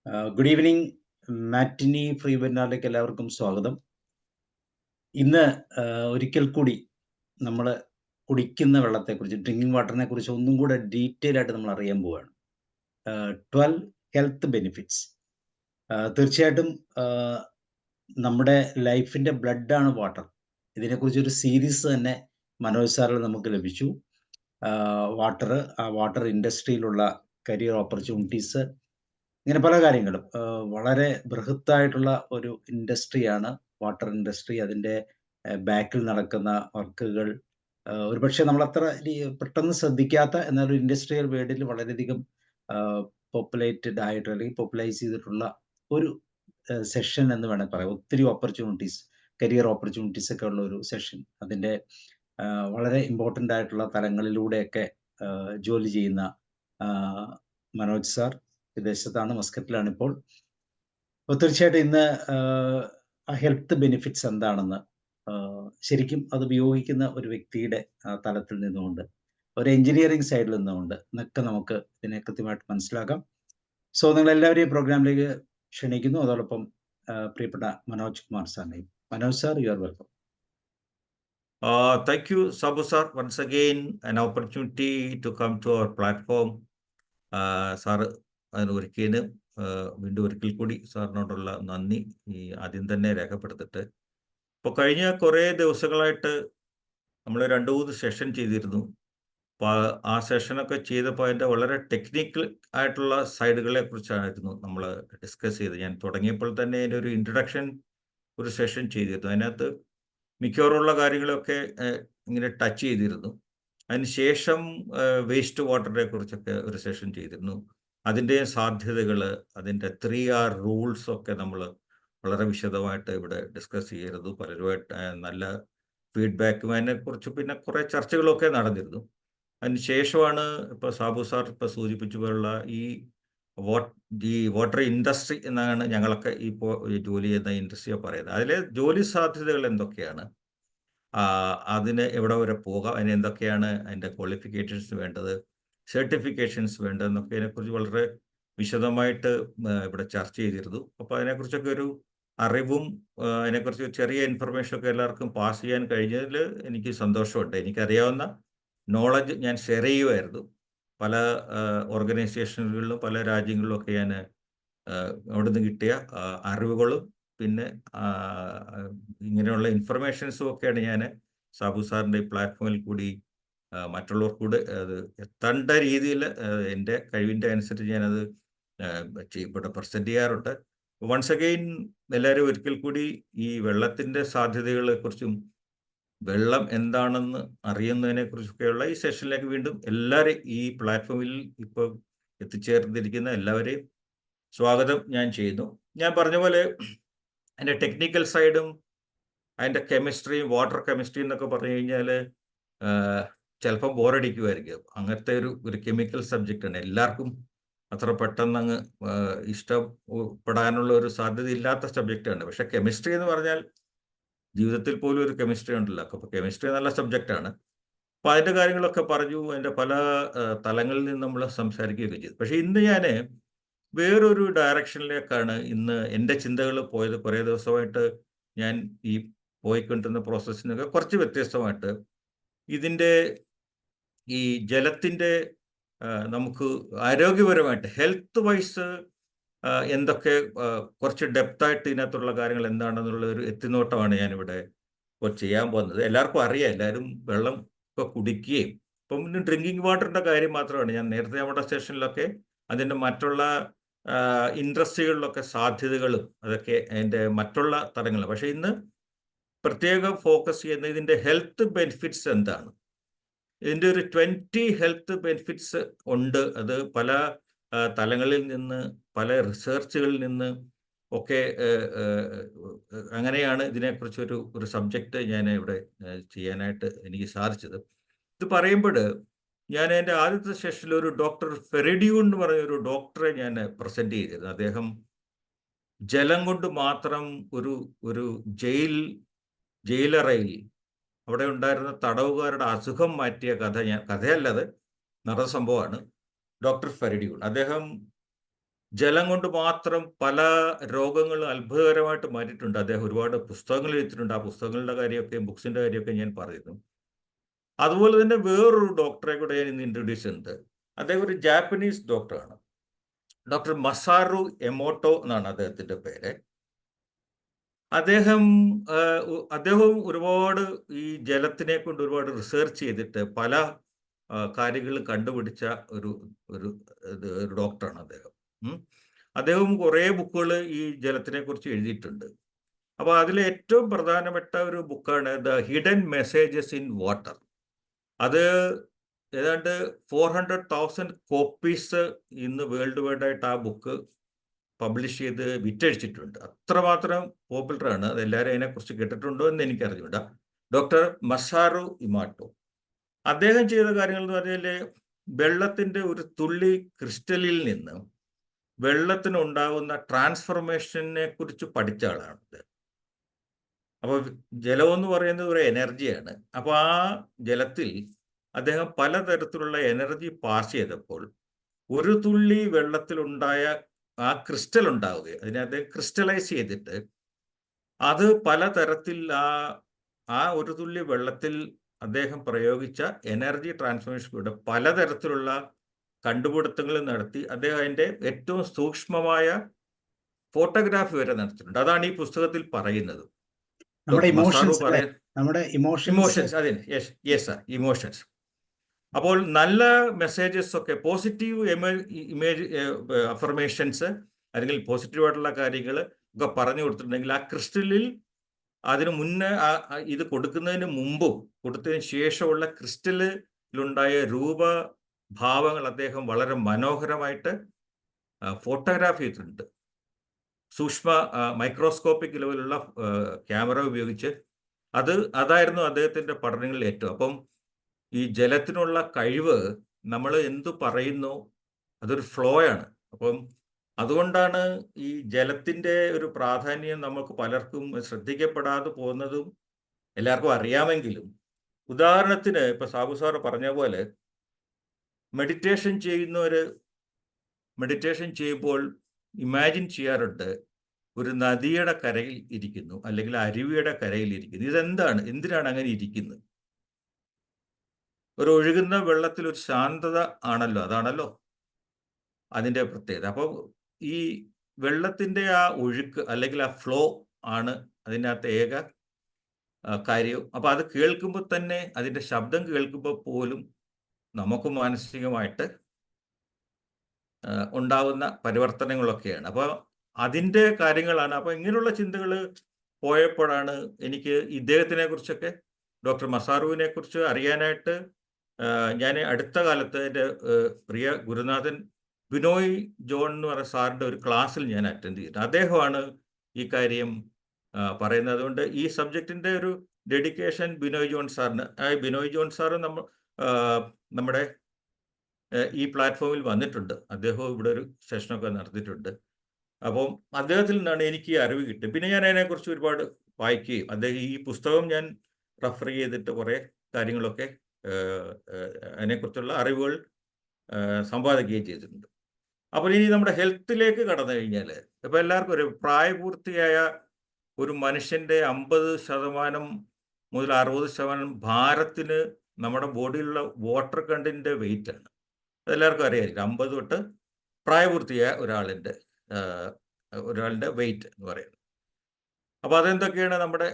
Good evening. Matinee free വെബിനാറിലേക്ക് എല്ലാവർക്കും സ്വാഗതം. ഇന്ന് ഒരിക്കൽ കൂടി നമ്മൾ കുടിക്കുന്ന വെള്ളത്തെക്കുറിച്ച്, ഡ്രിങ്കിങ് വാട്ടറിനെ കുറിച്ച് ഒന്നും കൂടെ ഡീറ്റെയിൽ ആയിട്ട് നമ്മൾ അറിയാൻ പോവുകയാണ്. 12 ഹെൽത്ത് ബെനിഫിറ്റ്സ്. തീർച്ചയായിട്ടും നമ്മുടെ ലൈഫിൻ്റെ ബ്ലഡാണ് വാട്ടർ. ഇതിനെക്കുറിച്ചൊരു സീരീസ് തന്നെ മനോജ് സാറിൽ നമുക്ക് ലഭിച്ചു. വാട്ടർ, ആ വാട്ടർ ഇൻഡസ്ട്രിയിലുള്ള കരിയർ ഓപ്പർച്യൂണിറ്റീസ്, ഇങ്ങനെ പല കാര്യങ്ങളും. വളരെ ബൃഹത്തായിട്ടുള്ള ഒരു ഇൻഡസ്ട്രിയാണ് വാട്ടർ ഇൻഡസ്ട്രി. അതിൻ്റെ ബാക്കിൽ നടക്കുന്ന വർക്കുകൾ ഒരുപക്ഷെ നമ്മളത്ര പെട്ടെന്ന് ശ്രദ്ധിക്കാത്ത, എന്നാൽ ഒരു ഇൻഡസ്ട്രിയൽ വേൾഡിൽ വളരെയധികം പോപ്പുലേറ്റഡ് ആയിട്ട് അല്ലെങ്കിൽ പോപ്പുലൈസ് ചെയ്തിട്ടുള്ള ഒരു സെഷൻ എന്ന് വേണമെങ്കിൽ പറയാം. ഒത്തിരി ഓപ്പർച്യൂണിറ്റീസ്, കരിയർ ഓപ്പർച്യൂണിറ്റീസ് ഒക്കെ ഉള്ള ഒരു സെഷൻ. അതിൻ്റെ വളരെ ഇമ്പോർട്ടൻ്റ് ആയിട്ടുള്ള തലങ്ങളിലൂടെയൊക്കെ ജോലി ചെയ്യുന്ന മനോജ് സാർ വിദേശത്താണ്, മസ്കറ്റിലാണ് ഇപ്പോൾ. അപ്പോൾ തീർച്ചയായിട്ടും ഇന്ന് ആ ഹെൽത്ത് ബെനിഫിറ്റ്സ് എന്താണെന്ന് ശരിക്കും അത് ഉപയോഗിക്കുന്ന ഒരു വ്യക്തിയുടെ തലത്തിൽ നിന്നുകൊണ്ട്, ഒരു എഞ്ചിനീയറിംഗ് സൈഡിൽ നിന്നുകൊണ്ട് എന്നൊക്കെ നമുക്ക് ഇതിനെ കൃത്യമായിട്ട് മനസ്സിലാക്കാം. സോ നിങ്ങളെല്ലാവരെയും പ്രോഗ്രാമിലേക്ക് ക്ഷണിക്കുന്നു. അതോടൊപ്പം പ്രിയപ്പെട്ട മനോജ് കുമാർ സാറിനെയും. Manoj sir, you are welcome. Thank you, Sabu sir. Once again, an opportunity to come to our platform. Sir അതിനൊരിക്കലും വീണ്ടും ഒരിക്കൽ കൂടി സാറിനോടുള്ള നന്ദി ആദ്യം തന്നെ രേഖപ്പെടുത്തിട്ട്, ഇപ്പോൾ കഴിഞ്ഞ കുറേ ദിവസങ്ങളായിട്ട് നമ്മൾ 2-3 സെഷൻ ചെയ്തിരുന്നു. അപ്പോൾ ആ സെഷനൊക്കെ ചെയ്തപ്പോൾ അതിൻ്റെ വളരെ ടെക്നിക്കൽ ആയിട്ടുള്ള സൈഡുകളെ കുറിച്ചായിരുന്നു നമ്മൾ ഡിസ്കസ് ചെയ്തത്. ഞാൻ തുടങ്ങിയപ്പോൾ തന്നെ അതിൻ്റെ ഒരു ഇൻട്രഡക്ഷൻ ഒരു സെഷൻ ചെയ്തിരുന്നു. അതിനകത്ത് മിക്കവാറുള്ള കാര്യങ്ങളൊക്കെ ഇങ്ങനെ ടച്ച് ചെയ്തിരുന്നു. അതിനുശേഷം വേസ്റ്റ് വാട്ടറിനെ കുറിച്ചൊക്കെ ഒരു സെഷൻ ചെയ്തിരുന്നു. അതിൻ്റെ സാധ്യതകൾ, അതിൻ്റെ 3R റൂൾസ് ഒക്കെ നമ്മൾ വളരെ വിശദമായിട്ട് ഇവിടെ ഡിസ്കസ് ചെയ്തിരുന്നു. പലരുമായിട്ട് നല്ല ഫീഡ്ബാക്കും അതിനെക്കുറിച്ച് പിന്നെ കുറേ ചർച്ചകളൊക്കെ നടന്നിരുന്നു. അതിന് ശേഷമാണ് ഇപ്പോൾ സാബു സാർ ഇപ്പോൾ സൂചിപ്പിച്ച പോലുള്ള ഈ വാട്ടർ ഇൻഡസ്ട്രി എന്നാണ് ഞങ്ങളൊക്കെ ഇപ്പോൾ ജോലി ചെയ്യുന്ന ഇൻഡസ്ട്രിയെ പറയുന്നത്. അതിലെ ജോലി സാധ്യതകൾ എന്തൊക്കെയാണ്, അതിന് എവിടെ വരെ പോകാം, അതിന് എന്തൊക്കെയാണ് അതിൻ്റെ ക്വാളിഫിക്കേഷൻസ് വേണ്ടത്, സർട്ടിഫിക്കേഷൻസ് വേണ്ടതെന്നൊക്കെ അതിനെക്കുറിച്ച് വളരെ വിശദമായിട്ട് ഇവിടെ ചർച്ച ചെയ്തിരുന്നു. അപ്പോൾ അതിനെക്കുറിച്ചൊക്കെ ഒരു അറിവും അതിനെക്കുറിച്ച് ചെറിയ ഇൻഫർമേഷനൊക്കെ എല്ലാവർക്കും പാസ് ചെയ്യാൻ കഴിഞ്ഞതിൽ എനിക്ക് സന്തോഷമുണ്ട്. എനിക്കറിയാവുന്ന നോളജ് ഞാൻ ഷെയർ ചെയ്യുമായിരുന്നു. പല ഓർഗനൈസേഷനുകളിലും പല രാജ്യങ്ങളിലുമൊക്കെ ഞാൻ അവിടെ നിന്ന് കിട്ടിയ അറിവുകളും പിന്നെ ഇങ്ങനെയുള്ള ഇൻഫർമേഷൻസും ഒക്കെയാണ് ഞാൻ സാബു സാറിൻ്റെ ഈ പ്ലാറ്റ്ഫോമിൽ കൂടി മറ്റുള്ളവർക്കൂടെ അത് എത്തേണ്ട രീതിയിൽ എൻ്റെ കഴിവിൻ്റെ അനുസരിച്ച് ഞാനത് ഇവിടെ പ്രസൻറ്റ് ചെയ്യാറുണ്ട്. വൺസ് അഗെയിൻ എല്ലാവരും ഒരിക്കൽ കൂടി ഈ വെള്ളത്തിൻ്റെ സാധ്യതകളെക്കുറിച്ചും വെള്ളം എന്താണെന്ന് അറിയുന്നതിനെക്കുറിച്ചൊക്കെയുള്ള ഈ സെഷനിലേക്ക് വീണ്ടും എല്ലാവരെയും ഈ പ്ലാറ്റ്ഫോമിൽ ഇപ്പോൾ എത്തിച്ചേർന്നിരിക്കുന്ന എല്ലാവരെയും സ്വാഗതം ഞാൻ ചെയ്യുന്നു. ഞാൻ പറഞ്ഞ പോലെ അതിൻ്റെ ടെക്നിക്കൽ സൈഡും അതിൻ്റെ കെമിസ്ട്രിയും, വാട്ടർ കെമിസ്ട്രി എന്നൊക്കെ പറഞ്ഞു കഴിഞ്ഞാൽ ചിലപ്പോൾ ബോറടിക്കുമായിരിക്കും. അങ്ങനത്തെ ഒരു കെമിക്കൽ സബ്ജക്റ്റാണ്. എല്ലാവർക്കും അത്ര പെട്ടെന്ന് അങ്ങ് ഇഷ്ടപ്പെടാനുള്ള ഒരു സാധ്യത ഇല്ലാത്ത സബ്ജക്റ്റാണ്. പക്ഷെ കെമിസ്ട്രി എന്ന് പറഞ്ഞാൽ ജീവിതത്തിൽ പോലും ഒരു കെമിസ്ട്രി ഉണ്ടല്ലോ. അപ്പോൾ കെമിസ്ട്രി നല്ല സബ്ജക്റ്റാണ്. അപ്പോൾ അതിൻ്റെ കാര്യങ്ങളൊക്കെ പറഞ്ഞു, അതിൻ്റെ പല തലങ്ങളിൽ നിന്ന് നമ്മൾ സംസാരിക്കുകയൊക്കെ ചെയ്തു. പക്ഷേ ഇന്ന് ഞാൻ വേറൊരു ഡയറക്ഷനിലേക്കാണ് ഇന്ന് എൻ്റെ ചിന്തകൾ പോയത്. കുറേ ദിവസമായിട്ട് ഞാൻ ഈ പോയിക്കൊണ്ടിരുന്ന പ്രോസസ്സിനൊക്കെ കുറച്ച് വ്യത്യസ്തമായിട്ട് ഇതിൻ്റെ ഈ ജലത്തിൻ്റെ നമുക്ക് ആരോഗ്യപരമായിട്ട് ഹെൽത്ത് വൈസ് എന്തൊക്കെ കുറച്ച് ഡെപ്തായിട്ട് ഇതിനകത്തുള്ള കാര്യങ്ങൾ എന്താണെന്നുള്ള ഒരു എത്തിനോട്ടമാണ് ഞാനിവിടെ ഇപ്പോൾ ചെയ്യാൻ പോകുന്നത്. എല്ലാവർക്കും അറിയാം, എല്ലാവരും വെള്ളം ഇപ്പോൾ കുടിക്കുകയും ഇപ്പം ഡ്രിങ്കിങ് വാട്ടറിൻ്റെ കാര്യം മാത്രമാണ് ഞാൻ നേരത്തെ നമ്മുടെ സെഷനിലൊക്കെ അതിൻ്റെ മറ്റുള്ള ഇൻഡസ്ട്രികളിലൊക്കെ സാധ്യതകളും അതൊക്കെ അതിൻ്റെ മറ്റുള്ള തലങ്ങൾ. പക്ഷേ ഇന്ന് പ്രത്യേകം ഫോക്കസ് ചെയ്യുന്ന ഇതിൻ്റെ ഹെൽത്ത് ബെനിഫിറ്റ്സ് എന്താണ്. ഇതിൻ്റെ ഒരു 20 ഹെൽത്ത് ബെനിഫിറ്റ്സ് ഉണ്ട്. അത് പല തലങ്ങളിൽ നിന്ന്, പല റിസർച്ചുകളിൽ നിന്ന് ഒക്കെ അങ്ങനെയാണ് ഇതിനെക്കുറിച്ചൊരു സബ്ജക്റ്റ് ഞാൻ ഇവിടെ ചെയ്യാനായിട്ട് എനിക്ക് സാധിച്ചത്. ഇത് പറയുമ്പോൾ ഞാൻ എൻ്റെ ആദ്യത്തെ സെഷനിൽ ഒരു ഡോക്ടർ ഫെറിഡ്യൂൺ എന്ന് പറഞ്ഞ ഒരു ഡോക്ടറെ ഞാൻ പ്രസൻറ്റ് ചെയ്തിരുന്നു. അദ്ദേഹം ജലം കൊണ്ട് മാത്രം ഒരു ജയിലറയിൽ അവിടെ ഉണ്ടായിരുന്ന തടവുകാരുടെ അസുഖം മാറ്റിയ കഥയല്ലത്, നടന്ന സംഭവമാണ്. ഡോക്ടർ ഫെറിഡ്യൂൺ അദ്ദേഹം ജലം കൊണ്ട് മാത്രം പല രോഗങ്ങളും അത്ഭുതകരമായിട്ട് മാറ്റിയിട്ടുണ്ട്. അദ്ദേഹം ഒരുപാട് പുസ്തകങ്ങൾ എഴുതിയിട്ടുണ്ട്. ആ പുസ്തകങ്ങളുടെ കാര്യമൊക്കെ, ബുക്സിന്റെ കാര്യമൊക്കെ ഞാൻ പറയുന്നു. അതുപോലെ തന്നെ വേറൊരു ഡോക്ടറെ കൂടെ ഞാൻ ഇന്ന് ഇൻട്രൊഡ്യൂസ് ചെയ്യുന്നുണ്ട്. അദ്ദേഹം ഒരു ജാപ്പനീസ് ഡോക്ടറാണ്. ഡോക്ടർ മസാറു എമോട്ടോ എന്നാണ് അദ്ദേഹത്തിന്റെ പേര്. അദ്ദേഹവും ഒരുപാട് ഈ ജലത്തിനെ കൊണ്ട് ഒരുപാട് റിസർച്ച് ചെയ്തിട്ട് പല കാര്യങ്ങളും കണ്ടുപിടിച്ച ഒരു ഒരു ഒരു ഡോക്ടറാണ് അദ്ദേഹം. അദ്ദേഹം കുറേ ബുക്കുകൾ ഈ ജലത്തിനെ കുറിച്ച് എഴുതിയിട്ടുണ്ട്. അപ്പോൾ അതിൽ ഏറ്റവും പ്രധാനപ്പെട്ട ഒരു ബുക്കാണ് the hidden messages in water. അത് ഏതാണ്ട് 400,000 കോപ്പീസ് ഇന്ന് വേൾഡ് വൈഡ് ആയിട്ട് ആ ബുക്ക് പബ്ലിഷ് ചെയ്ത് വിറ്റഴിച്ചിട്ടുണ്ട്. അത്രമാത്രം പോപ്പുലറാണ്. അതെല്ലാവരും അതിനെക്കുറിച്ച് കേട്ടിട്ടുണ്ടോ എന്ന് എനിക്കറിഞ്ഞൂടാ. ഡോക്ടർ മസാറു ഇമാട്ടോ അദ്ദേഹം ചെയ്ത കാര്യങ്ങൾ എന്ന് പറഞ്ഞാൽ വെള്ളത്തിന്റെ ഒരു തുള്ളി ക്രിസ്റ്റലിൽ നിന്ന് വെള്ളത്തിനുണ്ടാകുന്ന ട്രാൻസ്ഫോർമേഷനെ കുറിച്ച് പഠിച്ച ആളാണ്. അപ്പോൾ ജലം എന്ന് പറയുന്നത് ഒരു എനർജിയാണ്. അപ്പോൾ ആ ജലത്തിൽ അദ്ദേഹം പലതരത്തിലുള്ള എനർജി പാസ് ചെയ്തപ്പോൾ ഒരു തുള്ളി വെള്ളത്തിലുണ്ടായ ആ ക്രിസ്റ്റൽ ഉണ്ടാവുകയും അതിനെ അദ്ദേഹം ക്രിസ്റ്റലൈസ് ചെയ്തിട്ട് അത് പലതരത്തിൽ ആ ഒരു തുള്ളി വെള്ളത്തിൽ അദ്ദേഹം പ്രയോഗിച്ച എനർജി ട്രാൻസ്ഫോർമേഷനിലൂടെ പലതരത്തിലുള്ള കണ്ടുപിടുത്തങ്ങൾ നടത്തി അദ്ദേഹം അതിൻ്റെ ഏറ്റവും സൂക്ഷ്മമായ ഫോട്ടോഗ്രാഫി വരെ നടത്തിയിട്ടുണ്ട്. അതാണ് ഈ പുസ്തകത്തിൽ പറയുന്നത്. ഇമോഷൻസ്, അതെ, യെസ് സർ, ഇമോഷൻസ്. അപ്പോൾ നല്ല മെസ്സേജസ് ഒക്കെ, പോസിറ്റീവ് ഇമേജ് അഫർമേഷൻസ് അല്ലെങ്കിൽ പോസിറ്റീവായിട്ടുള്ള കാര്യങ്ങൾ ഒക്കെ പറഞ്ഞു കൊടുത്തിട്ടുണ്ടെങ്കിൽ ആ ക്രിസ്റ്റലിൽ അതിന് മുന്നേ ഇത് കൊടുക്കുന്നതിന് മുമ്പും കൊടുത്തതിന് ശേഷമുള്ള ക്രിസ്റ്റലിലുണ്ടായ രൂപഭാവങ്ങൾ അദ്ദേഹം വളരെ മനോഹരമായിട്ട് ഫോട്ടോഗ്രാഫ് ചെയ്തിട്ടുണ്ട്. സൂക്ഷ്മ മൈക്രോസ്കോപ്പിക് ലെവലുള്ള ക്യാമറ ഉപയോഗിച്ച് അതായിരുന്നു അദ്ദേഹത്തിൻ്റെ പഠനങ്ങളിൽ ഏറ്റവും. അപ്പം ഈ ജലത്തിനുള്ള കഴിവ് നമ്മൾ എന്തു പറയുന്നു അതൊരു ഫ്ലോ ആണ്. അപ്പം അതുകൊണ്ടാണ് ഈ ജലത്തിൻ്റെ ഒരു പ്രാധാന്യം നമുക്ക് പലർക്കും ശ്രദ്ധിക്കപ്പെടാതെ പോകുന്നതും എല്ലാവർക്കും അറിയാമെങ്കിലും. ഉദാഹരണത്തിന് ഇപ്പൊ സാബു സാറ് പറഞ്ഞ പോലെ മെഡിറ്റേഷൻ ചെയ്യുമ്പോൾ ഇമാജിൻ ചെയ്യാറുണ്ട് ഒരു നദിയുടെ കരയിൽ ഇരിക്കുന്നു അല്ലെങ്കിൽ അരുവിയുടെ കരയിൽ ഇരിക്കുന്നു. എന്തിനാണ് അങ്ങനെ ഇരിക്കുന്നത്? ഒരു ഒഴുകുന്ന വെള്ളത്തിൽ ഒരു ശാന്തത ആണല്ലോ, അതാണല്ലോ അതിൻ്റെ പ്രത്യേകത. അപ്പോൾ ഈ വെള്ളത്തിൻ്റെ ആ ഒഴുക്ക് അല്ലെങ്കിൽ ആ ഫ്ലോ ആണ് അതിനകത്ത് ഏക കാര്യം. അപ്പോൾ അത് കേൾക്കുമ്പോൾ തന്നെ, അതിൻ്റെ ശബ്ദം കേൾക്കുമ്പോൾ പോലും നമുക്ക് മാനസികമായിട്ട് ഉണ്ടാവുന്ന പരിവർത്തനങ്ങളൊക്കെയാണ്. അപ്പോൾ അതിൻ്റെ കാര്യങ്ങളാണ്. അപ്പോൾ ഇങ്ങനെയുള്ള ചിന്തകൾ പോയപ്പോഴാണ് എനിക്ക് ഇദ്ദേഹത്തിനെ കുറിച്ചൊക്കെ, ഡോക്ടർ മസാറുവിനെ കുറിച്ച് അറിയാനായിട്ട് ഞാൻ അടുത്ത കാലത്ത് എൻ്റെ പ്രിയ ഗുരുനാഥൻ ബിനോയ് ജോൺ എന്ന് പറയുന്ന സാറിൻ്റെ ഒരു ക്ലാസ്സിൽ ഞാൻ അറ്റൻഡ് ചെയ്തിട്ടുണ്ട്. അദ്ദേഹമാണ് ഈ കാര്യം പറയുന്നത്. അതുകൊണ്ട് ഈ സബ്ജക്റ്റിൻ്റെ ഒരു ഡെഡിക്കേഷൻ ബിനോയ് ജോൺ സാറിന്. ബിനോയ് ജോൺ സാറ് നമ്മുടെ ഈ പ്ലാറ്റ്ഫോമിൽ വന്നിട്ടുണ്ട്. അദ്ദേഹവും ഇവിടെ ഒരു സെഷനൊക്കെ നടത്തിയിട്ടുണ്ട്. അപ്പം അദ്ദേഹത്തിൽ നിന്നാണ് എനിക്ക് ഈ അറിവ് കിട്ടിയത്. പിന്നെ ഞാൻ അതിനെക്കുറിച്ച് ഒരുപാട് വായിക്കുകയും അദ്ദേഹം ഈ പുസ്തകം ഞാൻ റെഫർ ചെയ്തിട്ട് കുറേ കാര്യങ്ങളൊക്കെ അതിനെക്കുറിച്ചുള്ള അറിവുകൾ സമ്പാദിക്കുകയും ചെയ്തിട്ടുണ്ട്. അപ്പോൾ ഇനി നമ്മുടെ ഹെൽത്തിലേക്ക് കടന്നു കഴിഞ്ഞാൽ, ഇപ്പം എല്ലാവർക്കും ഒരു പ്രായപൂർത്തിയായ ഒരു മനുഷ്യൻ്റെ 50% മുതൽ 60% ഭാരത്തിന് നമ്മുടെ ബോഡിയിലുള്ള വാട്ടർ കണ്ടന്റിൻ്റെ വെയിറ്റ് ആണ്. അതെല്ലാവർക്കും അറിയാമായിരിക്കും. 50 തൊട്ട് പ്രായപൂർത്തിയായ ഒരാളുടെ വെയിറ്റ് എന്ന് പറയുന്നത്. അപ്പോൾ അതെന്തൊക്കെയാണ്? നമ്മുടെ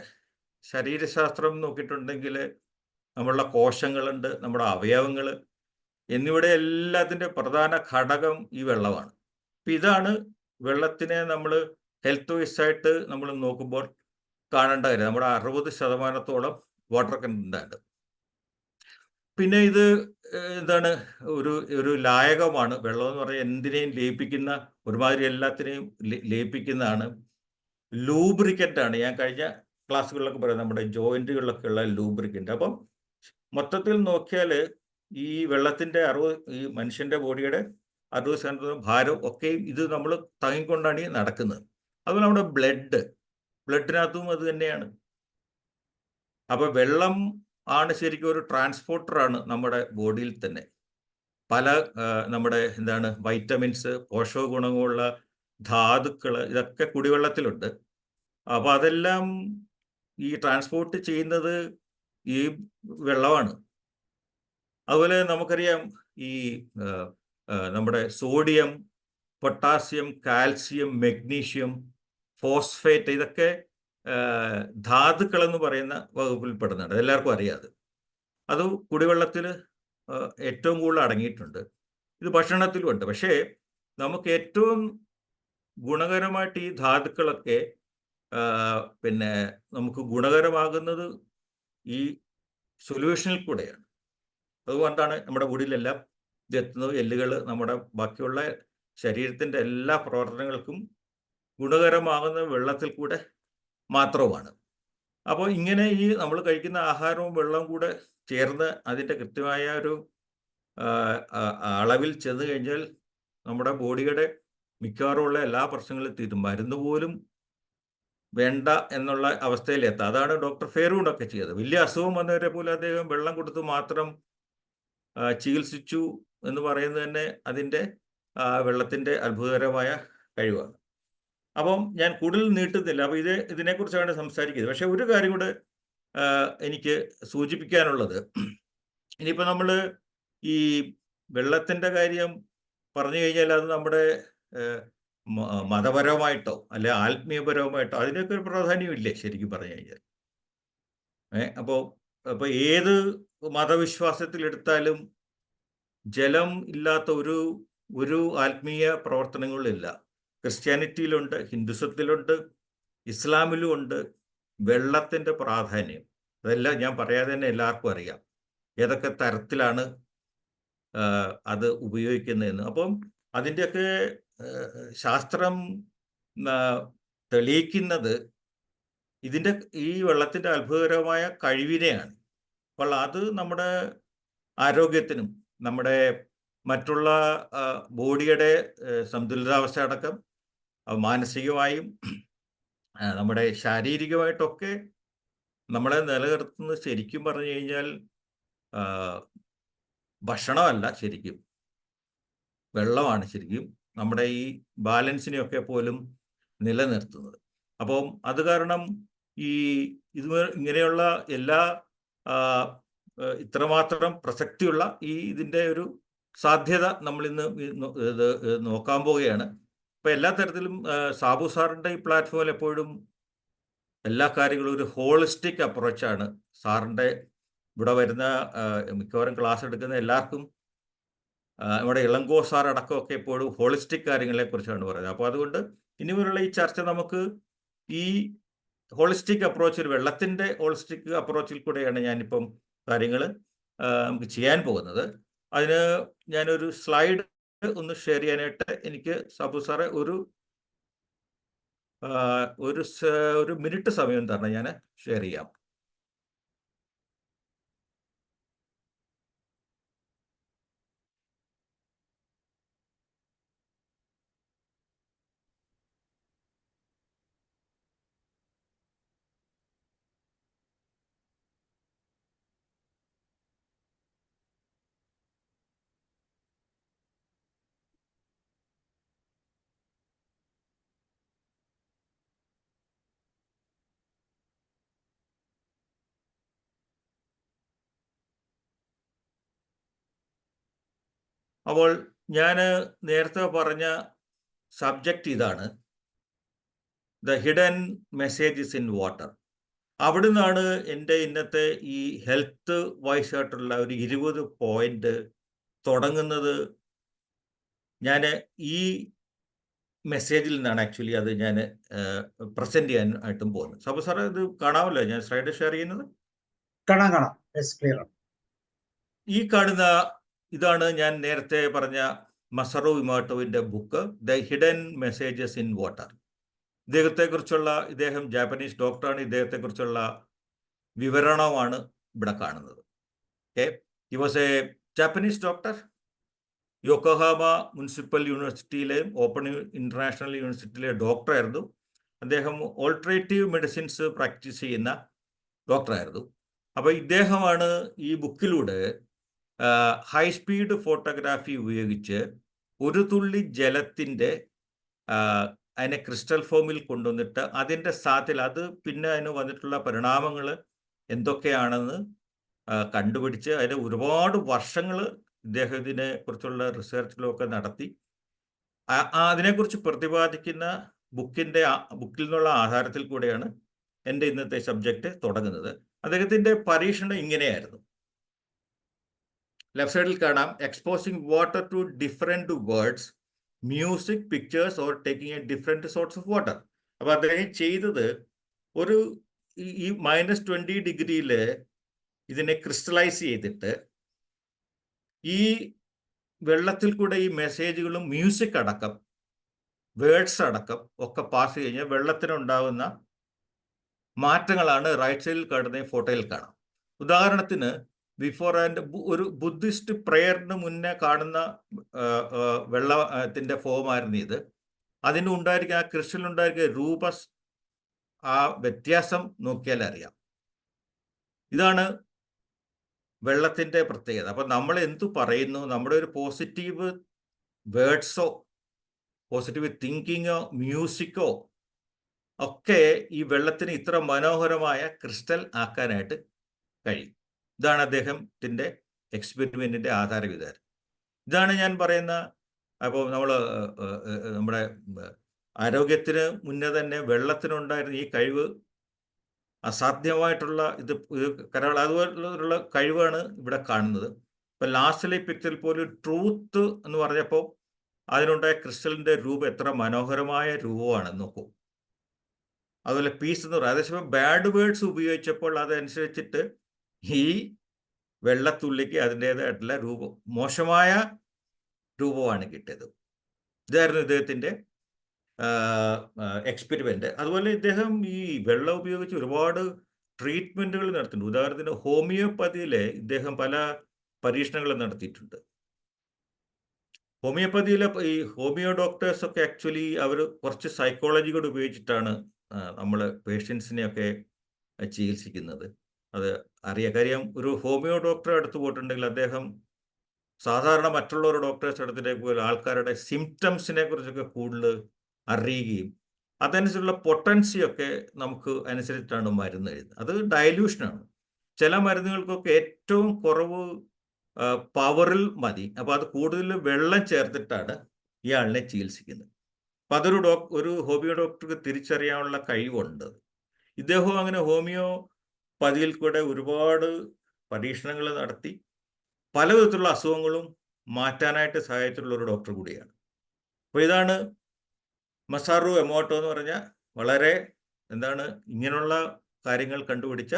ശരീരശാസ്ത്രം നോക്കിയിട്ടുണ്ടെങ്കിൽ നമ്മളുടെ കോശങ്ങളുണ്ട്, നമ്മുടെ അവയവങ്ങൾ എന്നിവിടെ എല്ലാത്തിൻ്റെ പ്രധാന ഘടകം ഈ വെള്ളമാണ്. അപ്പം ഇതാണ് വെള്ളത്തിനെ നമ്മൾ ഹെൽത്ത് വൈസ് ആയിട്ട് നമ്മൾ നോക്കുമ്പോൾ കാണേണ്ട കാര്യം. നമ്മുടെ 60% വാട്ടർ കണ്ടന്റ്. പിന്നെ ഇത് എന്താണ്, ഒരു ലായകമാണ്. വെള്ളം എന്ന് പറഞ്ഞാൽ എന്തിനേയും ലയിപ്പിക്കുന്ന, ഒരുമാതിരി എല്ലാത്തിനെയും ലയിപ്പിക്കുന്നതാണ്. ലൂബ്രിക്കൻ്റ് ആണ്. ഞാൻ കഴിഞ്ഞ ക്ലാസ്സുകളിലൊക്കെ പറയാം, നമ്മുടെ ജോയിൻറ്റുകളിലൊക്കെ ഉള്ള ലൂബ്രിക്കൻ്റ്. അപ്പം മൊത്തത്തിൽ നോക്കിയാൽ ഈ വെള്ളത്തിൻ്റെ ഈ മനുഷ്യൻ്റെ ബോഡിയുടെ 60% ഭാരം ഒക്കെയും ഇത് നമ്മൾ താങ്ങിക്കൊണ്ടാണ് ഈ നടക്കുന്നത്. അതുപോലെ നമ്മുടെ ബ്ലഡിനകത്തും അത് തന്നെയാണ്. അപ്പോൾ വെള്ളം ആണ് ശരിക്കും ഒരു ട്രാൻസ്പോർട്ടറാണ് നമ്മുടെ ബോഡിയിൽ തന്നെ. പല നമ്മുടെ എന്താണ് വൈറ്റമിൻസ്, പോഷക ഗുണങ്ങളുള്ള ധാതുക്കൾ ഇതൊക്കെ കുടിവെള്ളത്തിലുണ്ട്. അപ്പോൾ അതെല്ലാം ഈ ട്രാൻസ്പോർട്ട് ചെയ്യുന്നത് ഈ വെള്ളമാണ്. അതുപോലെ നമുക്കറിയാം ഈ നമ്മുടെ sodium, potassium, calcium, magnesium, phosphate ഇതൊക്കെ ധാതുക്കൾ എന്ന് പറയുന്ന വകുപ്പിൽപ്പെടുന്നുണ്ട്. എല്ലാവർക്കും അറിയാതെ അത് കുടിവെള്ളത്തിൽ ഏറ്റവും കൂടുതൽ അടങ്ങിയിട്ടുണ്ട്. ഇത് ഭക്ഷണത്തിലും ഉണ്ട്. പക്ഷേ നമുക്ക് ഏറ്റവും ഗുണകരമായിട്ട് ഈ ധാതുക്കളൊക്കെ പിന്നെ നമുക്ക് ഗുണകരമാകുന്നത് ഈ സൊല്യൂഷനിൽ കൂടെയാണ്. അതുകൊണ്ടാണ് നമ്മുടെ ബോഡിയിലെല്ലാം ഇതെത്തുന്നത്. എല്ലുകൾ നമ്മുടെ ബാക്കിയുള്ള ശരീരത്തിൻ്റെ എല്ലാ പ്രവർത്തനങ്ങൾക്കും ഗുണകരമാകുന്ന വെള്ളത്തിൽ കൂടെ മാത്രവുമാണ്. അപ്പോൾ ഇങ്ങനെ ഈ നമ്മൾ കഴിക്കുന്ന ആഹാരവും വെള്ളവും കൂടെ ചേർന്ന് അതിൻ്റെ കൃത്യമായ ഒരു അളവിൽ ചെന്ന് കഴിഞ്ഞാൽ നമ്മുടെ ബോഡിയുടെ മിക്കവാറുമുള്ള എല്ലാ പ്രശ്നങ്ങളും തീരും. മരുന്ന് പോലും വേണ്ട എന്നുള്ള അവസ്ഥയിലെത്താം. അതാണ് ഡോക്ടർ ഫെയറൂണൊക്കെ ചെയ്തത്. വലിയ അസുഖം വന്നവരെ പോലെ അദ്ദേഹം വെള്ളം കൊടുത്ത് മാത്രം ചികിത്സിച്ചു എന്ന് പറയുന്നത് തന്നെ അതിൻ്റെ വെള്ളത്തിൻ്റെ അത്ഭുതകരമായ കഴിവാണ്. അപ്പം ഞാൻ കൂടുതൽ നീട്ടുന്നില്ല. അപ്പോൾ ഇതിനെക്കുറിച്ചാണ് സംസാരിക്കുന്നത്. പക്ഷേ ഒരു കാര്യം കൂടെ എനിക്ക് സൂചിപ്പിക്കാനുള്ളത്, ഇനിയിപ്പോൾ നമ്മൾ ഈ വെള്ളത്തിൻ്റെ കാര്യം പറഞ്ഞു കഴിഞ്ഞാൽ അത് നമ്മുടെ മതപരമായിട്ടോ അല്ലെ ആത്മീയപരമായിട്ടോ അതിനൊക്കെ ഒരു പ്രാധാന്യമില്ലേ ശരിക്കും പറഞ്ഞു കഴിഞ്ഞാൽ. അപ്പോൾ ഏത് മതവിശ്വാസത്തിലെടുത്താലും ജലം ഇല്ലാത്ത ഒരു ആത്മീയ പ്രവർത്തനങ്ങളില്ല. ക്രിസ്ത്യാനിറ്റിയിലുണ്ട്, ഹിന്ദുസത്തിലുണ്ട്, ഇസ്ലാമിലും ഉണ്ട് വെള്ളത്തിൻ്റെ പ്രാധാന്യം. അതെല്ലാം ഞാൻ പറയാതെ തന്നെ എല്ലാവർക്കും അറിയാം ഏതൊക്കെ തരത്തിലാണ് അത് ഉപയോഗിക്കുന്നതെന്ന്. അപ്പം അതിൻ്റെയൊക്കെ ശാസ്ത്രം തെളിയിക്കുന്നത് ഈ വെള്ളത്തിൻ്റെ അത്ഭുതകരമായ കഴിവിനെയാണ്. അപ്പോൾ അത് നമ്മുടെ ആരോഗ്യത്തിനും നമ്മുടെ മറ്റുള്ള ബോഡിയുടെ സന്തുലിതാവസ്ഥ അടക്കം മാനസികമായും നമ്മുടെ ശാരീരികമായിട്ടൊക്കെ നമ്മളെ നിലനിർത്തുന്നത് ശരിക്കും പറഞ്ഞു കഴിഞ്ഞാൽ ഭക്ഷണമല്ല, ശരിക്കും വെള്ളമാണ് ശരിക്കും നമ്മുടെ ഈ ബാലൻസിനെയൊക്കെ പോലും നിലനിർത്തുന്നത്. അപ്പം അത് കാരണം ഇങ്ങനെയുള്ള എല്ലാ ഇത്രമാത്രം പ്രസക്തിയുള്ള ഇതിൻ്റെ ഒരു സാധ്യത നമ്മളിന്ന് നോക്കാൻ പോവുകയാണ്. അപ്പോൾ എല്ലാ തരത്തിലും സാബു സാറിൻ്റെ ഈ പ്ലാറ്റ്ഫോമിൽ എപ്പോഴും എല്ലാ കാര്യങ്ങളും ഒരു ഹോളിസ്റ്റിക് അപ്രോച്ചാണ്. സാറിൻ്റെ ഇവിടെ വരുന്ന മിക്കവാറും ക്ലാസ് എടുക്കുന്ന എല്ലാവർക്കും നമ്മുടെ ഇളങ്കോ സാർ അടക്കമൊക്കെ എപ്പോഴും ഹോളിസ്റ്റിക് കാര്യങ്ങളെക്കുറിച്ചാണ് പറയുന്നത്. അപ്പോൾ അതുകൊണ്ട് ഇനിവരുള്ള ഈ ചർച്ച നമുക്ക് ഈ ഹോളിസ്റ്റിക് അപ്രോച്ചിൽ, വെള്ളത്തിൻ്റെ ഹോളിസ്റ്റിക് അപ്രോച്ചിൽ കൂടെയാണ് ഞാനിപ്പം കാര്യങ്ങൾ നമുക്ക് ചെയ്യാൻ പോകുന്നത്. അതിന് ഞാനൊരു സ്ലൈഡ് ഒന്ന് ഷെയർ ചെയ്യാനായിട്ട് എനിക്ക് സാബു സാറെ ഒരു മിനിറ്റ് സമയം തരണം, ഞാൻ ഷെയർ ചെയ്യാം. അപ്പോൾ ഞാൻ നേരത്തെ പറഞ്ഞ സബ്ജക്റ്റ് ഇതാണ്, the hidden messages in water. അവിടെ നിന്നാണ് എൻ്റെ ഇന്നത്തെ ഈ ഹെൽത്ത് വൈസ് ആയിട്ടുള്ള ഒരു 20 പോയിന്റ് തുടങ്ങുന്നത്. ഞാൻ ഈ മെസ്സേജിൽ നിന്നാണ് ആക്ച്വലി അത് ഞാൻ പ്രസന്റ് ചെയ്യാനായിട്ടും പോകുന്നത്. സാബു സാറേ ഇത് കാണാമല്ലോ ഞാൻ സ്ലൈഡ് ഷെയർ ചെയ്യുന്നത്? കാണാം. ഈ കാണുന്ന ഇതാണ് ഞാൻ നേരത്തെ പറഞ്ഞ മസറോ ഇമോട്ടോവിൻ്റെ book, the hidden messages in water. ഇദ്ദേഹം ജാപ്പനീസ് ഡോക്ടറാണ്. ഇദ്ദേഹത്തെക്കുറിച്ചുള്ള വിവരണമാണ് ഇവിടെ കാണുന്നത്. He was a Japanese doctor. Yokohama municipal യൂണിവേഴ്സിറ്റിയിലെയും ഓപ്പൺ ഇന്റർനാഷണൽ യൂണിവേഴ്സിറ്റിയിലെ ഡോക്ടറായിരുന്നു. അദ്ദേഹം ഓൾട്ടറേറ്റീവ് മെഡിസിൻസ് പ്രാക്ടീസ് ചെയ്യുന്ന ഡോക്ടറായിരുന്നു. അപ്പോൾ ഇദ്ദേഹമാണ് ഈ ബുക്കിലൂടെ ഹൈ സ്പീഡ് ഫോട്ടോഗ്രാഫി ഉപയോഗിച്ച് ഒരു തുള്ളി ജലത്തിൻ്റെ അതിനെ ക്രിസ്റ്റൽ ഫോമിൽ കൊണ്ടുവന്നിട്ട് അതിൻ്റെ സാധ്യത അത് പിന്നെ അതിന് വന്നിട്ടുള്ള പരിണാമങ്ങൾ എന്തൊക്കെയാണെന്ന് കണ്ടുപിടിച്ച് അതിന് ഒരുപാട് വർഷങ്ങൾ ഇദ്ദേഹം ഇതിനെ കുറിച്ചുള്ള റിസർച്ചിലൊക്കെ നടത്തി അതിനെക്കുറിച്ച് പ്രതിപാദിക്കുന്ന ബുക്കിൽ നിന്നുള്ള ആധാരത്തിൽ കൂടെയാണ് എൻ്റെ ഇന്നത്തെ സബ്ജക്റ്റ് തുടങ്ങുന്നത്. അദ്ദേഹത്തിൻ്റെ പരീക്ഷണം ഇങ്ങനെയായിരുന്നു. ലെഫ്റ്റ് സൈഡിൽ കാണാം, exposing water to different words, music, pictures or taking a different sorts of water. അപ്പോൾ അദ്ദേഹം ചെയ്തത് ഒരു ഈ -20 ഡിഗ്രിയിൽ ഇതിനെ ക്രിസ്റ്റലൈസ് ചെയ്തിട്ട് ഈ വെള്ളത്തിൽ കൂടെ ഈ മെസ്സേജുകളും മ്യൂസിക് അടക്കം വേർഡ്സ് അടക്കം ഒക്കെ പാസ് കഴിഞ്ഞാൽ വെള്ളത്തിനുണ്ടാകുന്ന മാറ്റങ്ങളാണ് റൈറ്റ് സൈഡിൽ കാണുന്ന ഫോട്ടോയിൽ കാണാം. ഉദാഹരണത്തിന് ബിഫോർ ആൻഡ് ഒരു ബുദ്ധിസ്റ്റ് പ്രെയറിന് മുന്നേ കാണുന്ന വെള്ളത്തിൻ്റെ ഫോമായിരുന്നു ഇത്. അതിന് ഉണ്ടായിരിക്കുക ആ ക്രിസ്റ്റലിനുണ്ടായിരിക്കുക ആ വ്യത്യാസം നോക്കിയാൽ അറിയാം. ഇതാണ് വെള്ളത്തിൻ്റെ പ്രത്യേകത. അപ്പം നമ്മൾ എന്തു പറയുന്നു, നമ്മുടെ ഒരു പോസിറ്റീവ് വേർഡ്സോ പോസിറ്റീവ് തിങ്കിങ്ങോ മ്യൂസിക്കോ ഒക്കെ ഈ വെള്ളത്തിന് ഇത്ര മനോഹരമായ ക്രിസ്റ്റൽ ആക്കാനായിട്ട് കഴിയും. ഇതാണ് അദ്ദേഹത്തിൻ്റെ എക്സ്പെരിമെൻറ്റിൻ്റെ ആധാരവിധാനം. ഇതാണ് ഞാൻ പറയുന്ന. അപ്പോൾ നമ്മുടെ ആരോഗ്യത്തിന് മുന്നേ തന്നെ വെള്ളത്തിനുണ്ടായിരുന്ന ഈ കഴിവ് അസാധ്യമായിട്ടുള്ള അതുപോലുള്ള കഴിവാണ് ഇവിടെ കാണുന്നത്. ഇപ്പം ലാസ്റ്റിലെ പിക്ചറിൽ പോലും ട്രൂത്ത് എന്ന് പറഞ്ഞപ്പോൾ അതിനുണ്ടായ ക്രിസ്റ്റലിൻ്റെ രൂപം എത്ര മനോഹരമായ രൂപമാണ് നോക്കൂ. അതുപോലെ പീസ് എന്ന് പറയുന്നത് അതേസമയം ബാഡ് വേർഡ്സ് ഉപയോഗിച്ചപ്പോൾ അതനുസരിച്ചിട്ട് ഈ വെള്ളത്തുള്ളിക്ക് അതിൻ്റേതായിട്ടുള്ള മോശമായ രൂപമാണ് കിട്ടിയത്. ഇതായിരുന്നു ഇദ്ദേഹത്തിൻ്റെ എക്സ്പെരിമെൻ്റ്. അതുപോലെ ഇദ്ദേഹം ഈ വെള്ളം ഉപയോഗിച്ച് ഒരുപാട് ട്രീറ്റ്മെൻറ്റുകൾ നടത്തിയിട്ടുണ്ട്. ഉദാഹരണത്തിന് ഹോമിയോപ്പതിയിൽ ഇദ്ദേഹം പല പരീക്ഷണങ്ങളും നടത്തിയിട്ടുണ്ട്. ഹോമിയോപ്പതിയിലെ ഈ ഹോമിയോ ഡോക്ടേഴ്സൊക്കെ ആക്ച്വലി അവർ കുറച്ച് സൈക്കോളജി കൂടെ ഉപയോഗിച്ചിട്ടാണ് നമ്മൾ പേഷ്യൻസിനെയൊക്കെ ചികിത്സിക്കുന്നത്. അത് അറിയാം. കാര്യം ഒരു ഹോമിയോ ഡോക്ടറെ അടുത്ത് പോയിട്ടുണ്ടെങ്കിൽ അദ്ദേഹം സാധാരണ മറ്റുള്ള ഡോക്ടേഴ്സ് അടുത്തിലേക്ക് പോലെ ആൾക്കാരുടെ സിംറ്റംസിനെ കുറിച്ചൊക്കെ കൂടുതൽ അറിയുകയും അതനുസരിച്ചുള്ള പൊട്ടൻസിയൊക്കെ നമുക്ക് അനുസരിച്ചിട്ടാണ് മരുന്ന് എഴുതുന്നത്. അത് ഡയലൂഷനാണ്. ചില മരുന്നുകൾക്കൊക്കെ ഏറ്റവും കുറവ് പവറിൽ മതി. അപ്പോൾ അത് കൂടുതൽ വെള്ളം ചേർത്തിട്ടാണ് ഇയാളിനെ ചികിത്സിക്കുന്നത്. അപ്പം അതൊരു ഒരു ഹോമിയോ ഡോക്ടർക്ക് തിരിച്ചറിയാനുള്ള കഴിവുണ്ട്. ഇദ്ദേഹവും അങ്ങനെ ഹോമിയോ പതിയിൽ കൂടെ ഒരുപാട് പരീക്ഷണങ്ങൾ നടത്തി പല വിധത്തിലുള്ള അസുഖങ്ങളും മാറ്റാനായിട്ട് സഹായിച്ചിട്ടുള്ള ഒരു ഡോക്ടർ കൂടിയാണ്. അപ്പോൾ ഇതാണ് മസാറു എമോട്ടോ എന്ന് പറഞ്ഞ വളരെ ഇങ്ങനെയുള്ള കാര്യങ്ങൾ കണ്ടുപിടിച്ച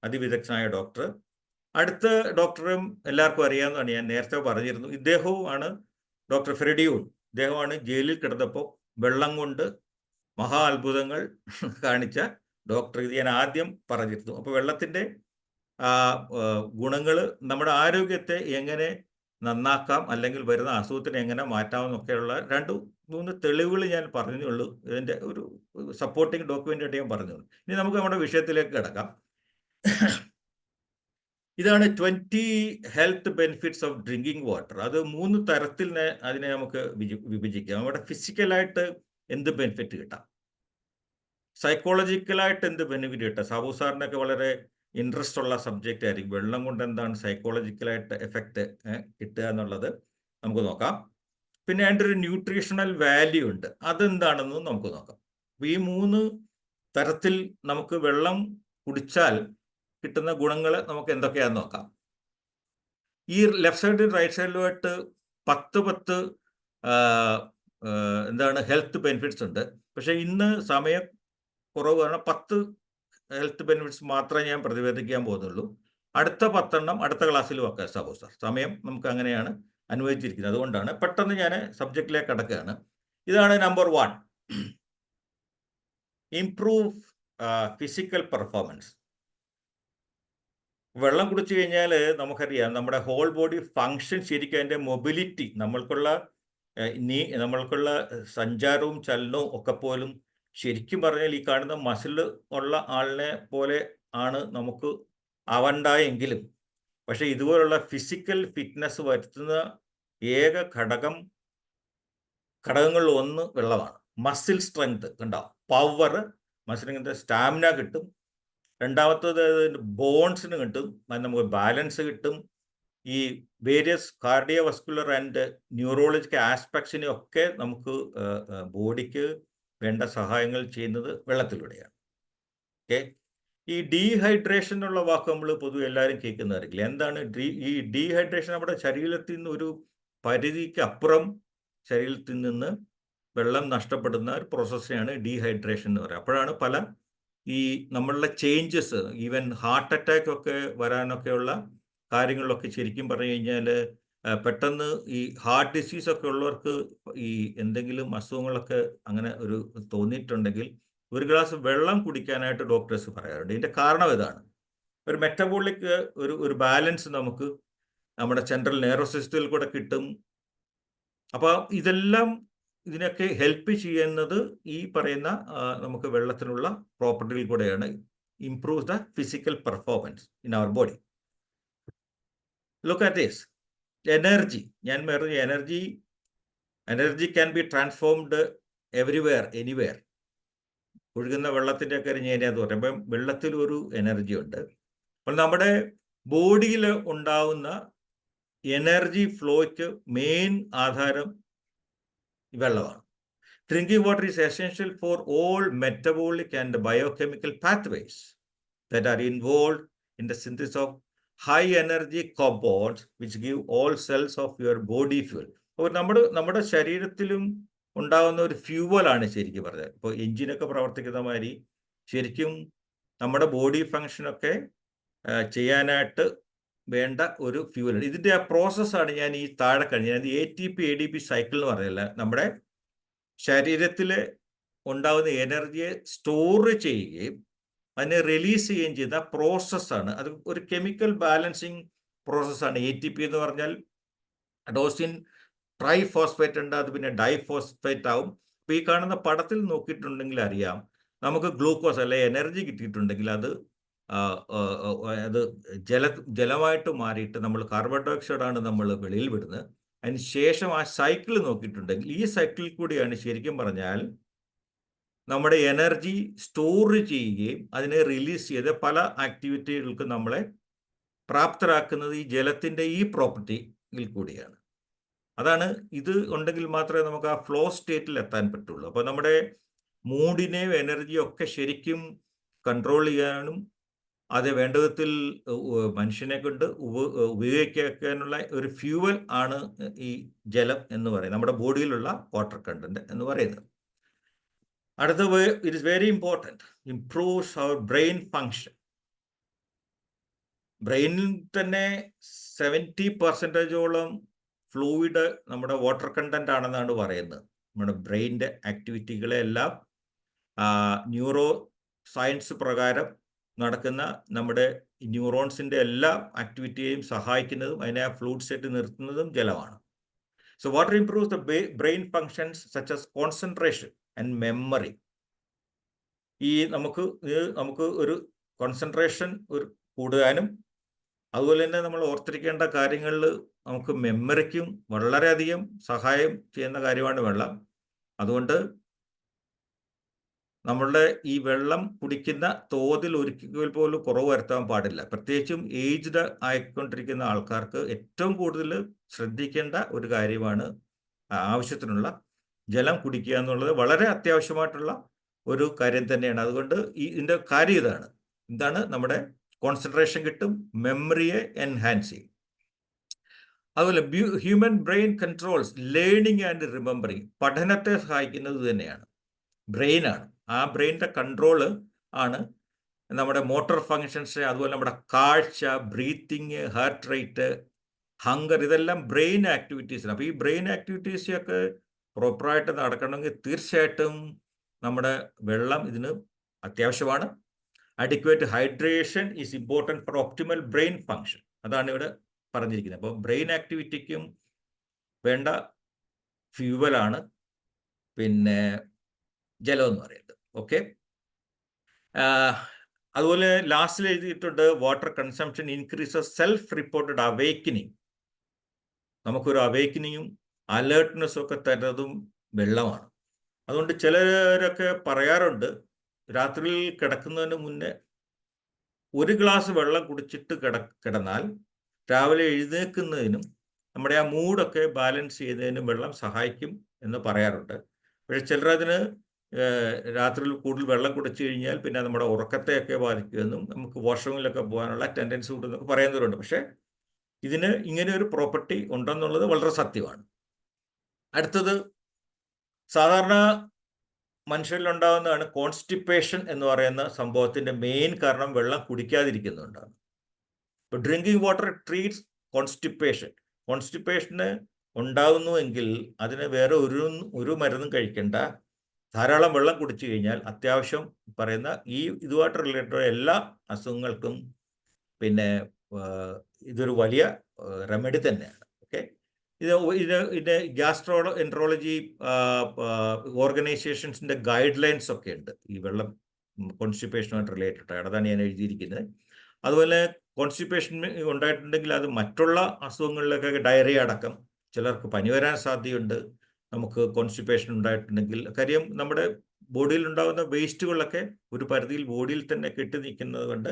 അതിവിദഗ്ധനായ ഡോക്ടർ. അടുത്ത ഡോക്ടറും എല്ലാവർക്കും അറിയാവുന്നതാണ്, ഞാൻ നേരത്തെ പറഞ്ഞിരുന്നു. ഇദ്ദേഹവും ആണ് ഡോക്ടർ ഫ്രെഡിയൂൺ. ഇദ്ദേഹമാണ് ജയിലിൽ കിടന്നപ്പോൾ വെള്ളം കൊണ്ട് മഹാ അത്ഭുതങ്ങൾ കാണിച്ച ഡോക്ടർ. ഇത് ഞാൻ ആദ്യം പറഞ്ഞിരുന്നു. അപ്പോൾ വെള്ളത്തിൻ്റെ ഗുണങ്ങൾ നമ്മുടെ ആരോഗ്യത്തെ എങ്ങനെ നന്നാക്കാം, അല്ലെങ്കിൽ വരുന്ന അസുഖത്തിനെ എങ്ങനെ മാറ്റാമെന്നൊക്കെയുള്ള 2-3 തെളിവുകൾ ഞാൻ പറഞ്ഞുള്ളൂ. ഇതിൻ്റെ ഒരു സപ്പോർട്ടിങ് ഡോക്യുമെൻ്റായിട്ട് ഞാൻ പറഞ്ഞുള്ളൂ. ഇനി നമുക്ക് നമ്മുടെ വിഷയത്തിലേക്ക് കിടക്കാം. ഇതാണ് 20 health benefits of drinking water. അത് 3 തരത്തിൽ അതിനെ നമുക്ക് വിഭജിക്കാം. നമ്മുടെ ഫിസിക്കലായിട്ട് എന്ത് ബെനിഫിറ്റ് കിട്ടാം, സൈക്കോളജിക്കലായിട്ട് എന്ത് ബെനിഫിറ്റ് കിട്ടാം. സാബു സാറിനൊക്കെ വളരെ ഇൻട്രസ്റ്റ് ഉള്ള സബ്ജക്റ്റ് ആയിരിക്കും. വെള്ളം കൊണ്ട് എന്താണ് സൈക്കോളജിക്കലായിട്ട് എഫക്റ്റ് കിട്ടുക എന്നുള്ളത് നമുക്ക് നോക്കാം. പിന്നെ അതിൻ്റെ ഒരു ന്യൂട്രീഷണൽ വാല്യൂ ഉണ്ട്, അതെന്താണെന്നും നമുക്ക് നോക്കാം. അപ്പോൾ ഈ 3 തരത്തിൽ നമുക്ക് വെള്ളം കുടിച്ചാൽ കിട്ടുന്ന ഗുണങ്ങൾ നമുക്ക് എന്തൊക്കെയാണെന്ന് നോക്കാം. ഈ ലെഫ്റ്റ് സൈഡിലും റൈറ്റ് സൈഡിലുമായിട്ട് 10 ഹെൽത്ത് ബെനിഫിറ്റ്സ് ഉണ്ട്. പക്ഷേ ഇന്ന് സമയം കുറവ് കാരണം 10 ഹെൽത്ത് ബെനിഫിറ്റ്സ് മാത്രമേ ഞാൻ പ്രതിപാദിക്കാൻ പോകുന്നുള്ളൂ. അടുത്ത 10 അടുത്ത ക്ലാസ്സിൽ വെക്കാം സാബു സാർ. സമയം നമുക്ക് അങ്ങനെയാണ് അനുവദിച്ചിരിക്കുന്നത്. അതുകൊണ്ടാണ് പെട്ടെന്ന് ഞാൻ സബ്ജക്റ്റിലേക്ക് കടക്കുകയാണ്. ഇതാണ് നമ്പർ 1, ഇംപ്രൂവ് ഫിസിക്കൽ പെർഫോമൻസ്. വെള്ളം കുടിച്ചു കഴിഞ്ഞാൽ നമുക്കറിയാം നമ്മുടെ ഹോൾ ബോഡി ഫങ്ഷൻ ശരിക്കും അതിൻ്റെ മൊബിലിറ്റി, നമ്മൾക്കുള്ള സഞ്ചാരവും ചലനവും ഒക്കെ പോലും ശരിക്കും പറഞ്ഞാൽ ഈ കാണുന്ന മസിൽ ഉള്ള ആളിനെ പോലെ ആണ് നമുക്ക് ആവണ്ടായെങ്കിലും പക്ഷെ ഇതുപോലുള്ള ഫിസിക്കൽ ഫിറ്റ്നസ് വരുത്തുന്ന ഏക ഘടകങ്ങളിൽ ഒന്ന് വെള്ളമാണ്. മസിൽ സ്ട്രെങ്ത് കണ്ടോ, പവർ, മസിലിൻ്റെ സ്റ്റാമിന കിട്ടും. രണ്ടാമത്തത് ബോൺസിന് കിട്ടും, നമുക്ക് ബാലൻസ് കിട്ടും. ഈ വേരിയസ് കാർഡിയോവസ്കുലർ ആൻഡ് ന്യൂറോളജിക്കൽ ആസ്പെക്ട്സിനെ ഒക്കെ നമുക്ക് ബോഡിക്ക് വേണ്ട സഹായങ്ങൾ ചെയ്യുന്നത് വെള്ളത്തിലൂടെയാണ്. ഓക്കെ, ഈ ഡീഹൈഡ്രേഷൻ എന്നുള്ള വാക്ക് നമ്മൾ പൊതുവെ എല്ലാവരും കേൾക്കുന്നതായിരിക്കില്ല. എന്താണ് ഈ ഡീഹൈഡ്രേഷൻ? നമ്മുടെ ശരീരത്തിൽ നിന്ന് ഒരു പരിധിക്ക് അപ്പുറം ശരീരത്തിൽ നിന്ന് വെള്ളം നഷ്ടപ്പെടുന്ന ഒരു പ്രോസസ്സിനെയാണ് ഡീഹൈഡ്രേഷൻ എന്ന് പറയുക. അപ്പോഴാണ് പല ഈ നമ്മളുടെ ചേഞ്ചസ്, ഈവൻ ഹാർട്ട് അറ്റാക്ക് ഒക്കെ വരാനൊക്കെയുള്ള കാര്യങ്ങളിലൊക്കെ ശരിക്കും പറഞ്ഞു കഴിഞ്ഞാൽ പെട്ടെന്ന് ഈ ഹാർട്ട് ഡിസീസ് ഒക്കെ ഉള്ളവർക്ക് ഈ എന്തെങ്കിലും അസുഖങ്ങളൊക്കെ അങ്ങനെ ഒരു തോന്നിയിട്ടുണ്ടെങ്കിൽ ഒരു ഗ്ലാസ് വെള്ളം കുടിക്കാനായിട്ട് ഡോക്ടേഴ്സ് പറയാറുണ്ട്. ഇതിൻ്റെ കാരണം ഇതാണ്, ഒരു മെറ്റബോളിക് ഒരു ബാലൻസ് നമുക്ക് നമ്മുടെ സെൻട്രൽ നെർവസ് സിസ്റ്റത്തിൽ കൂടെ കിട്ടും. അപ്പോൾ ഇതെല്ലാം ഇതിനൊക്കെ ഹെൽപ്പ് ചെയ്യുന്നത് ഈ പറയുന്ന നമുക്ക് വെള്ളത്തിനുള്ള പ്രോപ്പർട്ടിയിൽ കൂടെയാണ്. Improve the physical performance in our body. Look at this energy. ഞാൻ പറഞ്ഞ energy can be transformed everywhere, anywhere. ഒഴുകുന്ന വെള്ളത്തിൻ്റെ ഒക്കെ ഒരു ഞാൻ പറയുമ്പോൾ വെള്ളത്തിൽ ഒരു എനർജി ഉണ്ട്. അപ്പോൾ നമ്മുടെ ബോഡിയിൽ ഉണ്ടാവുന്ന എനർജി ഫ്ലോയ്ക്ക് മെയിൻ ആധാരം വെള്ളമാണ്. Drinking water is essential for all metabolic and biochemical pathways that are involved in the synthesis of high energy compounds which give all cells of your body fuel. അപ്പോൾ നമ്മുടെ ശരീരത്തിലും ഉണ്ടാകുന്ന ഒരു ഫ്യൂവലാണ് ശരിക്കും പറഞ്ഞത്. ഇപ്പോൾ എഞ്ചിനൊക്കെ പ്രവർത്തിക്കുന്ന മാതിരി ശരിക്കും നമ്മുടെ ബോഡി ഫങ്ഷനൊക്കെ ചെയ്യാനായിട്ട് വേണ്ട ഒരു ഫ്യൂവലാണ്. ഇതിൻ്റെ ആ പ്രോസസ്സാണ് ഞാൻ ഈ താഴെ കഴിഞ്ഞ ATP ADP സൈക്കിൾ എന്ന് പറയുന്നില്ല. നമ്മുടെ ശരീരത്തിൽ ഉണ്ടാകുന്ന എനർജിയെ സ്റ്റോർ ചെയ്യുകയും അതിനെ റിലീസ് ചെയ്യുകയും ചെയ്യുന്ന പ്രോസസ്സാണ്. അത് ഒരു കെമിക്കൽ ബാലൻസിങ് പ്രോസസ്സാണ്. ATP എന്ന് പറഞ്ഞാൽ അഡോസിൻ ട്രൈഫോസ്ഫേറ്റ് ഉണ്ട്, അത് പിന്നെ ഡൈഫോസ്ഫേറ്റ് ആവും. അപ്പോൾ ഈ കാണുന്ന പടത്തിൽ നോക്കിയിട്ടുണ്ടെങ്കിൽ അറിയാം, നമുക്ക് ഗ്ലൂക്കോസ് അല്ലെ എനർജി കിട്ടിയിട്ടുണ്ടെങ്കിൽ അത് ജലമായിട്ട് മാറിയിട്ട് നമ്മൾ കാർബൺ ഡൈ ഓക്സൈഡാണ് നമ്മൾ വെളിയിൽ വിടുന്നത്. അതിന് ശേഷം ആ സൈക്കിൾ നോക്കിയിട്ടുണ്ടെങ്കിൽ ഈ സൈക്കിളിൽ കൂടിയാണ് ശരിക്കും പറഞ്ഞാൽ നമ്മുടെ എനർജി സ്റ്റോർ ചെയ്യുകയും അതിനെ റിലീസ് ചെയ്ത് പല ആക്ടിവിറ്റികൾക്ക് നമ്മളെ പ്രാപ്തരാക്കുന്നത് ഈ ജലത്തിൻ്റെ ഈ പ്രോപ്പർട്ടിയിൽ കൂടിയാണ്. അതാണ്, ഇത് ഉണ്ടെങ്കിൽ മാത്രമേ നമുക്ക് ആ ഫ്ലോ സ്റ്റേറ്റിൽ എത്താൻ പറ്റുള്ളൂ. അപ്പോൾ നമ്മുടെ മൂഡിനെയും എനർജിയും ഒക്കെ ശരിക്കും കൺട്രോൾ ചെയ്യാനും അത് വേണ്ട വിധത്തിൽ മനുഷ്യനെ കൊണ്ട് ഉപയോഗിക്കാനുള്ള ഒരു ഫ്യൂവൽ ആണ് ഈ ജലം എന്ന് പറയുന്നത്, നമ്മുടെ ബോഡിയിലുള്ള വാട്ടർ കണ്ടന്റ് എന്ന് പറയുന്നത്. അടുത്ത, it is very important, improves our brain function. ബ്രെയിനിൽ തന്നെ 70% ഫ്ലൂയിഡ് നമ്മുടെ വാട്ടർ കണ്ടന്റ് ആണെന്നാണ് പറയുന്നത്. നമ്മുടെ ബ്രെയിനിൻ്റെ ആക്ടിവിറ്റികളെല്ലാം ന്യൂറോ സയൻസ് പ്രകാരം നടക്കുന്ന നമ്മുടെ ന്യൂറോൺസിൻ്റെ എല്ലാ ആക്ടിവിറ്റിയെയും സഹായിക്കുന്നതും അതിനെ ആ ഫ്ലൂയിഡ് സ്റ്റേറ്റ് നിർത്തുന്നതും ജലമാണ്. So water improves the brain functions such as concentration and memory. ഈ നമുക്ക് ഒരു കോൺസെൻട്രേഷൻ കൂടാനും അതുപോലെ തന്നെ നമ്മൾ ഓർത്തിരിക്കേണ്ട കാര്യങ്ങളിൽ നമുക്ക് മെമ്മറിക്കും വളരെയധികം സഹായം ചെയ്യുന്ന കാര്യമാണ് വെള്ളം. അതുകൊണ്ട് നമ്മളുടെ ഈ വെള്ളം കുടിക്കുന്ന തോതിൽ ഒരിക്കൽ പോലും കുറവ് വരുത്താൻ പാടില്ല. പ്രത്യേകിച്ചും ഏജ്ഡ് ആയിക്കൊണ്ടിരിക്കുന്ന ആൾക്കാർക്ക് ഏറ്റവും കൂടുതൽ ശ്രദ്ധിക്കേണ്ട ഒരു കാര്യമാണ് ആവശ്യത്തിനുള്ള ജലം കുടിക്കുക എന്നുള്ളത്. വളരെ അത്യാവശ്യമായിട്ടുള്ള ഒരു കാര്യം തന്നെയാണ്. അതുകൊണ്ട് ഇതിൻ്റെ കാര്യം എന്താണ് നമ്മുടെ കോൺസെൻട്രേഷൻ കിട്ടും, മെമ്മറിയെ എൻഹാൻസ് ചെയ്യും. അതുപോലെ human brain controls learning and remembering. പഠനത്തെ സഹായിക്കുന്നത് തന്നെയാണ് ബ്രെയിനാണ്. ആ ബ്രെയിനിൻ്റെ കൺട്രോള് ആണ് നമ്മുടെ മോട്ടോർ ഫങ്ഷൻസ്, അതുപോലെ നമ്മുടെ കാഴ്ച, ബ്രീത്തിങ്, ഹാർട്ട് റേറ്റ്, ഹങ്കർ, ഇതെല്ലാം ബ്രെയിൻ ആക്ടിവിറ്റീസാണ്. അപ്പോൾ ഈ ബ്രെയിൻ ആക്ടിവിറ്റീസൊക്കെ പ്രോപ്പറായിട്ട് നടക്കണമെങ്കിൽ തീർച്ചയായിട്ടും നമ്മുടെ വെള്ളം ഇതിന് അത്യാവശ്യമാണ്. Adequate hydration is important for optimal brain function. അതാണ് ഇവിടെ പറഞ്ഞിരിക്കുന്നത്. അപ്പോൾ ബ്രെയിൻ ആക്ടിവിറ്റിക്കും വേണ്ട ഫ്യൂവലാണ് പിന്നെ ജലം എന്ന് പറയുന്നത്. ഓക്കെ, അതുപോലെ ലാസ്റ്റിൽ എഴുതിയിട്ടുണ്ട് water consumption increases self reported awakening. നമുക്കൊരു അവേക്കനിങ്ങും അലേർട്ട്നെസ്സും ഒക്കെ തരുന്നതും വെള്ളമാണ്. അതുകൊണ്ട് ചിലരൊക്കെ പറയാറുണ്ട്, രാത്രിയിൽ കിടക്കുന്നതിന് മുന്നേ ഒരു ഗ്ലാസ് വെള്ളം കുടിച്ചിട്ട് കിടന്നാൽ രാവിലെ എഴുന്നേൽക്കുന്നതിനും നമ്മുടെ ആ മൂഡൊക്കെ ബാലൻസ് ചെയ്യുന്നതിനും വെള്ളം സഹായിക്കും എന്ന് പറയാറുണ്ട്. പക്ഷേ ചിലരതിന് രാത്രിയിൽ കൂടുതൽ വെള്ളം കുടിച്ചു കഴിഞ്ഞാൽ പിന്നെ നമ്മുടെ ഉറക്കത്തെയൊക്കെ ബാധിക്കുമെന്നും നമുക്ക് വാഷ്റൂമിലൊക്കെ പോകാനുള്ള ടെൻഡൻസി ഉണ്ടെന്നൊക്കെ പറയുന്നവരുണ്ട്. പക്ഷേ ഇതിന് ഇങ്ങനെ ഒരു പ്രോപ്പർട്ടി ഉണ്ടെന്നുള്ളത് വളരെ സത്യമാണ്. അടുത്തത് സാധാരണ മനുഷ്യരിലുണ്ടാകുന്നതാണ് കോൺസ്റ്റിപ്പേഷൻ എന്ന് പറയുന്ന സംഭവത്തിന്റെ മെയിൻ കാരണം വെള്ളം കുടിക്കാതിരിക്കുന്നുണ്ടാണ്. ഇപ്പോൾ ഡ്രിങ്കിങ് വാട്ടർ ട്രീറ്റ്സ് കോൺസ്റ്റിപ്പേഷൻ. കോൺസ്റ്റിപ്പേഷന് ഉണ്ടാകുന്നുവെങ്കിൽ അതിന് വേറെ ഒരു മരുന്നും കഴിക്കേണ്ട. ധാരാളം വെള്ളം കുടിച്ചു കഴിഞ്ഞാൽ അത്യാവശ്യം പറയുന്ന ഇതുമായിട്ട് റിലേറ്റഡ് എല്ലാ അസുഖങ്ങൾക്കും പിന്നെ ഇതൊരു വലിയ റെമഡി തന്നെയാണ്. ഓക്കെ, ഇത് ഗ്യാസ്ട്രോ എൻട്രോളജി ഓർഗനൈസേഷൻസിന്റെ ഗൈഡ് ലൈൻസ് ഒക്കെ ഉണ്ട് ഈ വെള്ളം കോൺസ്റ്റിപ്പേഷനുമായിട്ട് റിലേറ്റഡ്. അതാണ് ഞാൻ എഴുതിയിരിക്കുന്നത്. അതുപോലെ കോൺസ്റ്റിപ്പേഷൻ ഉണ്ടായിട്ടുണ്ടെങ്കിൽ അത് മറ്റുള്ള അസുഖങ്ങളിലൊക്കെ ഡയറിയ അടക്കം ചിലർക്ക് പനി വരാൻ സാധ്യതയുണ്ട്. നമുക്ക് കോൺസ്റ്റിപ്പേഷൻ ഉണ്ടായിട്ടുണ്ടെങ്കിൽ കാര്യം നമ്മുടെ ബോഡിയിൽ ഉണ്ടാകുന്ന വേസ്റ്റുകളൊക്കെ ഒരു പരിധിയിൽ ബോഡിയിൽ തന്നെ കെട്ടി നിൽക്കുന്നത് കൊണ്ട്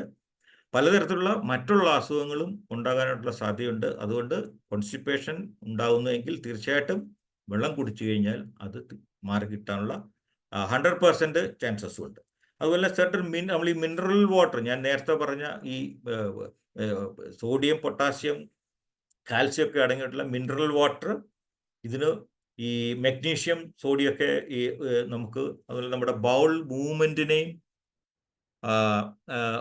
പലതരത്തിലുള്ള മറ്റുള്ള അസുഖങ്ങളും ഉണ്ടാകാനായിട്ടുള്ള സാധ്യതയുണ്ട്. അതുകൊണ്ട് കോൺസ്റ്റിപ്പേഷൻ ഉണ്ടാകുന്നതെങ്കിൽ തീർച്ചയായിട്ടും വെള്ളം കുടിച്ചു കഴിഞ്ഞാൽ അത് മാറി കിട്ടാനുള്ള 100% ചാൻസസും ഉണ്ട്. അതുപോലെ സെർട്ടൺ നമ്മൾ ഈ മിനറൽ വാട്ടർ, ഞാൻ നേരത്തെ പറഞ്ഞ ഈ സോഡിയം, പൊട്ടാസ്യം, കാൽസ്യം ഒക്കെ അടങ്ങിയിട്ടുള്ള മിനറൽ വാട്ടർ ഇതിന് ഈ മെഗ്നീഷ്യം, സോഡിയം ഒക്കെ ഈ നമുക്ക് അതുപോലെ നമ്മുടെ ബൗൾ മൂവ്മെന്റിനെയും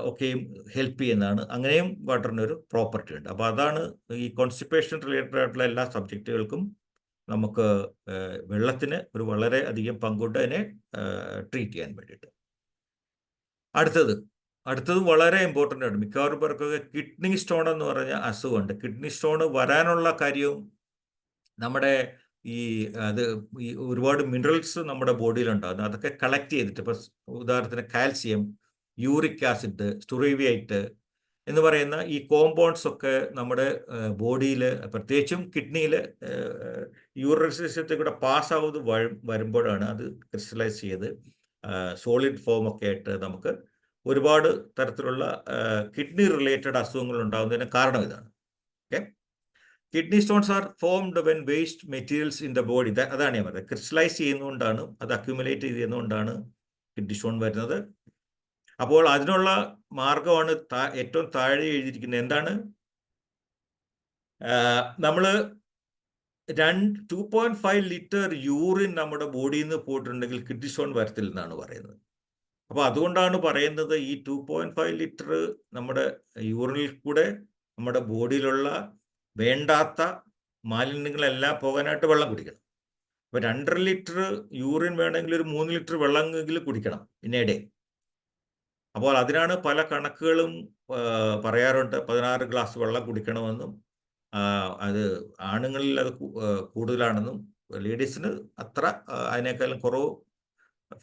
ഒക്കെയും ഹെൽപ്പ് ചെയ്യുന്നതാണ്. അങ്ങനെയും വാട്ടറിനൊരു പ്രോപ്പർട്ടി ഉണ്ട്. അപ്പോൾ അതാണ് ഈ കോൺസ്റ്റിപ്പേഷൻ റിലേറ്റഡ് ആയിട്ടുള്ള എല്ലാ സബ്ജക്റ്റുകൾക്കും നമുക്ക് വെള്ളത്തിന് ഒരു വളരെ അധികം പങ്കുണ്ട് അതിനെ ട്രീറ്റ് ചെയ്യാൻ വേണ്ടിയിട്ട്. അടുത്തത് വളരെ ഇമ്പോർട്ടൻ്റ് ആണ്. മിക്കവാറും പേർക്കൊക്കെ കിഡ്നി സ്റ്റോൺ എന്ന് പറഞ്ഞ അസുഖമുണ്ട്. കിഡ്നി സ്റ്റോൺ വരാനുള്ള കാര്യവും നമ്മുടെ ഈ ഒരുപാട് മിനറൽസ് നമ്മുടെ ബോഡിയിലുണ്ടാകുന്നു. അതൊക്കെ കളക്ട് ചെയ്തിട്ട് ഇപ്പോൾ ഉദാഹരണത്തിന് കാൽസ്യം, യൂറിക് ആസിഡ്, സ്റ്റുറേവിയൈറ്റ് എന്ന് പറയുന്ന ഈ കോമ്പൗണ്ട്സ് ഒക്കെ നമ്മുടെ ബോഡിയിൽ പ്രത്യേകിച്ചും കിഡ്നിയിൽ യൂറിനറി സിസ്റ്റത്തിൽ കൂടെ പാസ്സാവുന്നത് വരുമ്പോഴാണ് അത് ക്രിസ്റ്റലൈസ് ചെയ്ത് സോളിഡ് ഫോം ഒക്കെ ആയിട്ട് നമുക്ക് ഒരുപാട് തരത്തിലുള്ള കിഡ്നി റിലേറ്റഡ് അസുഖങ്ങൾ ഉണ്ടാകുന്നതിന് കാരണം ഇതാണ്. Okay, kidney stones are formed when waste materials in the body. അതാണ് ഞാൻ പറയുന്നത്. ക്രിസ്റ്റലൈസ് ചെയ്യുന്നതുകൊണ്ടാണ്, അത് അക്യുമുലേറ്റ് ചെയ്യുന്നതുകൊണ്ടാണ് കിഡ്നി സ്റ്റോൺ വരുന്നത്. അപ്പോൾ അതിനുള്ള മാർഗമാണ് ഏറ്റവും താഴെ എഴുതിയിരിക്കുന്നത്. എന്താണ്? നമ്മൾ 2.5 ലിറ്റർ യൂറിൻ നമ്മുടെ ബോഡിയിൽ നിന്ന് പോയിട്ടുണ്ടെങ്കിൽ കിഡ്നി സ്റ്റോൺ വരത്തില്ലെന്നാണ് പറയുന്നത്. അപ്പോൾ അതുകൊണ്ടാണ് പറയുന്നത് ഈ 2.5 ലിറ്റർ നമ്മുടെ യൂറിനിൽ കൂടെ നമ്മുടെ ബോഡിയിലുള്ള വേണ്ടാത്ത മാലിന്യങ്ങളെല്ലാം പോകാനായിട്ട് വെള്ളം കുടിക്കണം. അപ്പോൾ 2.5 ലിറ്റർ യൂറിൻ വേണമെങ്കിൽ ഒരു 3 ലിറ്റർ വെള്ളമെങ്കിലും കുടിക്കണം ഇന്നേടെ. അപ്പോൾ അതിനാണ് പല കണക്കുകളും പറയാറുണ്ട്. 16 ഗ്ലാസ് വെള്ളം കുടിക്കണമെന്നും അത് ആണുങ്ങളിൽ അത് കൂടുതലാണെന്നും ലേഡീസിന് അത്ര അതിനേക്കാളും കുറവ്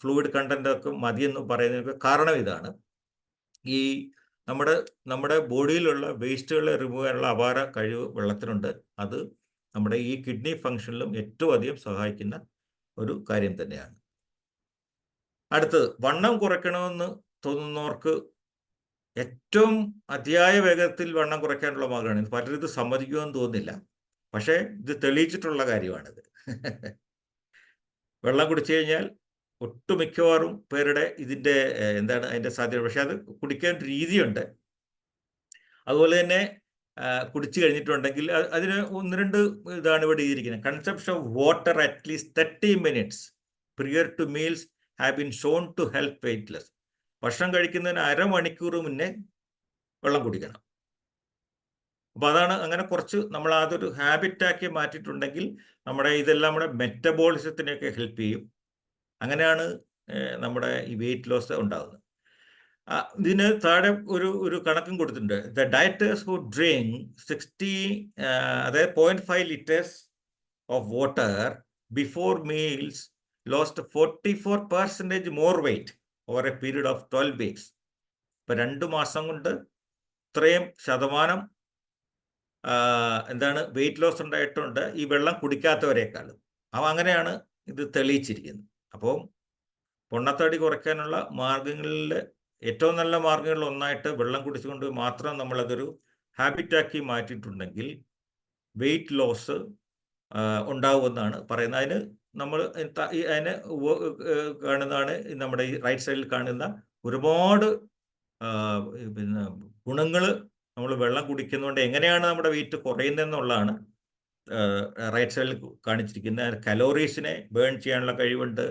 ഫ്ലൂയിഡ് കണ്ടന്റ് ഒക്കെ മതിയെന്നും പറയുന്നതിനൊക്കെ കാരണം ഇതാണ്. ഈ നമ്മുടെ ബോഡിയിലുള്ള വേസ്റ്റുകളെ റിമൂവ് ചെയ്യാനുള്ള അപാര കഴിവ് വെള്ളത്തിനുണ്ട്. അത് നമ്മുടെ ഈ കിഡ്നി ഫംഗ്ഷനിലും ഏറ്റവും അധികം സഹായിക്കുന്ന ഒരു കാര്യം തന്നെയാണ്. അടുത്തത്, വണ്ണം കുറയ്ക്കണമെന്ന് തോന്നുന്നവർക്ക് ഏറ്റവും അതിയായ വേഗത്തിൽ വണ്ണം കുറയ്ക്കാനുള്ള മാർഗ്ഗമാണ്. പലരും ഇത് സമ്മതിക്കുമെന്ന് തോന്നുന്നില്ല, പക്ഷേ ഇത് തെളിയിച്ചിട്ടുള്ള കാര്യമാണിത്. വെള്ളം കുടിച്ചു കഴിഞ്ഞാൽ ഒട്ടുമിക്കവാറും പേരുടെ ഇതിൻ്റെ അതിൻ്റെ സാധ്യത. പക്ഷെ അത് കുടിക്കാൻ രീതിയുണ്ട്. അതുപോലെ തന്നെ കുടിച്ചു കഴിഞ്ഞിട്ടുണ്ടെങ്കിൽ അതിന് 1-2 ഇതാണ് ഇവിടെ ഇരിക്കുന്നത്. Consumption of water at least 30 minutes prior to meals have been shown to help weight less. ഭക്ഷണം കഴിക്കുന്നതിന് 1/2 മണിക്കൂർ മുന്നേ വെള്ളം കുടിക്കണം. അപ്പോൾ അതാണ് അങ്ങനെ കുറച്ച് നമ്മൾ അതൊരു ഹാബിറ്റാക്കി മാറ്റിയിട്ടുണ്ടെങ്കിൽ ഇതെല്ലാം നമ്മുടെ മെറ്റബോളിസത്തിനെയൊക്കെ ഹെൽപ്പ് ചെയ്യും. അങ്ങനെയാണ് നമ്മുടെ ഈ വെയിറ്റ് ലോസ് ഉണ്ടാകുന്നത്. ഇതിന് താഴെ ഒരു കണക്കും കൊടുത്തിട്ടുണ്ട്. The dieters who drink 0.5 liters of water before meals lost 44% more weight over a period of 12 weeks. ഇപ്പം 2 മാസം കൊണ്ട് ഇത്രയും ശതമാനം എന്താണ് വെയിറ്റ് ലോസ് ഉണ്ടായിട്ടുണ്ട് ഈ വെള്ളം കുടിക്കാത്തവരെക്കാളും. അപ്പോൾ അങ്ങനെയാണ് ഇത് തെളിയിച്ചിരിക്കുന്നത്. അപ്പോൾ പൊണ്ണത്തടി കുറയ്ക്കാനുള്ള മാർഗങ്ങളിൽ ഏറ്റവും നല്ല മാർഗങ്ങളിൽ ഒന്നായിട്ട് വെള്ളം കുടിച്ചുകൊണ്ട് മാത്രം നമ്മളതൊരു ഹാബിറ്റാക്കി മാറ്റിയിട്ടുണ്ടെങ്കിൽ വെയിറ്റ് ലോസ് ഉണ്ടാവുമെന്നാണ് പറയുന്നത്. അതിന് നമ്മൾ അതിന് കാണുന്നതാണ് നമ്മുടെ ഈ റൈറ്റ് സൈഡിൽ കാണുന്ന ഒരുപാട് പിന്നെ ഗുണങ്ങൾ നമ്മൾ വെള്ളം കുടിക്കുന്നതുകൊണ്ട് എങ്ങനെയാണ് നമ്മുടെ വെയിറ്റ് കുറയുന്നതെന്നുള്ളതാണ് റൈറ്റ് സൈഡിൽ കാണിച്ചിരിക്കുന്നത്. കലോറീസിനെ ബേൺ ചെയ്യാനുള്ള കഴിവുണ്ട്,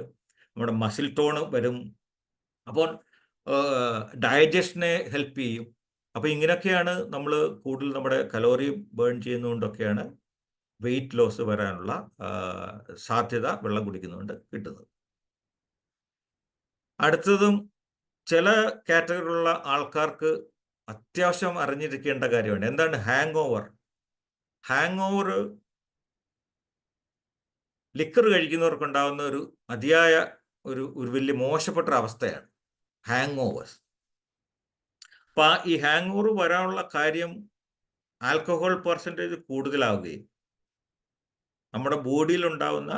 നമ്മുടെ മസിൽ ടോൺ വരും, അപ്പോൾ ഡൈജഷനെ ഹെൽപ്പ് ചെയ്യും. അപ്പോൾ ഇങ്ങനെയൊക്കെയാണ് നമ്മൾ കൂടുതൽ നമ്മുടെ കലോറി ബേൺ ചെയ്യുന്നതുകൊണ്ടൊക്കെയാണ് വെയിറ്റ് ലോസ് വരാനുള്ള സാധ്യത വെള്ളം കുടിക്കുന്നതുകൊണ്ട് കിട്ടുന്നത്. അടുത്തതും ചില കാറ്റഗറിയിലുള്ള ആൾക്കാർക്ക് അത്യാവശ്യം അറിഞ്ഞിരിക്കേണ്ട കാര്യമാണ്. എന്താണ് hangover? Hangover liquor കഴിക്കുന്നവർക്കുണ്ടാകുന്ന ഒരു അതിയായ ഒരു വലിയ മോശപ്പെട്ട അവസ്ഥയാണ് ഹാങ് ഓവേഴ്സ്. അപ്പം ഈ ഹാങ് ഓവർ വരാനുള്ള കാര്യം ആൽക്കഹോൾ പെർസെൻറ്റേജ് കൂടുതലാവുകയും നമ്മുടെ ബോഡിയിലുണ്ടാവുന്ന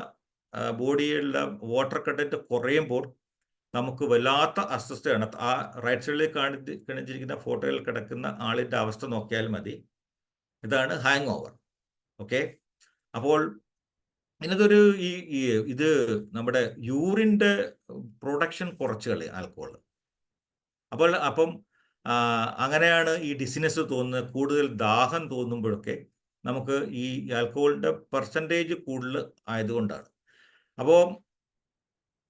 ബോഡിയിലുള്ള വാട്ടർ കണ്ടന്റ് കുറയുമ്പോൾ നമുക്ക് വല്ലാത്ത അസ്വസ്ഥയാണ്. ആ റൈറ്റ് സൈഡിൽ കാണിച്ചിരിക്കുന്ന ഫോട്ടോയിൽ കിടക്കുന്ന ആളിൻ്റെ അവസ്ഥ നോക്കിയാൽ മതി. ഇതാണ് ഹാങ് ഓവർ. ഓക്കെ, അപ്പോൾ ഇതിനകത്തൊരു ഇത് നമ്മുടെ യൂറിൻ്റെ പ്രൊഡക്ഷൻ കുറച്ച് കളയും ആൽക്കഹോൾ. അപ്പം അങ്ങനെയാണ് ഈ ഡിസിനെസ് തോന്നുന്നത്. കൂടുതൽ ദാഹം തോന്നുമ്പോഴൊക്കെ നമുക്ക് ഈ ആൽക്കഹോളിൻ്റെ പെർസെൻറ്റേജ് കൂടുതൽ ആയതുകൊണ്ടാണ്. അപ്പോൾ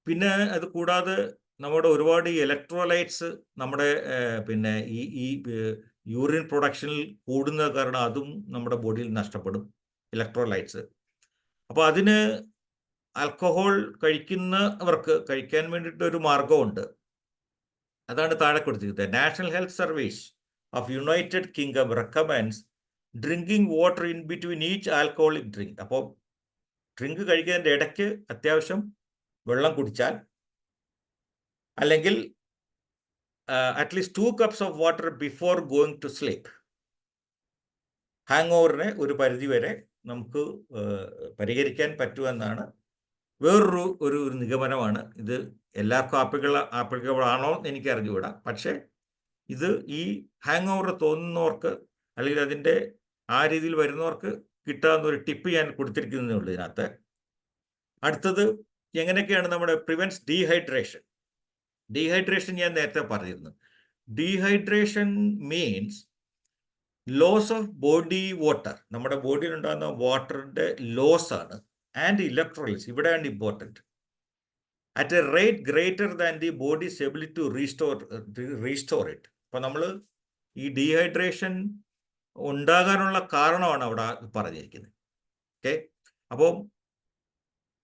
പിന്നെ അത് കൂടാതെ നമ്മുടെ ഒരുപാട് ഈ ഇലക്ട്രോലൈറ്റ്സ് നമ്മുടെ പിന്നെ ഈ യൂറിൻ പ്രൊഡക്ഷനിൽ കൂടുന്നത് കാരണം അതും നമ്മുടെ ബോഡിയിൽ നഷ്ടപ്പെടും, ഇലക്ട്രോലൈറ്റ്സ്. അപ്പോൾ അതിന് ആൽക്കഹോൾ കഴിക്കുന്നവർക്ക് കഴിക്കാൻ വേണ്ടിയിട്ടൊരു മാർഗമുണ്ട്. അതാണ് താഴെ കൊടുത്തിരിക്കുന്നത്. National Health Service of United Kingdom recommends drinking water in between each alcoholic drink. അപ്പോൾ ഡ്രിങ്ക് കഴിക്കുന്നതിൻ്റെ ഇടയ്ക്ക് അത്യാവശ്യം വെള്ളം കുടിച്ചാൽ, അല്ലെങ്കിൽ at least 2 cups of water before going to sleep. ഹാങ് ഓവറിനെ ഒരു പരിധിവരെ നമുക്ക് പരിഹരിക്കാൻ പറ്റുമെന്നാണ് വേറൊരു നിഗമനമാണ്. ഇത് എല്ലാവർക്കും ആപ്ലിക്കബിൾ ആണോ എന്ന് എനിക്ക് അറിഞ്ഞുകൂടാ. പക്ഷേ ഇത് ഈ ഹാങ് ഓവർ തോന്നുന്നവർക്ക് അല്ലെങ്കിൽ അതിൻ്റെ ആ രീതിയിൽ വരുന്നവർക്ക് കിട്ടാവുന്ന ഒരു ടിപ്പ് ഞാൻ കൊടുത്തിരിക്കുന്നതേ ഉള്ളൂ ഇതിനകത്ത്. അടുത്തത് എങ്ങനെയൊക്കെയാണ് നമ്മുടെ പ്രിവെൻറ്റ്സ് ഡീഹൈഡ്രേഷൻ. ഡീഹൈഡ്രേഷൻ ഞാൻ നേരത്തെ പറഞ്ഞിരുന്നു. Dehydration means loss of body water. നമ്മുടെ ബോഡിയിൽ ഉണ്ടാകുന്ന വാട്ടറിൻ്റെ ലോസ് ആണ്. ആൻഡ് ഇലക്ട്രോലൈറ്റ്സ്, ഇവിടെയാണ് important, at a rate greater than the body's ability to restore it. അപ്പോൾ നമ്മൾ ഈ ഡീഹൈഡ്രേഷൻ ഉണ്ടാകാനുള്ള കാരണമാണ് അവിടെ പറഞ്ഞിരിക്കുന്നത്. ഓക്കെ, അപ്പോൾ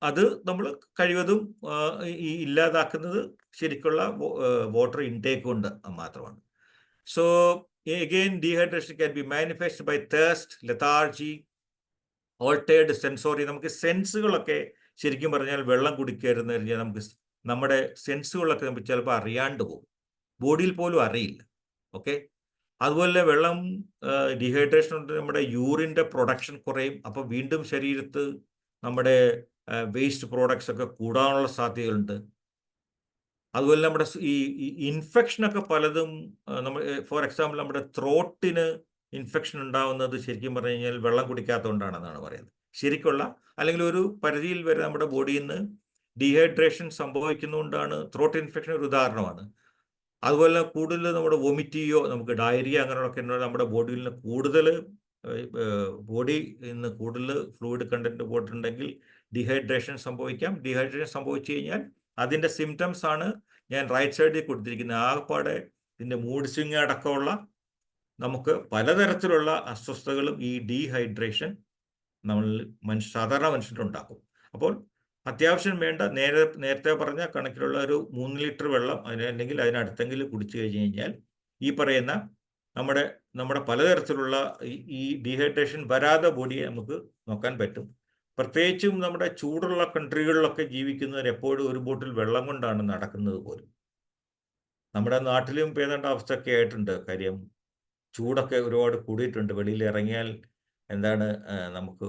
അത് നമ്മൾ കഴിവതും ഈ ഇല്ലാതാക്കുന്നത് ശരിക്കുള്ള വാട്ടർ ഇൻടേക്ക് കൊണ്ട് മാത്രമാണ്. So again, dehydration can be manifested by thirst, lethargy, altered sensory. നമുക്ക് സെൻസുകളൊക്കെ ശരിക്കും പറഞ്ഞാൽ വെള്ളം കുടിക്കരുതെന്ന് കഴിഞ്ഞാൽ നമുക്ക് നമ്മുടെ സെൻസുകളൊക്കെ നമുക്ക് ചിലപ്പോൾ അറിയാണ്ട് പോകും, ബോഡിയിൽ പോലും അറിയില്ല. ഓക്കെ, അതുപോലെ വെള്ളം ഡീഹൈഡ്രേഷൻ കൊണ്ട് നമ്മുടെ യൂറിൻ്റെ പ്രൊഡക്ഷൻ കുറയും. അപ്പോൾ വീണ്ടും ശരീരത്ത് നമ്മുടെ വേസ്റ്റ് പ്രോഡക്ട്സ് ഒക്കെ കൂടാനുള്ള സാധ്യതകളുണ്ട്. അതുപോലെ നമ്മുടെ ഈ ഇൻഫെക്ഷനൊക്കെ പലതും നമ്മൾ ഫോർ എക്സാമ്പിൾ നമ്മുടെ ത്രോട്ടിന് ഇൻഫെക്ഷൻ ഉണ്ടാവുന്നത് ശരിക്കും പറഞ്ഞു കഴിഞ്ഞാൽ വെള്ളം കുടിക്കാത്തതുകൊണ്ടാണെന്നാണ് പറയുന്നത്. ശരിക്കുള്ള അല്ലെങ്കിൽ ഒരു പരിധിയിൽ വരെ നമ്മുടെ ബോഡിയിൽ നിന്ന് ഡീഹൈഡ്രേഷൻ സംഭവിക്കുന്നതുകൊണ്ടാണ് ത്രോട്ട് ഇൻഫെക്ഷൻ ഒരു ഉദാഹരണമാണ്. അതുപോലെ കൂടുതൽ നമ്മുടെ വൊമിറ്റ് ചെയ്യോ നമുക്ക് ഡയറിയ അങ്ങനെയുള്ളതൊക്കെ നമ്മുടെ ബോഡിയിൽ നിന്ന് കൂടുതൽ ഫ്ലൂയിഡ് കണ്ടന്റ് പോയിട്ടുണ്ടെങ്കിൽ ഡീഹൈഡ്രേഷൻ സംഭവിക്കാം. ഡീഹൈഡ്രേഷൻ സംഭവിച്ചു കഴിഞ്ഞാൽ അതിൻ്റെ സിംറ്റംസ് ആണ് ഞാൻ റൈറ്റ് സൈഡിൽ കൊടുത്തിരിക്കുന്നത്. ആകെപ്പാടെ ഇതിൻ്റെ മൂഡ് സ്വിങ് അടക്കമുള്ള നമുക്ക് പലതരത്തിലുള്ള അസ്വസ്ഥതകളും ഈ ഡീഹൈഡ്രേഷൻ സാധാരണ മനുഷ്യരുണ്ടാക്കും. അപ്പോൾ അത്യാവശ്യം വേണ്ട നേരത്തെ പറഞ്ഞ കണക്കിലുള്ള ഒരു 3 ലിറ്റർ വെള്ളം അല്ലെങ്കിൽ അതിനടുത്തെങ്കിലും കുടിച്ചു കഴിഞ്ഞ് കഴിഞ്ഞാൽ ഈ പറയുന്ന നമ്മുടെ പലതരത്തിലുള്ള ഈ ഡീഹൈഡ്രേഷൻ വരാതെ ബോഡിയെ നമുക്ക് നോക്കാൻ പറ്റും. പ്രത്യേകിച്ചും നമ്മുടെ ചൂടുള്ള കൺട്രികളിലൊക്കെ ജീവിക്കുന്നവർ എപ്പോഴും ഒരു ബോട്ടിൽ വെള്ളം കൊണ്ടാണ് നടക്കുന്നത് പോലും. നമ്മുടെ നാട്ടിലും ഇപ്പോൾ ഏതാണ്ട് അവസ്ഥയൊക്കെ ആയിട്ടുണ്ട്. കാര്യം ചൂടൊക്കെ ഒരുപാട് കൂടിയിട്ടുണ്ട്. വെളിയിൽ ഇറങ്ങിയാൽ എന്താണ് നമുക്ക്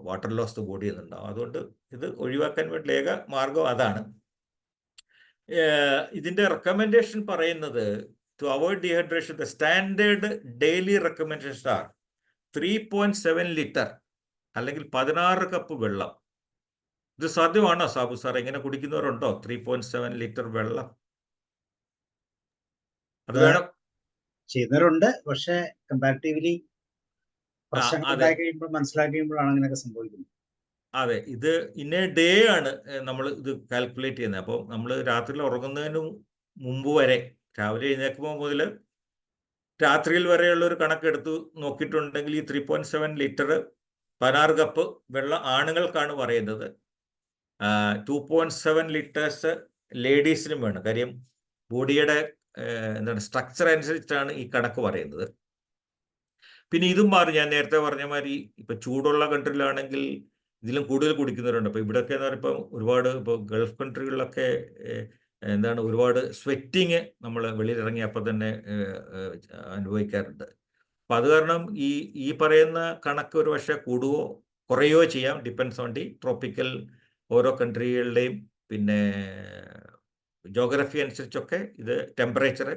വാട്ടർ ലോസ് ബോഡി എന്നുണ്ടാവും. അതുകൊണ്ട് ഇത് ഒഴിവാക്കാൻ വേണ്ടി ഏക മാർഗം അതാണ്. ഇതിൻ്റെ റെക്കമെൻഡേഷൻ പറയുന്നത് to avoid dehydration the standard daily recommendation are 3.7 litre അല്ലെങ്കിൽ 16 കപ്പ് വെള്ളം. ഇത് സാധ്യമാണോ സാബു സാർ? ഇങ്ങനെ കുടിക്കുന്നവരുണ്ടോ 3.7 ലിറ്റർ വെള്ളം? അത് വേണം. ചെയ്യുന്നവരുണ്ട്, പക്ഷെ കമ്പാരിറ്റീവ്ലി പ്രശ്നങ്ങൾ അതെ ഉണ്ടായി കഴിയുമ്പോൾ മനസ്സിലാക്കി കഴിയുമ്പോഴാണ് അങ്ങനെയൊക്കെ സംഭവിക്കുന്നത്. അതെ, ഇത് ഇന്ന ഡേ ആണ് നമ്മൾ ഇത് കാൽക്കുലേറ്റ് ചെയ്യുന്നത്. അപ്പോൾ നമ്മൾ രാത്രിയിൽ ഉറങ്ങുന്നതിന് മുമ്പ് വരെ, രാവിലെ എഴുന്നേൽക്കുമ്പോൾ മുതൽ രാത്രിയിൽ വരെയുള്ള ഒരു കണക്കെടുത്ത് നോക്കിയിട്ടുണ്ടെങ്കിൽ ഈ 3.7 ലിറ്റർ 16 കപ്പ് വെള്ളം ആണുങ്ങൾക്കാണ് പറയുന്നത്. 2.7 ലിറ്റേഴ്സ് ലേഡീസിനും വേണം. കാര്യം ബോഡിയുടെ എന്താണ് സ്ട്രക്ചർ അനുസരിച്ചാണ് ഈ കണക്ക് പറയുന്നത്. പിന്നെ ഇതും മാറി, ഞാൻ നേരത്തെ പറഞ്ഞ മാതിരി ഇപ്പം ചൂടുള്ള കൺട്രിയിലാണെങ്കിൽ ഇതിലും കൂടുതൽ കുടിക്കുന്നവരുണ്ട്. അപ്പോൾ ഇവിടെയൊക്കെ എന്ന് പറയുമ്പോൾ ഒരുപാട്, ഇപ്പോൾ ഗൾഫ് കൺട്രികളിലൊക്കെ എന്താണ് ഒരുപാട് സ്വെറ്റിങ് നമ്മൾ വെളിയിലിറങ്ങി അപ്പം തന്നെ അനുഭവിക്കാറുണ്ട്. അപ്പം അത് കാരണം ഈ പറയുന്ന കണക്ക് ഒരു പക്ഷേ കൂടുകയോ കുറയുകയോ ചെയ്യാം. ഡിപ്പെൻസ് ഓൺ ദി ട്രോപ്പിക്കൽ ഓരോ കൺട്രികളുടെയും പിന്നെ ജോഗ്രഫി അനുസരിച്ചൊക്കെ ഇത് ടെമ്പറേച്ചർ,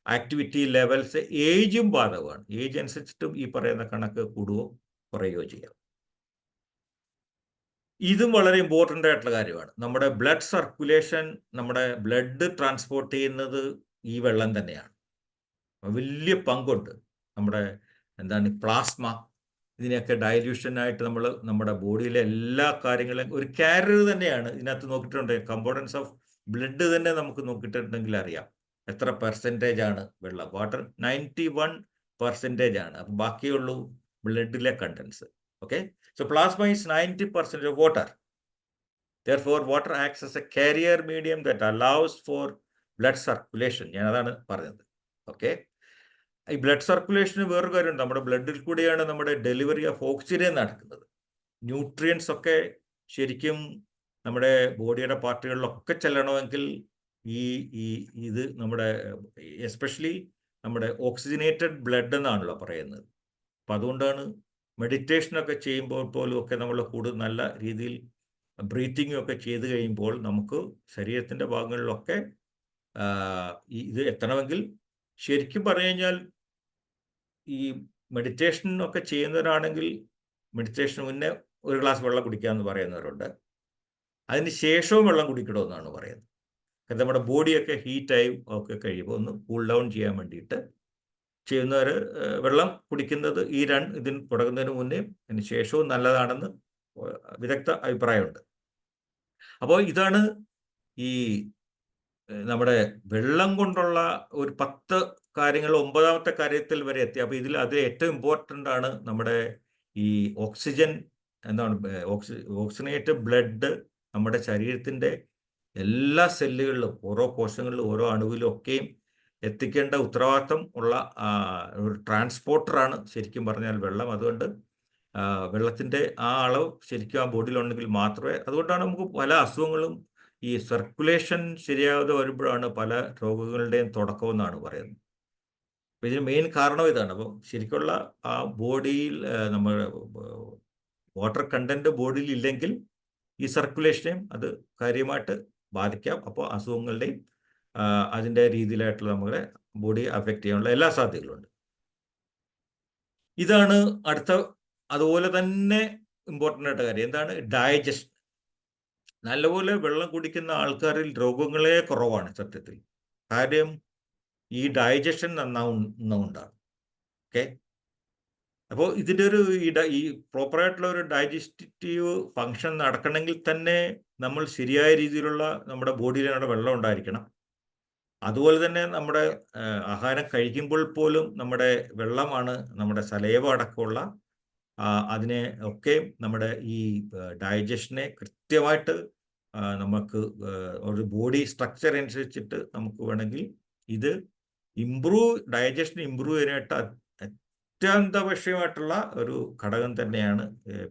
ആക്ടിവിറ്റി ലെവൽസ്, ഏജും ബാധകമാണ്. ഏജ് അനുസരിച്ചിട്ടും ഈ പറയുന്ന കണക്ക് കൂടുകയോ കുറയുകയോ ചെയ്യാം. ഇതും വളരെ ഇമ്പോർട്ടൻ്റ് ആയിട്ടുള്ള കാര്യമാണ്. നമ്മുടെ ബ്ലഡ് സർക്കുലേഷൻ, നമ്മുടെ ബ്ലഡ് ട്രാൻസ്പോർട്ട് ചെയ്യുന്നത് ഈ വെള്ളം തന്നെയാണ്. വലിയ പങ്കുണ്ട്. നമ്മുടെ എന്താണ് പ്ലാസ്മ, ഇതിനെയൊക്കെ ഡയല്യൂഷനായിട്ട് നമ്മുടെ ബോഡിയിലെ എല്ലാ കാര്യങ്ങളും ഒരു കാരിയർ തന്നെയാണ്. ഇതിനകത്ത് നോക്കിയിട്ടുണ്ട് കമ്പോണൻസ് ഓഫ് ബ്ലഡ് തന്നെ നമുക്ക് നോക്കിയിട്ടുണ്ടെങ്കിൽ അറിയാം എത്ര പെർസെൻറ്റേജ് ആണ് വെള്ളം. വാട്ടർ 91% ആണ്. അപ്പം ബാക്കിയുള്ളൂ ബ്ലഡിലെ contents. Okay, so plasma is 90% of water. Therefore, water acts as a carrier medium that allows for blood circulation. ഞാൻ അതാണ് പറഞ്ഞത്. ഓക്കെ, ഈ ബ്ലഡ് സർക്കുലേഷന് വേറൊരു കാര്യമുണ്ട്. നമ്മുടെ ബ്ലഡിൽ കൂടിയാണ് നമ്മുടെ ഡെലിവറി ഓഫ് ഓക്സിജൻ നടക്കുന്നത്. ന്യൂട്രിയൻസ് ഒക്കെ ശരിക്കും നമ്മുടെ ബോഡിയുടെ പാർട്ടുകളിലൊക്കെ ചെല്ലണമെങ്കിൽ ഇത് നമ്മുടെ എസ്പെഷ്യലി നമ്മുടെ ഓക്സിജനേറ്റഡ് ബ്ലഡ് എന്നാണല്ലോ പറയുന്നത്. അപ്പം അതുകൊണ്ടാണ് മെഡിറ്റേഷനൊക്കെ ചെയ്യുമ്പോൾ പോലും ഒക്കെ നമ്മൾ കൂടുതൽ നല്ല രീതിയിൽ ബ്രീത്തിങ്ങും ഒക്കെ ചെയ്ത് കഴിയുമ്പോൾ നമുക്ക് ശരീരത്തിൻ്റെ ഭാഗങ്ങളിലൊക്കെ ഇത് എത്തണമെങ്കിൽ ശരിക്കും പറഞ്ഞു കഴിഞ്ഞാൽ ഈ മെഡിറ്റേഷനൊക്കെ ചെയ്യുന്നവരാണെങ്കിൽ മെഡിറ്റേഷന് മുന്നേ ഒരു ഗ്ലാസ് വെള്ളം കുടിക്കാമെന്ന് പറയുന്നവരുണ്ട്. അതിന് ശേഷവും വെള്ളം കുടിക്കണമെന്നാണ് പറയുന്നത്. കാരണം നമ്മുടെ ബോഡിയൊക്കെ ഹീറ്റായി ഒക്കെ കഴിയുമ്പോൾ ഒന്ന് കൂൾ ഡൗൺ ചെയ്യാൻ വേണ്ടിയിട്ട് ചെയ്യുന്നവർ വെള്ളം കുടിക്കുന്നത് ഇതിന് തുടങ്ങുന്നതിന് മുന്നേ അതിന് ശേഷവും നല്ലതാണെന്ന് വിദഗ്ധ അഭിപ്രായമുണ്ട്. അപ്പോൾ ഇതാണ് ഈ നമ്മുടെ വെള്ളം കൊണ്ടുള്ള ഒരു 10 കാര്യങ്ങൾ 9ാമത്തെ കാര്യത്തിൽ വരെ എത്തി. അപ്പോൾ അത് ഏറ്റവും ഇമ്പോർട്ടൻ്റ് ആണ് നമ്മുടെ ഈ ഓക്സിജൻ, എന്താണ് ഓക്സിജനേറ്റഡ് ബ്ലഡ് നമ്മുടെ ശരീരത്തിൻ്റെ എല്ലാ സെല്ലുകളിലും, ഓരോ കോശങ്ങളിലും, ഓരോ അണുവിലും ഒക്കെയും എത്തിക്കേണ്ട ഉത്തരവാദിത്വം ഉള്ള ഒരു ട്രാൻസ്പോർട്ടറാണ് ശരിക്കും പറഞ്ഞാൽ വെള്ളം. അതുകൊണ്ട് വെള്ളത്തിൻ്റെ ആ അളവ് ശരിക്കും ആ ബോഡിയിലുണ്ടെങ്കിൽ മാത്രമേ, അതുകൊണ്ടാണ് നമുക്ക് പല അസുഖങ്ങളും ഈ സർക്കുലേഷൻ ശരിയാകാതെ വരുമ്പോഴാണ് പല രോഗങ്ങളുടെയും തുടക്കമെന്നാണ് പറയുന്നത്. അപ്പോൾ ഇതിന് മെയിൻ കാരണം ഇതാണ്. അപ്പം ശരിക്കുള്ള ആ ബോഡിയിൽ നമ്മുടെ വാട്ടർ കണ്ടന്റ് ബോഡിയിൽ ഇല്ലെങ്കിൽ ഈ സർക്കുലേഷനെയും അത് കാര്യമായിട്ട് ബാധിക്കാം. അപ്പോൾ അസുഖങ്ങളുടെയും അതിൻ്റെ രീതിയിലായിട്ടുള്ള നമ്മുടെ ബോഡിയെ അഫക്റ്റ് ചെയ്യാനുള്ള എല്ലാ സാധ്യതകളുണ്ട്. ഇതാണ് അടുത്ത അതുപോലെ തന്നെ ഇമ്പോർട്ടൻ്റ് ആയിട്ട് കാര്യം. എന്താണ് ഡൈജഷൻ. നല്ലപോലെ വെള്ളം കുടിക്കുന്ന ആൾക്കാരിൽ രോഗങ്ങളെ കുറവാണ് സത്യത്തിൽ. കാര്യം ഈ ഡൈജഷൻ നന്നാവുന്നതുകൊണ്ടാണ്. ഓക്കെ, അപ്പോൾ ഇതിൻ്റെ ഈ പ്രോപ്പറായിട്ടുള്ള ഒരു ഡൈജസ്റ്റീവ് ഫങ്ഷൻ നടക്കണമെങ്കിൽ തന്നെ നമ്മൾ ശരിയായ രീതിയിലുള്ള നമ്മുടെ ബോഡിയിലുള്ള വെള്ളം ഉണ്ടായിരിക്കണം. അതുപോലെ തന്നെ നമ്മുടെ ആഹാരം കഴിക്കുമ്പോൾ പോലും നമ്മുടെ വെള്ളമാണ് നമ്മുടെ സലൈവ അടക്കമുള്ള അതിനെ ഒക്കെ നമ്മുടെ ഈ ഡൈജഷനെ കൃത്യമായിട്ട് നമുക്ക് ഒരു ബോഡി സ്ട്രക്ചർ അനുസരിച്ചിട്ട് നമുക്ക് വേണമെങ്കിൽ ഇത് ഡൈജഷൻ ഇമ്പ്രൂവ് ചെയ്യാനായിട്ട് അത്യന്താപേക്ഷിതമായിട്ടുള്ള ഒരു ഘടകം തന്നെയാണ്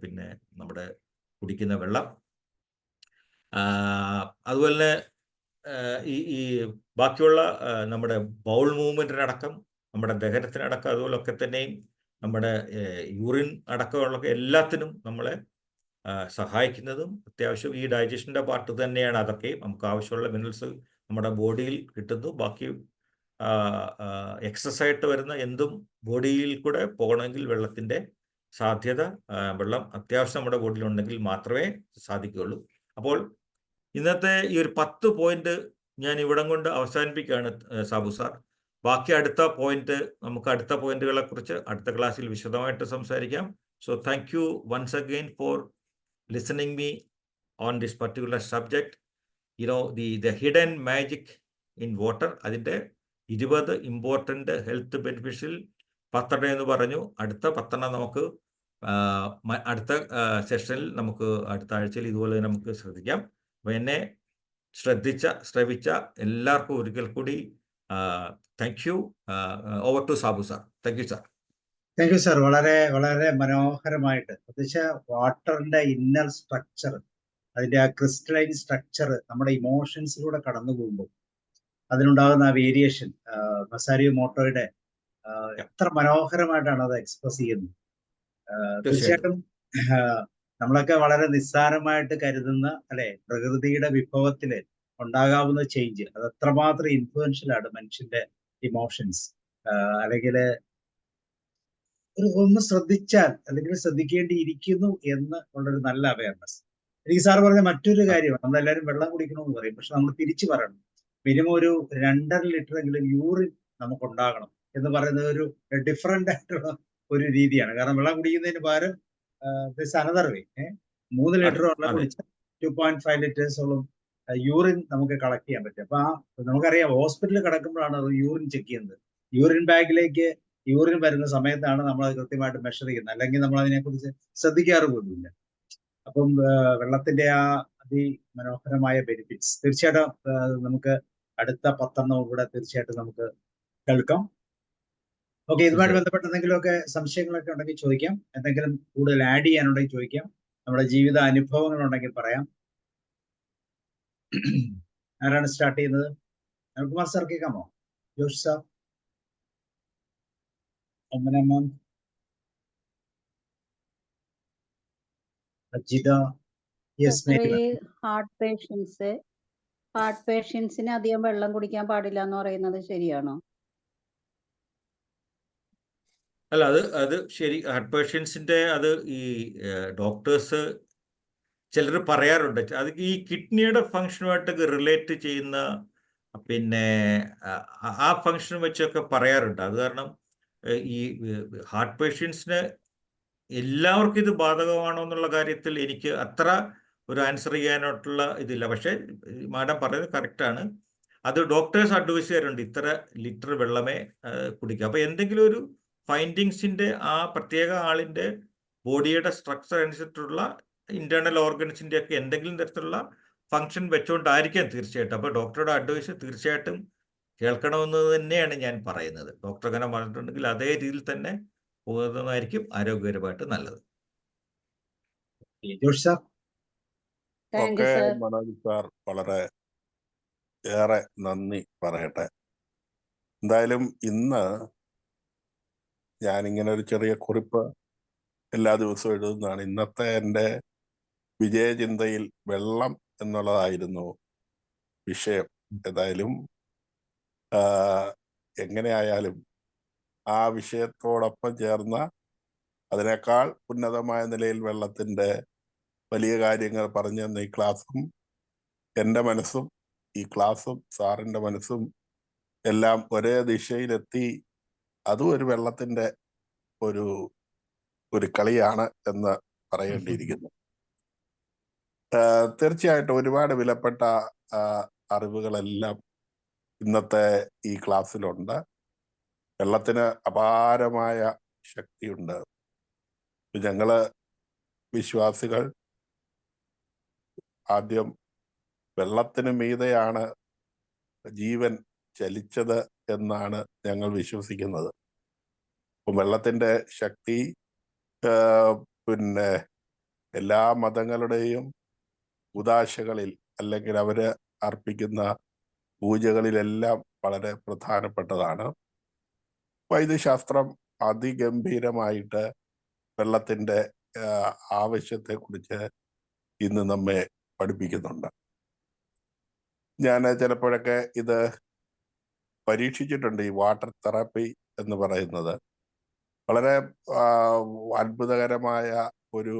പിന്നെ നമ്മുടെ കുടിക്കുന്ന വെള്ളം. അതുപോലെ ഈ ഈ ബാക്കിയുള്ള നമ്മുടെ ബൗൾ മൂവ്മെൻറ്റിനടക്കം, നമ്മുടെ ദഹനത്തിനടക്കം, അതുപോലൊക്കെ തന്നെയും നമ്മുടെ യൂറിൻ അടക്കമുള്ള എല്ലാത്തിനും നമ്മളെ സഹായിക്കുന്നതും അത്യാവശ്യം ഈ ഡൈജഷൻ്റെ പാർട്ട് തന്നെയാണ്. അതൊക്കെ നമുക്ക് ആവശ്യമുള്ള മിനറൽസ് നമ്മുടെ ബോഡിയിൽ കിട്ടുന്നു. ബാക്കി എക്സസൈസ് വരുന്ന എന്തും ബോഡിയിൽ കൂടെ പോകണമെങ്കിൽ വെള്ളത്തിൻ്റെ സാധ്യത, വെള്ളം അത്യാവശ്യം നമ്മുടെ ബോഡിയിൽ ഉണ്ടെങ്കിൽ മാത്രമേ സാധിക്കുകയുള്ളൂ. അപ്പോൾ ഇന്നത്തെ ഈ ഒരു 10 പോയിന്റ് ഞാൻ ഇവിടം കൊണ്ട് അവസാനിപ്പിക്കുകയാണ് സാബു സാർ. ബാക്കി അടുത്ത പോയിന്റ്, നമുക്ക് അടുത്ത പോയിന്റുകളെ കുറിച്ച് അടുത്ത ക്ലാസ്സിൽ വിശദമായിട്ട് സംസാരിക്കാം. So thank you once again for listening me on this particular subject. The hidden magic in water. അതിൻ്റെ 20 ഇമ്പോർട്ടൻ്റ് ഹെൽത്ത് ബെനിഫിഷ്യൽ 10 എന്ന് പറഞ്ഞു. അടുത്ത 10 നമുക്ക് അടുത്ത സെഷനിൽ നമുക്ക് അടുത്ത ആഴ്ചയിൽ ഇതുപോലെ നമുക്ക് ശ്രദ്ധിക്കാം. അപ്പോൾ എന്നെ ശ്രവിച്ച എല്ലാവർക്കും ഒരിക്കൽ കൂടി thank you. Over to Sabu sir. Thank you sir. Thank you sir. വളരെ വളരെ മനോഹരമായിട്ട്, പ്രത്യേകിച്ച് വാട്ടറിന്റെ ഇന്നർ സ്ട്രക്ചർ, അതിന്റെ ആ ക്രിസ്റ്റലൈൻ സ്ട്രക്ചർ നമ്മുടെ ഇമോഷൻസിലൂടെ കടന്നു പോകുമ്പോൾ അതിനുണ്ടാകുന്ന ആ വേരിയേഷൻ, മസാരിയോ മോട്ടോയുടെ എത്ര മനോഹരമായിട്ടാണ് അത് എക്സ്പ്രസ് ചെയ്യുന്നത്. തീർച്ചയായിട്ടും നമ്മളൊക്കെ വളരെ നിസ്സാരമായിട്ട് കരുതുന്ന അല്ലെ പ്രകൃതിയുടെ വിഭവത്തില് ഉണ്ടാകാവുന്ന ചേഞ്ച്, അത് എത്രമാത്രം ഇൻഫ്ലുവൻഷ്യൽ ആണ് മനുഷ്യന്റെ ഇമോഷൻസ്. അല്ലെങ്കിൽ ഒന്ന് ശ്രദ്ധിച്ചാൽ അല്ലെങ്കിൽ ശ്രദ്ധിക്കേണ്ടിയിരിക്കുന്നു എന്ന് ഉള്ളൊരു നല്ല അവയർനെസ്. എനിക്ക് സാർ പറഞ്ഞ മറ്റൊരു കാര്യമാണ്, നമ്മളെല്ലാവരും വെള്ളം കുടിക്കണമെന്ന് പറയും, പക്ഷെ നമ്മൾ തിരിച്ചു പറയണം, മിനിമം ഒരു 2.5 ലിറ്റർ എങ്കിലും യൂറിൻ നമുക്കുണ്ടാകണം എന്ന് പറയുന്നത് ഒരു ഡിഫറെന്റ് ആയിട്ടുള്ള ഒരു രീതിയാണ്. കാരണം വെള്ളം കുടിക്കുന്നതിന് പകരം അനദർ വേ 3 ലിറ്റർ വെള്ളം കുടിച്ചാൽ 2.5 ലിറ്റേഴ്സോളം യൂറിൻ നമുക്ക് കളക്ട് ചെയ്യാൻ പറ്റും. അപ്പൊ നമുക്കറിയാം, ഹോസ്പിറ്റലിൽ കിടക്കുമ്പോഴാണ് യൂറിൻ ചെക്ക് ചെയ്യുന്നത്. യൂറിൻ ബാഗിലേക്ക് യൂറിൻ വരുന്ന സമയത്താണ് നമ്മൾ അത് കൃത്യമായിട്ട് മെഷർ ചെയ്യുന്നത്, അല്ലെങ്കിൽ നമ്മൾ അതിനെക്കുറിച്ച് ശ്രദ്ധിക്കാറ് പോലുമില്ല. അപ്പം വെള്ളത്തിന്റെ ആ അതിമനോഹരമായ ബെനിഫിറ്റ്സ് തീർച്ചയായിട്ടും നമുക്ക് അടുത്ത 10 കൂടെ തീർച്ചയായിട്ടും നമുക്ക് കേൾക്കാം. ഓക്കെ, ഇതുമായിട്ട് ബന്ധപ്പെട്ട എന്തെങ്കിലുമൊക്കെ സംശയങ്ങളൊക്കെ ഉണ്ടെങ്കിൽ ചോദിക്കാം, എന്തെങ്കിലും കൂടുതൽ ആഡ് ചെയ്യാനുണ്ടെങ്കിൽ ചോദിക്കാം, നമ്മുടെ ജീവിത അനുഭവങ്ങൾ ഉണ്ടെങ്കിൽ പറയാം. ആരാണ് സ്റ്റാർട്ട് ചെയ്യുന്നത്? അനിൽകുമാർ സാർ കേൾക്കാമോ? Josh sir, Omanamma, Ajitha. Heart പേഷ്യൻസിന് അധികം വെള്ളം കുടിക്കാൻ പാടില്ല എന്ന് പറയുന്നത് ശരിയാണോ? അല്ല, അത് ശരി. ഹാർട്ട് പേഷ്യൻസിന്റെ അത് ഈ ഡോക്ടേഴ്സ് ചിലർ പറയാറുണ്ട്, അത് ഈ കിഡ്നിയുടെ ഫങ്ഷനുമായിട്ടൊക്കെ റിലേറ്റ് ചെയ്യുന്ന, പിന്നെ ആ ഫങ്ഷൻ വെച്ചൊക്കെ പറയാറുണ്ട്. അത് കാരണം ഈ ഹാർട്ട് പേഷ്യൻസിന് എല്ലാവർക്കും ഇത് ബാധകമാണോ എന്നുള്ള കാര്യത്തിൽ എനിക്ക് അത്ര ഒരു ആൻസർ ചെയ്യാനായിട്ടുള്ള ഇതില്ല. പക്ഷേ മാഡം പറയുന്നത് കറക്റ്റാണ്. അത് ഡോക്ടേഴ്സ് അഡ്വൈസ് ചെയ്യാറുണ്ട്, ഇത്ര ലിറ്റർ വെള്ളമേ കുടിക്കുക. അപ്പോൾ എന്തെങ്കിലും ഒരു ഫൈൻഡിങ്സിൻ്റെ ആ പ്രത്യേക ആളിൻ്റെ ബോഡിയുടെ സ്ട്രക്ചർ അനുസരിച്ചിട്ടുള്ള ഇന്റേണൽ ഓർഗൻസിൻ്റെ ഒക്കെ എന്തെങ്കിലും തരത്തിലുള്ള ഫങ്ഷൻ വെച്ചുകൊണ്ടായിരിക്കാം തീർച്ചയായിട്ടും. അപ്പോൾ ഡോക്ടറുടെ അഡ്വൈസ് തീർച്ചയായിട്ടും കേൾക്കണമെന്ന് തന്നെയാണ് ഞാൻ പറയുന്നത്. ഡോക്ടർ അങ്ങനെ പറഞ്ഞിട്ടുണ്ടെങ്കിൽ അതേ രീതിയിൽ തന്നെ പോകുന്നതായിരിക്കും ആരോഗ്യപരമായിട്ട് നല്ലത്. ഓക്കെ, മനോജ് സാർ വളരെ ഏറെ നന്ദി പറയട്ടെ. എന്തായാലും ഇന്ന് ഞാനിങ്ങനെ ഒരു ചെറിയ കുറിപ്പ് എല്ലാ ദിവസവും എഴുതുന്നതാണ്. ഇന്നത്തെ എൻ്റെ വിജയചിന്തയിൽ വെള്ളം എന്നുള്ളതായിരുന്നു വിഷയം. ഏതായാലും എങ്ങനെയായാലും ആ വിഷയത്തോടൊപ്പം ചേർന്ന അതിനേക്കാൾ ഉന്നതമായ നിലയിൽ വെള്ളത്തിൻ്റെ വലിയ കാര്യങ്ങൾ പറഞ്ഞു തന്ന ഈ ക്ലാസ്സും എൻ്റെ മനസ്സും ഈ ക്ലാസ്സും സാറിൻ്റെ മനസ്സും എല്ലാം ഒരേ ദിശയിലെത്തി. അതും ഒരു വെള്ളത്തിൻ്റെ ഒരു കളിയാണ് എന്ന് പറയേണ്ടിയിരിക്കുന്നു. തീർച്ചയായിട്ടും ഒരുപാട് വിലപ്പെട്ട അറിവുകളെല്ലാം ഇന്നത്തെ ഈ ക്ലാസ്സിലുണ്ട്. വെള്ളത്തിന് അപാരമായ ശക്തിയുണ്ട്. ഞങ്ങള് വിശ്വാസികൾ ആദ്യം വെള്ളത്തിന് മീതെയാണ് ജീവൻ ചലിച്ചത് എന്നാണ് ഞങ്ങൾ വിശ്വസിക്കുന്നത്. അപ്പം വെള്ളത്തിൻ്റെ ശക്തി പിന്നെ എല്ലാ മതങ്ങളുടെയും ഉദാശകളിൽ അല്ലെങ്കിൽ അവര് അർപ്പിക്കുന്ന പൂജകളിലെല്ലാം വളരെ പ്രധാനപ്പെട്ടതാണ്. വൈദ്യശാസ്ത്രം അതിഗംഭീരമായിട്ട് വെള്ളത്തിൻ്റെ ആവശ്യത്തെക്കുറിച്ച് ഇന്ന് നമ്മെ പഠിപ്പിക്കുന്നുണ്ട്. ഞാൻ ചിലപ്പോഴൊക്കെ ഇത് പരീക്ഷിച്ചിട്ടുണ്ട്. ഈ വാട്ടർ തെറാപ്പി എന്ന് പറയുന്നത് വളരെ അത്ഭുതകരമായ ഒരു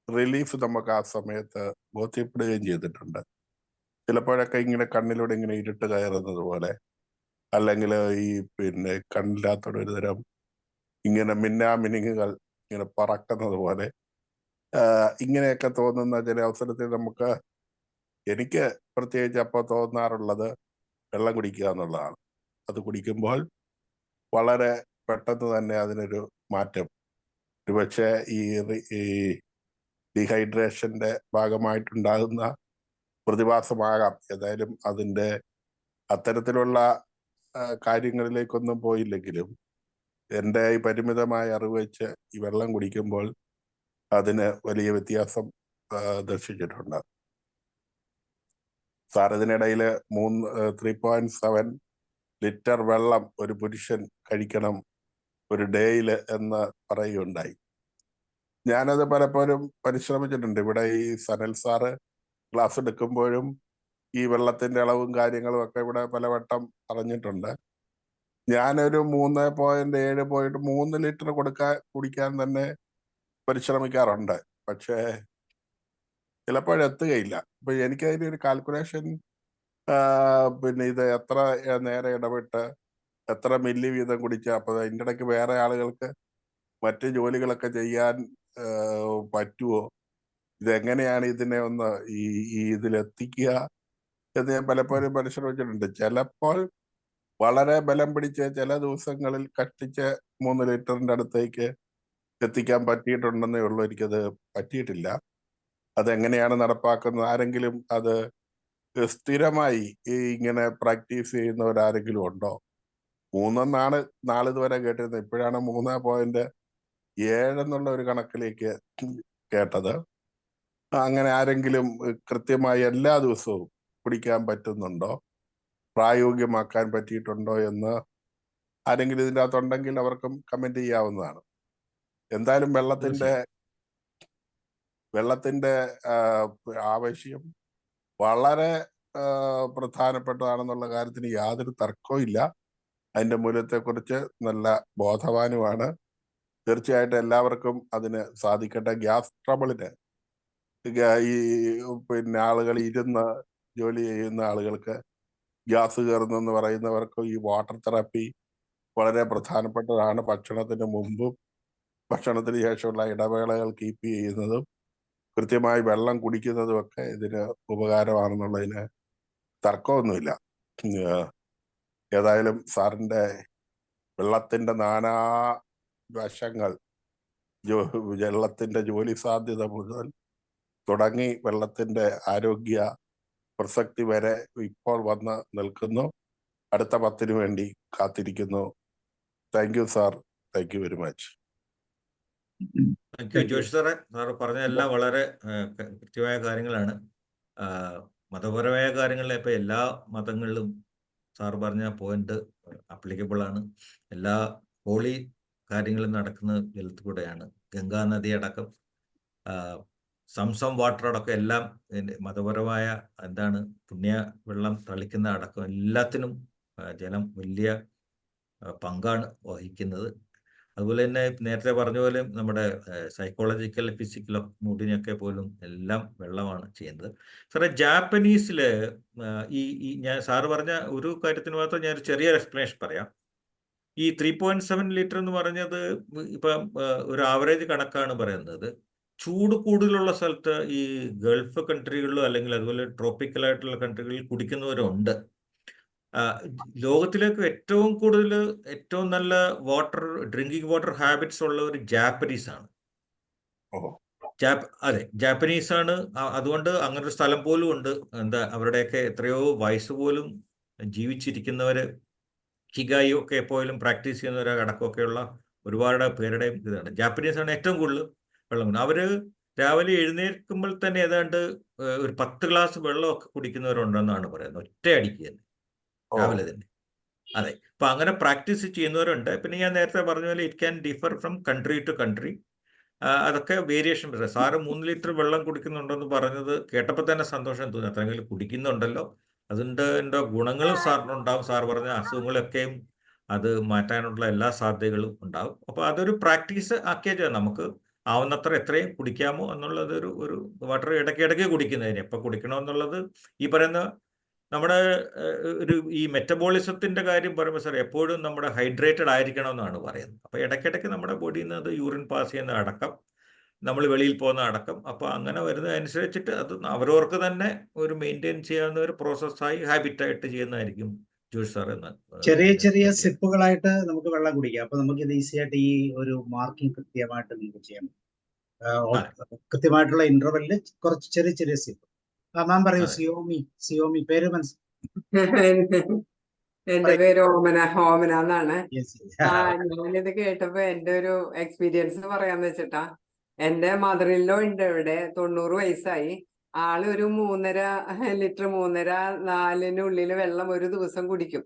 റിലീഫ് നമുക്ക് ആ സമയത്ത് ബോധ്യപ്പെടുകയും ചെയ്തിട്ടുണ്ട്. ചിലപ്പോഴൊക്കെ ഇങ്ങനെ കണ്ണിലൂടെ ഇങ്ങനെ ഇരുട്ട് കയറുന്നത് പോലെ, അല്ലെങ്കിൽ ഈ കണ്ണില്ലാത്തൊരു ഒരു തരം ഇങ്ങനെ മിന്നാമിനുങ്ങുകൾ ഇങ്ങനെ പറക്കുന്നത് പോലെ ഇങ്ങനെയൊക്കെ തോന്നുന്ന ചില അവസരത്തിൽ എനിക്ക് പ്രത്യേകിച്ച് അപ്പോൾ തോന്നാറുള്ളത് വെള്ളം കുടിക്കുക എന്നുള്ളതാണ്. അത് കുടിക്കുമ്പോൾ വളരെ പെട്ടെന്ന് തന്നെ അതിനൊരു മാറ്റം, ഒരുപക്ഷെ ഈ ഡീഹൈഡ്രേഷന്റെ ഭാഗമായിട്ടുണ്ടാകുന്ന പ്രതിഭാസമാകാം. ഏതായാലും അതിൻ്റെ അത്തരത്തിലുള്ള കാര്യങ്ങളിലേക്കൊന്നും പോയില്ലെങ്കിലും എൻ്റെ ഈ പരിമിതമായ അറിവ് വെച്ച് ഈ വെള്ളം കുടിക്കുമ്പോൾ അതിന് വലിയ വ്യത്യാസം ദർശിച്ചിട്ടുണ്ട്. സാർ ഇതിനിടയിൽ 3.7 ലിറ്റർ വെള്ളം ഒരു പുരുഷൻ കഴിക്കണം ഒരു ഡേയിൽ എന്ന് പറയുകയുണ്ടായി. ഞാനത് പലപ്പോഴും പരിശ്രമിച്ചിട്ടുണ്ട്. ഇവിടെ ഈ സനൽ സാറ് ക്ലാസ് എടുക്കുമ്പോഴും ഈ വെള്ളത്തിന്റെ അളവും കാര്യങ്ങളും ഒക്കെ ഇവിടെ പലവട്ടം പറഞ്ഞിട്ടുണ്ട്. ഞാനൊരു 3.7 ലിറ്റർ കുടിക്കാൻ തന്നെ പരിശ്രമിക്കാറുണ്ട്. പക്ഷേ ചിലപ്പോഴെത്തുകയില്ല. അപ്പൊ എനിക്കതിൻ്റെ ഒരു കാൽക്കുലേഷൻ ഇത് എത്ര നേരം ഇടവിട്ട് എത്ര മില്ലി വീതം കുടിക്കുക. അപ്പൊ അതിൻ്റെ ഇടയ്ക്ക് വേറെ ആളുകൾക്ക് മറ്റ് ജോലികളൊക്കെ ചെയ്യാൻ പറ്റുമോ, ഇതെങ്ങനെയാണ് ഇതിനെ ഒന്ന് ഇതിലെത്തിക്കുക എന്ന് ഞാൻ പലപ്പോഴും പരിശ്രമിച്ചിട്ടുണ്ട്. ചിലപ്പോൾ വളരെ ബലം പിടിച്ച് ചില ദിവസങ്ങളിൽ കഷ്ടിച്ച് 3 ലിറ്ററിന്റെ അടുത്തേക്ക് എത്തിക്കാൻ പറ്റിയിട്ടുണ്ടെന്നേ ഉള്ളൂ. എനിക്കത് പറ്റിയിട്ടില്ല. അതെങ്ങനെയാണ് നടപ്പാക്കുന്നത്? ആരെങ്കിലും അത് സ്ഥിരമായി ഇങ്ങനെ പ്രാക്ടീസ് ചെയ്യുന്നവരാരെങ്കിലും ഉണ്ടോ? 3 നാളിതുവരെ കേട്ടിരുന്നത്. ഇപ്പോഴാണ് 3.7 എന്നുള്ള ഒരു കണക്കിലേക്ക് കേട്ടത്. അങ്ങനെ ആരെങ്കിലും കൃത്യമായി എല്ലാ ദിവസവും കുടിക്കാൻ പറ്റുന്നുണ്ടോ, പ്രായോഗികമാക്കാൻ പറ്റിയിട്ടുണ്ടോ എന്ന് ആരെങ്കിലും ഇതിൻ്റെ അകത്തുണ്ടെങ്കിൽ അവർക്കും കമന്റ് ചെയ്യാവുന്നതാണ്. എന്തായാലും വെള്ളത്തിന്റെ ആവശ്യം വളരെ പ്രധാനപ്പെട്ടതാണെന്നുള്ള കാര്യത്തിന് യാതൊരു തർക്കവും ഇല്ല. അതിന്റെ മൂല്യത്തെക്കുറിച്ച് നല്ല ബോധവാനുമാണ്. തീർച്ചയായിട്ടും എല്ലാവർക്കും അതിന് സാധിക്കട്ടെ. ഗ്യാസ് ട്രബിളിന് ഈ ആളുകൾ ഇരുന്ന് ജോലി ചെയ്യുന്ന ആളുകൾക്ക് ഗ്യാസ് കയറുന്നെന്ന് പറയുന്നവർക്ക് ഈ വാട്ടർ തെറാപ്പി വളരെ പ്രധാനപ്പെട്ടതാണ്. ഭക്ഷണത്തിന് മുമ്പും ഭക്ഷണത്തിന് ശേഷമുള്ള ഇടവേളകൾ കീപ്പ് ചെയ്യുന്നതും കൃത്യമായി വെള്ളം കുടിക്കുന്നതും ഒക്കെ ഇതിന് ഉപകാരമാണെന്നുള്ളതിന് തർക്കമൊന്നുമില്ല. ഏതായാലും സാറിൻ്റെ വെള്ളത്തിൻ്റെ നാനാ വശങ്ങൾ, വെള്ളത്തിൻ്റെ ജോലി സാധ്യത മുതൽ തുടങ്ങി വെള്ളത്തിൻ്റെ ആരോഗ്യ പ്രസക്തി വരെ ഇപ്പോൾ വന്ന് നിൽക്കുന്നു. അടുത്ത 10 വേണ്ടി കാത്തിരിക്കുന്നു. Thank you sir. Thank you very much. Thank you Joshi സാറേ. സാറ് പറഞ്ഞതെല്ലാം വളരെ കൃത്യമായ കാര്യങ്ങളാണ്. മതപരമായ കാര്യങ്ങളിൽ ഇപ്പം എല്ലാ മതങ്ങളിലും സാർ പറഞ്ഞ പോയിന്റ് അപ്ലിക്കബിൾ ആണ്. എല്ലാ ഹോളി കാര്യങ്ങളും നടക്കുന്നത് ജലത്തിൽ കൂടെയാണ്. ഗംഗാ നദി അടക്കം, സംസം വാട്ടർ അടക്കം എല്ലാം മതപരമായ പുണ്യ വെള്ളം തളിക്കുന്ന അടക്കം എല്ലാത്തിനും ജലം വലിയ പങ്കാണ് വഹിക്കുന്നത്. അതുപോലെ തന്നെ നേരത്തെ പറഞ്ഞ പോലെ നമ്മുടെ സൈക്കോളജിക്കൽ ഫിസിക്കൽ മൂഡിനൊക്കെ പോലും എല്ലാം വെള്ളമാണ് ചെയ്യുന്നത്. സാറേ, ജാപ്പനീസില് ഞാൻ സാറ് പറഞ്ഞ ഒരു കാര്യത്തിന് മാത്രം ഞാനൊരു ചെറിയൊരു എക്സ്പ്ലനേഷൻ പറയാം. ഈ 3.7 ലിറ്റർ എന്ന് പറഞ്ഞത് ഇപ്പം ഒരു ആവറേജ് കണക്കാണ് പറയുന്നത്. ചൂട് കൂടുതലുള്ള സ്ഥലത്ത് ഈ ഗൾഫ് കൺട്രികളിലോ അല്ലെങ്കിൽ അതുപോലെ ട്രോപ്പിക്കലായിട്ടുള്ള കൺട്രികളിൽ കുടിക്കുന്നവരുണ്ട്. ലോകത്തിലേക്ക് ഏറ്റവും നല്ല ഡ്രിങ്കിങ് വാട്ടർ ഹാബിറ്റ്സ് ഉള്ളവർ ജാപ്പനീസ് ആണ്. അതെ, ജാപ്പനീസ് ആണ്. അതുകൊണ്ട് അങ്ങനെ ഒരു സ്ഥലം പോലും ഉണ്ട്. അവരുടെയൊക്കെ എത്രയോ വയസ്സ് പോലും ജീവിച്ചിരിക്കുന്നവര്, ഹിഗായി ഒക്കെ പോലും പ്രാക്ടീസ് ചെയ്യുന്നവരെ അടക്കമൊക്കെയുള്ള ഒരുപാട് പേരുടെയും ഇതാണ്. ജാപ്പനീസ് ആണ് ഏറ്റവും കൂടുതൽ വെള്ളം. അവര് രാവിലെ എഴുന്നേൽക്കുമ്പോൾ തന്നെ ഏതാണ്ട് ഒരു 10 ഗ്ലാസ് വെള്ളമൊക്കെ കുടിക്കുന്നവരുണ്ടെന്നാണ് പറയുന്നത്, ഒറ്റയടിക്ക് തന്നെ. രാവിലെ തന്നെ. അതെ, അപ്പൊ അങ്ങനെ പ്രാക്ടീസ് ചെയ്യുന്നവരുണ്ട്. പിന്നെ ഞാൻ നേരത്തെ പറഞ്ഞ പോലെ it can differ from country to country. അതൊക്കെ വേരിയേഷൻ വരും. സാറ് 3 ലിറ്റർ വെള്ളം കുടിക്കുന്നുണ്ടെന്ന് പറഞ്ഞത് കേട്ടപ്പോൾ തന്നെ സന്തോഷം തോന്നി. അത്രയെങ്കിലും കുടിക്കുന്നുണ്ടല്ലോ, അതിൻ്റെ ഗുണങ്ങളും സാറിനുണ്ടാവും. സാർ പറഞ്ഞ അസുഖങ്ങളൊക്കെയും അത് മാറ്റാനുള്ള എല്ലാ സാധ്യതകളും ഉണ്ടാവും. അപ്പോൾ അതൊരു പ്രാക്ടീസ് ആക്കിയാൽ ചെയ്യാം. നമുക്ക് ആവുന്നത്ര എത്രയും കുടിക്കാമോ എന്നുള്ളത് ഒരു വാട്ടർ ഇടയ്ക്കിടയ്ക്ക് കുടിക്കുന്നതിന് എപ്പോൾ കുടിക്കണമെന്നുള്ളത് ഈ പറയുന്ന നമ്മുടെ ഈ മെറ്റബോളിസത്തിൻ്റെ കാര്യം പറയുമ്പോൾ സാർ എപ്പോഴും നമ്മുടെ ഹൈഡ്രേറ്റഡ് ആയിരിക്കണം എന്നാണ് പറയുന്നത്. അപ്പോൾ ഇടയ്ക്കിടയ്ക്ക് നമ്മുടെ ബോഡിയിൽ നിന്ന് അത് യൂറിൻ പാസ് ചെയ്യുന്ന അടക്കം, നമ്മൾ വെളിയിൽ പോകുന്ന അടക്കം, അപ്പോൾ അങ്ങനെ വരുന്നതനുസരിച്ചിട്ട് അത് അവരവർക്ക് തന്നെ ഒരു മെയിൻറ്റെയിൻ ചെയ്യാവുന്ന ഒരു പ്രോസസ്സായി ഹാബിറ്റായിട്ട് ചെയ്യുന്നതായിരിക്കും ജോഷ് സാർ എന്ന്. ചെറിയ സിപ്പുകളായിട്ട് നമുക്ക് വെള്ളം കുടിക്കാം. അപ്പൊ നമുക്ക് ഇത് ഈസി ആയിട്ട് ഈ ഒരു മാർക്കിംഗ് കൃത്യമായിട്ട് നമുക്ക് ചെയ്യാം. കൃത്യമായിട്ടുള്ള ഇന്റർവെല്ലിൽ കുറച്ച് ചെറിയ സിപ്പ്. മാം പറയൂ. സിയോമി പേര് എന്റെ പേര് ഹോമന എന്നാണ്. ഞാനിത് കേട്ടപ്പോ എന്റെ ഒരു എക്സ്പീരിയൻസ് പറയാന്ന് വെച്ചിട്ടാ, എന്റെ മദറിലോ ഉണ്ട് ഇവിടെ, 90 വയസ്സായി. ആള് ഒരു 3.5 ലിറ്റർ 3.5-4 വെള്ളം ഒരു ദിവസം കുടിക്കും.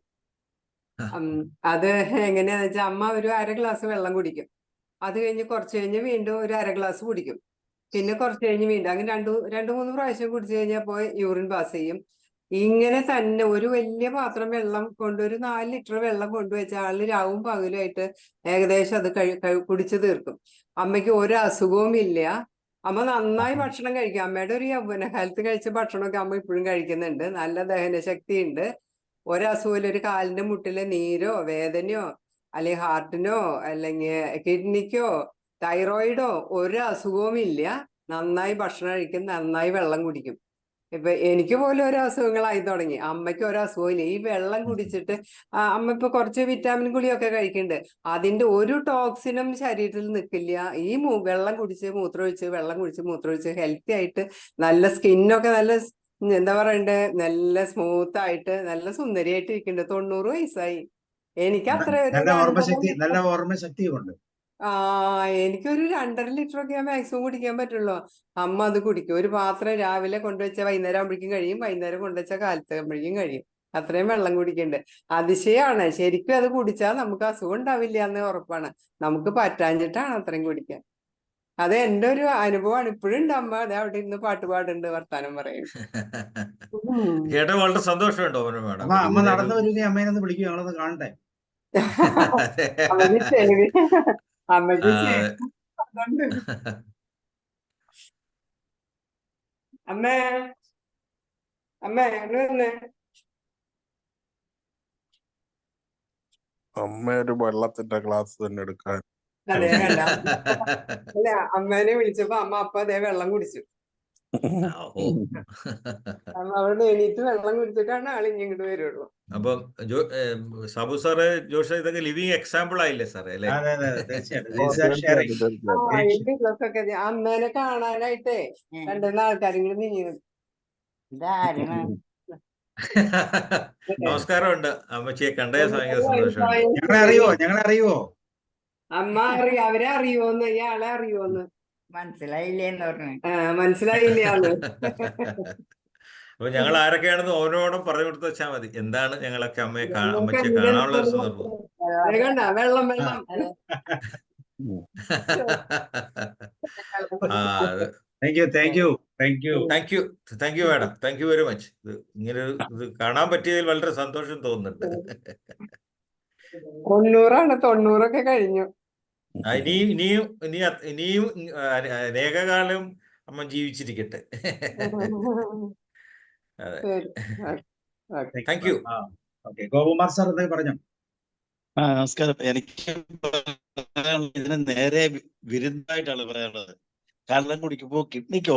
അത് എങ്ങനെയാന്ന് വെച്ചാൽ അമ്മ ഒരു 1/2 ഗ്ലാസ് വെള്ളം കുടിക്കും. അത് കഴിഞ്ഞ് കുറച്ച് കഴിഞ്ഞ് വീണ്ടും ഒരു 1/2 ഗ്ലാസ് കുടിക്കും. പിന്നെ കുറച്ച് കഴിഞ്ഞ് വീണ്ടും അങ്ങനെ 2-3 പ്രാവശ്യം കുടിച്ചു കഴിഞ്ഞാൽ പോയി യൂറിൻ പാസ് ചെയ്യും. ഇങ്ങനെ തന്നെ ഒരു വലിയ പാത്രം വെള്ളം കൊണ്ട് ഒരു 4 ലിറ്റർ വെള്ളം കൊണ്ടുവച്ച ആള് രാവും പകലുമായിട്ട് ഏകദേശം അത് കുടിച്ചു തീർക്കും. അമ്മയ്ക്ക് ഒരു അസുഖവും ഇല്ല. അമ്മ നന്നായി ഭക്ഷണം കഴിക്കും. അമ്മയുടെ ഒരു യൗവനകാലത്ത് കഴിച്ച ഭക്ഷണമൊക്കെ അമ്മ ഇപ്പോഴും കഴിക്കുന്നുണ്ട്. നല്ല ദഹനശക്തി ഉണ്ട്. ഒരസുഖമില്ല. ഒരു കാലിന്റെ മുട്ടിലെ നീരോ വേദനയോ അല്ലെങ്കിൽ ഹാർട്ടിനോ അല്ലെങ്കിൽ കിഡ്നിക്കോ തൈറോയിഡോ ഒരു അസുഖവും ഇല്ല. നന്നായി ഭക്ഷണം കഴിക്കും, നന്നായി വെള്ളം കുടിക്കും. ഇപ്പൊ എനിക്ക് പോലും ഓരോ അസുഖങ്ങളായി തുടങ്ങി. അമ്മയ്ക്ക് ഓരോ അസുഖമില്ല. ഈ വെള്ളം കുടിച്ചിട്ട് അമ്മ ഇപ്പൊ കുറച്ച് വിറ്റാമിൻ ഗുളിയൊക്കെ കഴിക്കുന്നുണ്ട്. അതിന്റെ ഒരു ടോക്സിനും ശരീരത്തിൽ നിൽക്കില്ല. ഈ വെള്ളം കുടിച്ച് മൂത്രമൊഴിച്ച് വെള്ളം കുടിച്ച് മൂത്രമൊഴിച്ച് ഹെൽത്തി ആയിട്ട് നല്ല സ്കിന്നൊക്കെ നല്ല എന്താ പറയണ്ടേ, നല്ല സ്മൂത്ത് ആയിട്ട് നല്ല സുന്ദരിയായിട്ട് ഇരിക്കുന്നുണ്ട്. 90 വയസ്സായി. എനിക്ക് അത്ര നല്ല ഓർമ്മശക്തിയുണ്ട്. എനിക്കൊരു 2.5 ലിറ്റർ ഒക്കെ മാക്സിമം കുടിക്കാൻ പറ്റുള്ളൂ. അമ്മ അത് കുടിക്കും. ഒരു പാത്രം രാവിലെ കൊണ്ടുവച്ച വൈകുന്നേരം ആകുമ്പോഴേക്കും കഴിയും, വൈകുന്നേരം കൊണ്ടുവച്ച കാലത്ത് ആകുമ്പോഴേക്കും കഴിയും. അത്രയും വെള്ളം കുടിക്കണ്ട്. അതിശയാണ്. ശരിക്കും അത് കുടിച്ചാൽ നമുക്ക് അസുഖം ഉണ്ടാവില്ല എന്ന് ഉറപ്പാണ്. നമുക്ക് പറ്റാഞ്ഞിട്ടാണ് അത്രയും കുടിക്കാൻ. അത് എന്റെ ഒരു അനുഭവമാണ്. ഇപ്പോഴും ഉണ്ട്. അമ്മ അതെ അവിടെ ഇരുന്ന് പാട്ട് പാടുണ്ട്, വർത്താനം പറയും. കേട്ടോ, വളരെ സന്തോഷമുണ്ടോ മാഡം? അമ്മ നടന്നു വരുന്ന അമ്മേനൊന്ന് വിളിക്കും, ഞങ്ങളൊന്ന് കാണട്ടെ. അമ്മക്ക് ചെവി അമ്മക്ക് അമ്മേ വന്നേ. അമ്മ ഒരു വെള്ളത്തിന്റെ ഗ്ലാസ് തന്നെ എടുക്കാൻ. അതെ, കണ്ട. അല്ല, അമ്മേനെ വിളിച്ചപ്പോ അമ്മ അപ്പൊ അതേ വെള്ളം കുടിച്ചു. അവിടെ എണീറ്റ് വെള്ളം കുടിച്ചിട്ടാണ് ആൾ ഇങ്ങോട്ട് വരുള്ളൂ. അപ്പൊ സാബു സാറ് ജോഷ ഇതൊക്കെ ലിവിങ് എക്സാമ്പിൾ ആയില്ലേ സാറേ അല്ലേ? ദിവസമൊക്കെ അമ്മേനെ കാണാനായിട്ടേ 2 ആൾക്കാരെങ്കിലും നീങ്ങി. നമസ്കാരമുണ്ട് അമ്മച്ചിയെ കണ്ടേ ഭയങ്കര സന്തോഷമുണ്ട്. ഞങ്ങളറിയോ അമ്മ അവരെ അറിയോന്ന്, ഇയാളെ അറിയോന്ന് മനസ്സിലായില്ലേന്ന് പറഞ്ഞു. മനസ്സിലായില്ലാന്ന്. അപ്പൊ ഞങ്ങൾ ആരൊക്കെയാണെന്ന് ഓരോടും പറഞ്ഞു കൊടുത്ത് വെച്ചാൽ മതി. എന്താണ് ഞങ്ങളൊക്കെ അമ്മച്ചിയെ കാണാനുള്ള ഒരു സന്ദർഭം. വെള്ളം thank you madam. Thank you very much. ഇങ്ങനെ ഇത് കാണാൻ പറ്റിയതിൽ വളരെ സന്തോഷം തോന്നുന്നുണ്ട്. 90 കഴിഞ്ഞു. ഇനിയും അനേകകാലം അമ്മ ജീവിച്ചിരിക്കട്ടെ. അതെ, താങ്ക് യു. ഗോപകുമാർ സാർ എന്താ പറഞ്ഞു? നമസ്കാരം. എനിക്ക് ഇതിന് നേരെ വിരുദ്ധമായിട്ടാണ് പറയാനുള്ളത്. കള്ളം കുടിക്കുമ്പോൾ കിഡ്നിക്ക്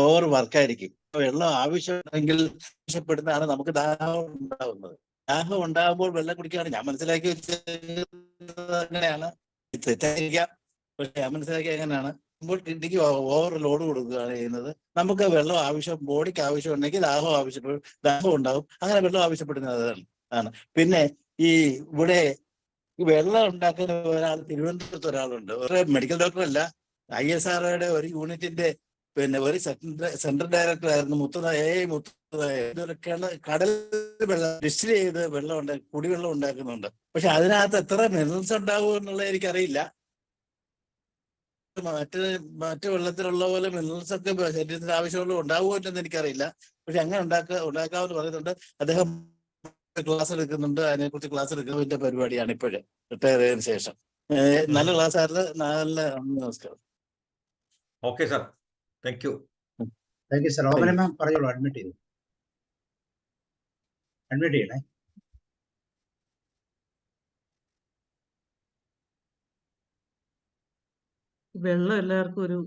ഓവർ വർക്കായിരിക്കും. വെള്ളം ആവശ്യമുണ്ടെങ്കിൽ ആവശ്യപ്പെടുന്നതാണ് നമുക്ക് ദാഹം ഉണ്ടാവുന്നത്. ദാഹം ഉണ്ടാകുമ്പോൾ വെള്ളം കുടിക്കുകയാണ് ഞാൻ മനസ്സിലാക്കി വെച്ചത്. അങ്ങനെയാണ്, തെറ്റായിരിക്കാം, പക്ഷെ ഞാൻ മനസ്സിലാക്കി എങ്ങനെയാണ്. അപ്പോൾ കിഡ്നിക്ക് ഓവർ ലോഡ് കൊടുക്കുകയാണ് ചെയ്യുന്നത്. നമുക്ക് വെള്ളം ആവശ്യം, ബോഡിക്ക് ആവശ്യമുണ്ടെങ്കിൽ ദാഹം ഉണ്ടാവും. അങ്ങനെ വെള്ളം ആവശ്യപ്പെടുന്നതാണ്. പിന്നെ ഇവിടെ വെള്ളം ഉണ്ടാക്കുന്ന ഒരാൾ തിരുവനന്തപുരത്ത് ഒരാളുണ്ട്. ഒരു മെഡിക്കൽ ഡോക്ടർ അല്ല, ISROയുടെ ഒരു യൂണിറ്റിന്റെ പിന്നെ ഒരു സെൻട്രൽ ഡയറക്ടർ ആയിരുന്നു മുത്തുനായ ഇതൊക്കെയാണ് കടൽ വെള്ളം ഡിസ്റ്റിൽ ചെയ്ത് വെള്ളം കുടിവെള്ളം ഉണ്ടാക്കുന്നുണ്ട്. പക്ഷെ അതിനകത്ത് എത്ര മിനറൽസ് ഉണ്ടാവും എന്നുള്ളത് എനിക്കറിയില്ല. മറ്റു വെള്ളത്തിലുള്ള പോലെ മിനറൽസ് ഒക്കെ ശരീരത്തിന് ആവശ്യമുള്ള ഉണ്ടാവുമോ എന്ന് എനിക്കറിയില്ല. പക്ഷെ അങ്ങനെ ഉണ്ടാക്കാമെന്ന് പറയുന്നുണ്ട്. അദ്ദേഹം ക്ലാസ് എടുക്കുന്നുണ്ട്, അതിനെക്കുറിച്ച് ക്ലാസ് എടുക്കുന്നതിന്റെ പരിപാടിയാണ് ഇപ്പോഴേ റിട്ടയർ ചെയ്തതിനു ശേഷം. നല്ല ക്ലാസ് ആയിരുന്നു. നല്ല നമസ്കാരം. Okay sir, thank you. Thank you sir. Omana ma'am പറഞ്ഞോളൂ, അഡ്മിറ്റ് ചെയ്തു. അഡ്മിറ്റ് ചെയ്യണേ. വെള്ളം എല്ലാവർക്കും ഒരു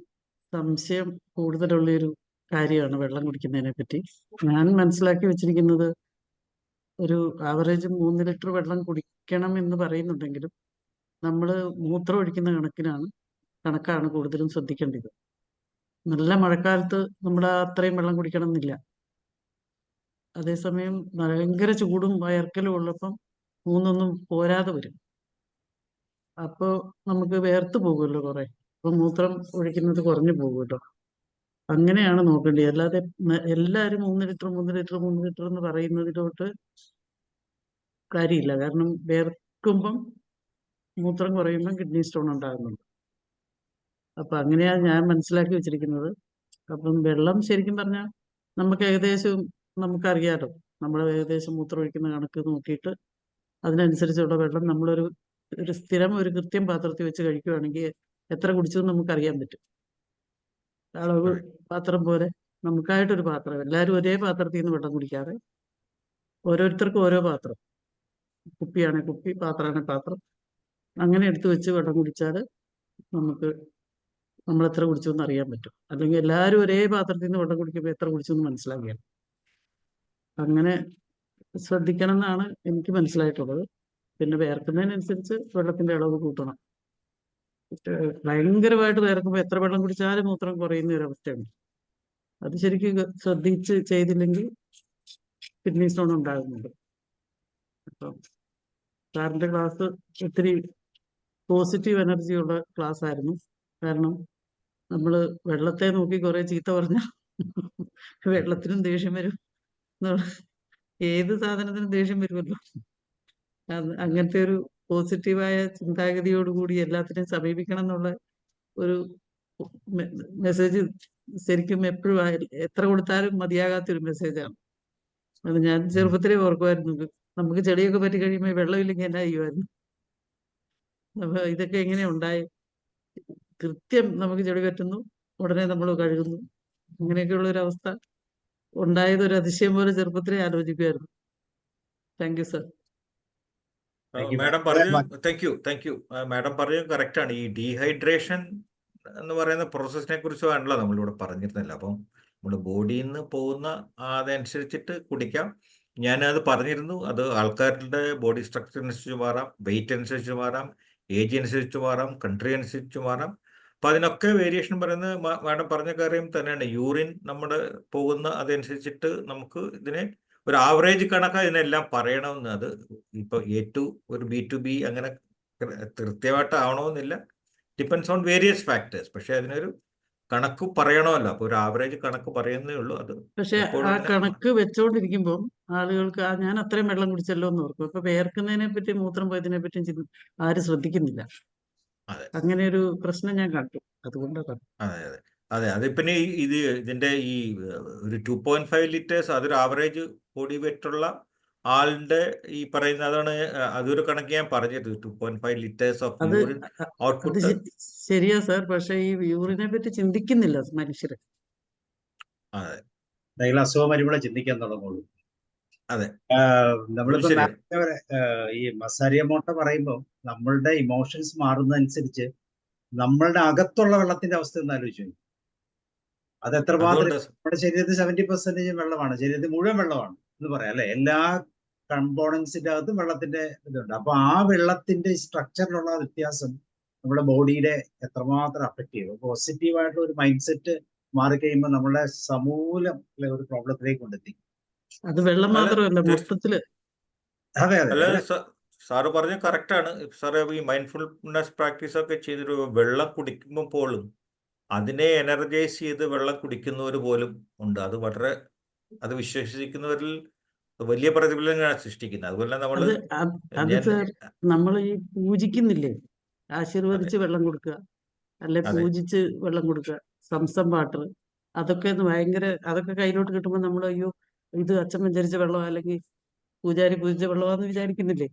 സംശയം കൂടുതലുള്ളൊരു കാര്യമാണ് വെള്ളം കുടിക്കുന്നതിനെ പറ്റി. ഞാൻ മനസ്സിലാക്കി വെച്ചിരിക്കുന്നത് ഒരു ആവറേജ് 3 ലിറ്റർ വെള്ളം കുടിക്കണം എന്ന് പറയുന്നുണ്ടെങ്കിലും നമ്മൾ മൂത്രം ഒഴിക്കുന്ന കണക്കാണ് കൂടുതലും ശ്രദ്ധിക്കേണ്ടത്. നല്ല മഴക്കാലത്ത് നമ്മൾ അത്രയും വെള്ളം കുടിക്കണം എന്നില്ല. അതേസമയം ഭയങ്കര ചൂടും വയർക്കലും ഉള്ളപ്പം 3 പോരാതെ വരും. അപ്പോൾ നമുക്ക് വേർത്ത് പോകുമല്ലോ കുറെ. അപ്പം മൂത്രം ഒഴിക്കുന്നത് കുറഞ്ഞു പോകുമല്ലോ. അങ്ങനെയാണ് നോക്കേണ്ടത്. അല്ലാതെ എല്ലാവരും 3 ലിറ്റർ എന്ന് പറയുന്നതിലോട്ട് കാര്യമില്ല. കാരണം വേർക്കുമ്പം മൂത്രം കുറയുമ്പം കിഡ്നി സ്റ്റോൺ ഉണ്ടാകുന്നുണ്ട്. അപ്പം അങ്ങനെയാണ് ഞാൻ മനസ്സിലാക്കി വെച്ചിരിക്കുന്നത്. അപ്പം വെള്ളം ശരിക്കും പറഞ്ഞാൽ നമുക്ക് ഏകദേശം നമുക്കറിയാലോ. നമ്മൾ ഏകദേശം മൂത്രം ഒഴിക്കുന്ന കണക്ക് നോക്കിയിട്ട് അതിനനുസരിച്ചുള്ള വെള്ളം നമ്മളൊരു സ്ഥിരം ഒരു കൃത്യം പാത്രത്തിൽ വെച്ച് കഴിക്കുകയാണെങ്കിൽ എത്ര കുടിച്ചതെന്ന് നമുക്കറിയാൻ പറ്റും. അളവ് പാത്രം പോലെ നമുക്കായിട്ടൊരു പാത്രം, എല്ലാവരും ഒരേ പാത്രത്തിൽ നിന്ന് വെള്ളം കുടിക്കാതെ ഓരോരുത്തർക്കും ഓരോ പാത്രം, കുപ്പിയാണെങ്കിൽ കുപ്പി, പാത്രമാണെങ്കിൽ പാത്രം, അങ്ങനെ എടുത്തു വെച്ച് വെള്ളം കുടിച്ചാൽ നമുക്ക് നമ്മൾ എത്ര കുടിച്ചു എന്ന് അറിയാൻ പറ്റും. അല്ലെങ്കിൽ എല്ലാവരും ഒരേ പാത്രത്തിൽ നിന്ന് വെള്ളം കുടിക്കുമ്പോൾ എത്ര കുടിച്ചു എന്ന് മനസ്സിലാക്കിയാണ്. അങ്ങനെ ശ്രദ്ധിക്കണം എന്നാണ് എനിക്ക് മനസ്സിലായിട്ടുള്ളത്. പിന്നെ വേർക്കുന്നതിനനുസരിച്ച് വെള്ളത്തിന്റെ അളവ് കൂട്ടണം. ഭയങ്കരമായിട്ട് വേർക്കുമ്പോൾ എത്ര വെള്ളം കുടിച്ചാലും മൂത്രം കുറയുന്ന ഒരവസ്ഥയുണ്ട്. അത് ശരിക്കും ശ്രദ്ധിച്ച് ചെയ്തില്ലെങ്കിൽ കിഡ്നി സ്റ്റോൺ ഉണ്ടാകുന്നുണ്ട്. അപ്പം സാറിന്റെ ക്ലാസ് ഒത്തിരി പോസിറ്റീവ് എനർജിയുള്ള ക്ലാസ് ആയിരുന്നു. കാരണം നമ്മൾ വെള്ളത്തെ നോക്കി കുറെ ചീത്ത പറഞ്ഞാൽ വെള്ളത്തിനും ദേഷ്യം വരും. ഏത് സാധനത്തിനും ദേഷ്യം വരുമല്ലോ. അങ്ങനത്തെ ഒരു പോസിറ്റീവായ ചിന്താഗതിയോടുകൂടി എല്ലാത്തിനെയും സമീപിക്കണം എന്നുള്ള ഒരു മെസ്സേജ് ശരിക്കും എപ്പോഴും എത്ര കൊടുത്താലും മതിയാകാത്തൊരു മെസ്സേജാണ്. അത് ഞാൻ ചെറുപ്പത്തിലേ ഓർക്കുമായിരുന്നു. നമുക്ക് ചെടിയൊക്കെ പറ്റി കഴിയുമ്പോൾ വെള്ളമില്ലെങ്കിൽ എന്നാ ചെയ്യുമായിരുന്നു. അപ്പൊ ഇതൊക്കെ എങ്ങനെ ഉണ്ടായി? കൃത്യം നമുക്ക് ചെടി പറ്റുന്നു, ഉടനെ നമ്മൾ കഴുകുന്നു. അങ്ങനെയൊക്കെയുള്ള ഒരു അവസ്ഥ ഉണ്ടായത് ഒരു അതിശയം പോലെ ചെറുപ്പത്തിലേ ആലോചിക്കുമായിരുന്നു. Thank you sir. മാഡം പറഞ്ഞു, താങ്ക് യു. മാഡം പറഞ്ഞത് കറക്റ്റാണ്. ഈ ഡീഹൈഡ്രേഷൻ എന്ന് പറയുന്ന പ്രോസസ്സിനെ കുറിച്ചാണല്ലോ നമ്മളിവിടെ പറഞ്ഞിരുന്നില്ല. അപ്പം നമ്മുടെ ബോഡിയിൽ നിന്ന് പോകുന്ന അതനുസരിച്ചിട്ട് കുടിക്കാം. ഞാനത് പറഞ്ഞിരുന്നു. അത് ആൾക്കാരുടെ ബോഡി സ്ട്രക്ചർ അനുസരിച്ച് മാറാം, വെയിറ്റ് അനുസരിച്ച് മാറാം, ഏജ് അനുസരിച്ച് മാറാം, കൺട്രി അനുസരിച്ച് മാറാം. അപ്പം അതിനൊക്കെ വേരിയേഷൻ പറയുന്നത് മാഡം പറഞ്ഞ കാര്യം തന്നെയാണ്. യൂറിൻ നമ്മുടെ പോകുന്ന അതനുസരിച്ചിട്ട് നമുക്ക് ഇതിനെ ഒരു ആവറേജ് കണക്ക് ഇതിനെല്ലാം പറയണമെന്ന്. അത് ഇപ്പോൾ A2 ഒരു B2B അങ്ങനെ കൃത്യമായിട്ട് ആവണമെന്നില്ല. Depends on various factors. പക്ഷെ അതിനൊരു കണക്ക് പറയണമല്ലോ. അപ്പോൾ ഒരു ആവറേജ് കണക്ക് പറയുന്നേ ഉള്ളൂ. അത് പക്ഷെ ആ കണക്ക് വെച്ചോണ്ടിരിക്കുമ്പോൾ ആളുകൾക്ക് ഞാൻ അത്രയും വെള്ളം കുടിച്ചല്ലോ എന്ന് ഓർക്കും. ഇപ്പൊ വേർക്കുന്നതിനെ പറ്റി, മൂത്രം പോയതിനെ പറ്റി ആരും ശ്രദ്ധിക്കുന്നില്ല. അങ്ങനെ ഒരു പ്രശ്നം ഞാൻ കണ്ടു. അതുകൊണ്ടാണ്. അതെ അതിപ്പിന്നെ ഇതിന്റെ ഈ ഒരു 2.5 ലിറ്റേഴ്സ് അതൊരു ആവറേജ് ബോഡി വെയിറ്റ് ഉള്ള ആളുടെ ഈ പറയുന്ന അതാണ്. അതൊരു കണക്ക് ഞാൻ പറഞ്ഞത് 2.5 ലിറ്റേഴ്സ് ഓഫ് യൂറിൻ ഔട്ട്പുട്ട്. ശരിയാ സാർ. പക്ഷെ ഈ യൂറിനെ പറ്റി ചിന്തിക്കുന്നില്ല മനുഷ്യര്. അതെ, അസുഖം വരുമ്പോഴേ ചിന്തിക്കാൻ തുടങ്ങുള്ളൂ. അതെ. നമ്മളിപ്പോ ഈ മസാരിയമോട്ട പറയുമ്പോൾ നമ്മളുടെ ഇമോഷൻസ് മാറുന്നതനുസരിച്ച് നമ്മളുടെ അകത്തുള്ള വെള്ളത്തിന്റെ അവസ്ഥ ഒന്ന് ആലോചിച്ചു. അത് എത്രമാത്രം നമ്മുടെ ശരീരത്തിൽ 70% വെള്ളമാണ്, ശരീരത്തിൽ മുഴുവൻ വെള്ളമാണ് എന്ന് പറയാം അല്ലെ. എല്ലാ കമ്പോണൻസിന്റെ അകത്തും വെള്ളത്തിന്റെ ഇതുണ്ട്. അപ്പൊ ആ വെള്ളത്തിന്റെ സ്ട്രക്ചറിലുള്ള വ്യത്യാസം നമ്മുടെ ബോഡിയുടെ എത്രമാത്രം അഫക്ട് ചെയ്യും. പോസിറ്റീവായിട്ടുള്ള ഒരു മൈൻഡ് സെറ്റ് മാറിക്കഴിയുമ്പോൾ നമ്മളെ സമൂലം ഒരു പ്രോബ്ലത്തിലേക്ക് കൊണ്ടെത്തിക്കും. അത് വെള്ളം മാത്രമല്ല, മൊത്തത്തില്. അതെ അതെ, സാറ് പറഞ്ഞ കറക്റ്റാണ് സാറേ. ഈ മൈൻഡ്ഫുൾനെസ് പ്രാക്ടീസ് ഒക്കെ ചെയ്തിട്ട് വെള്ളം കുടിക്കുമ്പോൾ പോലും അതിനെ എനർജൈസ് ചെയ്ത് വെള്ളം കുടിക്കുന്നവർ പോലും ഉണ്ട്. അത് വിശ്വസിക്കുന്നവരിൽ വലിയ പ്രതിഫലങ്ങളാണ് സൃഷ്ടിക്കുന്നത്. അതുപോലെ നമ്മൾ അത് സാർ നമ്മൾ ഈ പൂജിക്കുന്നില്ലേ, ആശീർവദിച്ച് വെള്ളം കൊടുക്കുക, അല്ലെ പൂജിച്ച് വെള്ളം കൊടുക്കുക, സംസം വാട്ടർ, അതൊക്കെ അതൊക്കെ കയ്യിലോട്ട് കിട്ടുമ്പോൾ നമ്മൾ അയ്യോ ഇത് അച്ഛൻ വിചാരിച്ച വെള്ളമോ അല്ലെങ്കിൽ പൂജാരി പൂജിച്ച വെള്ളമാന്ന് വിചാരിക്കുന്നില്ലേ?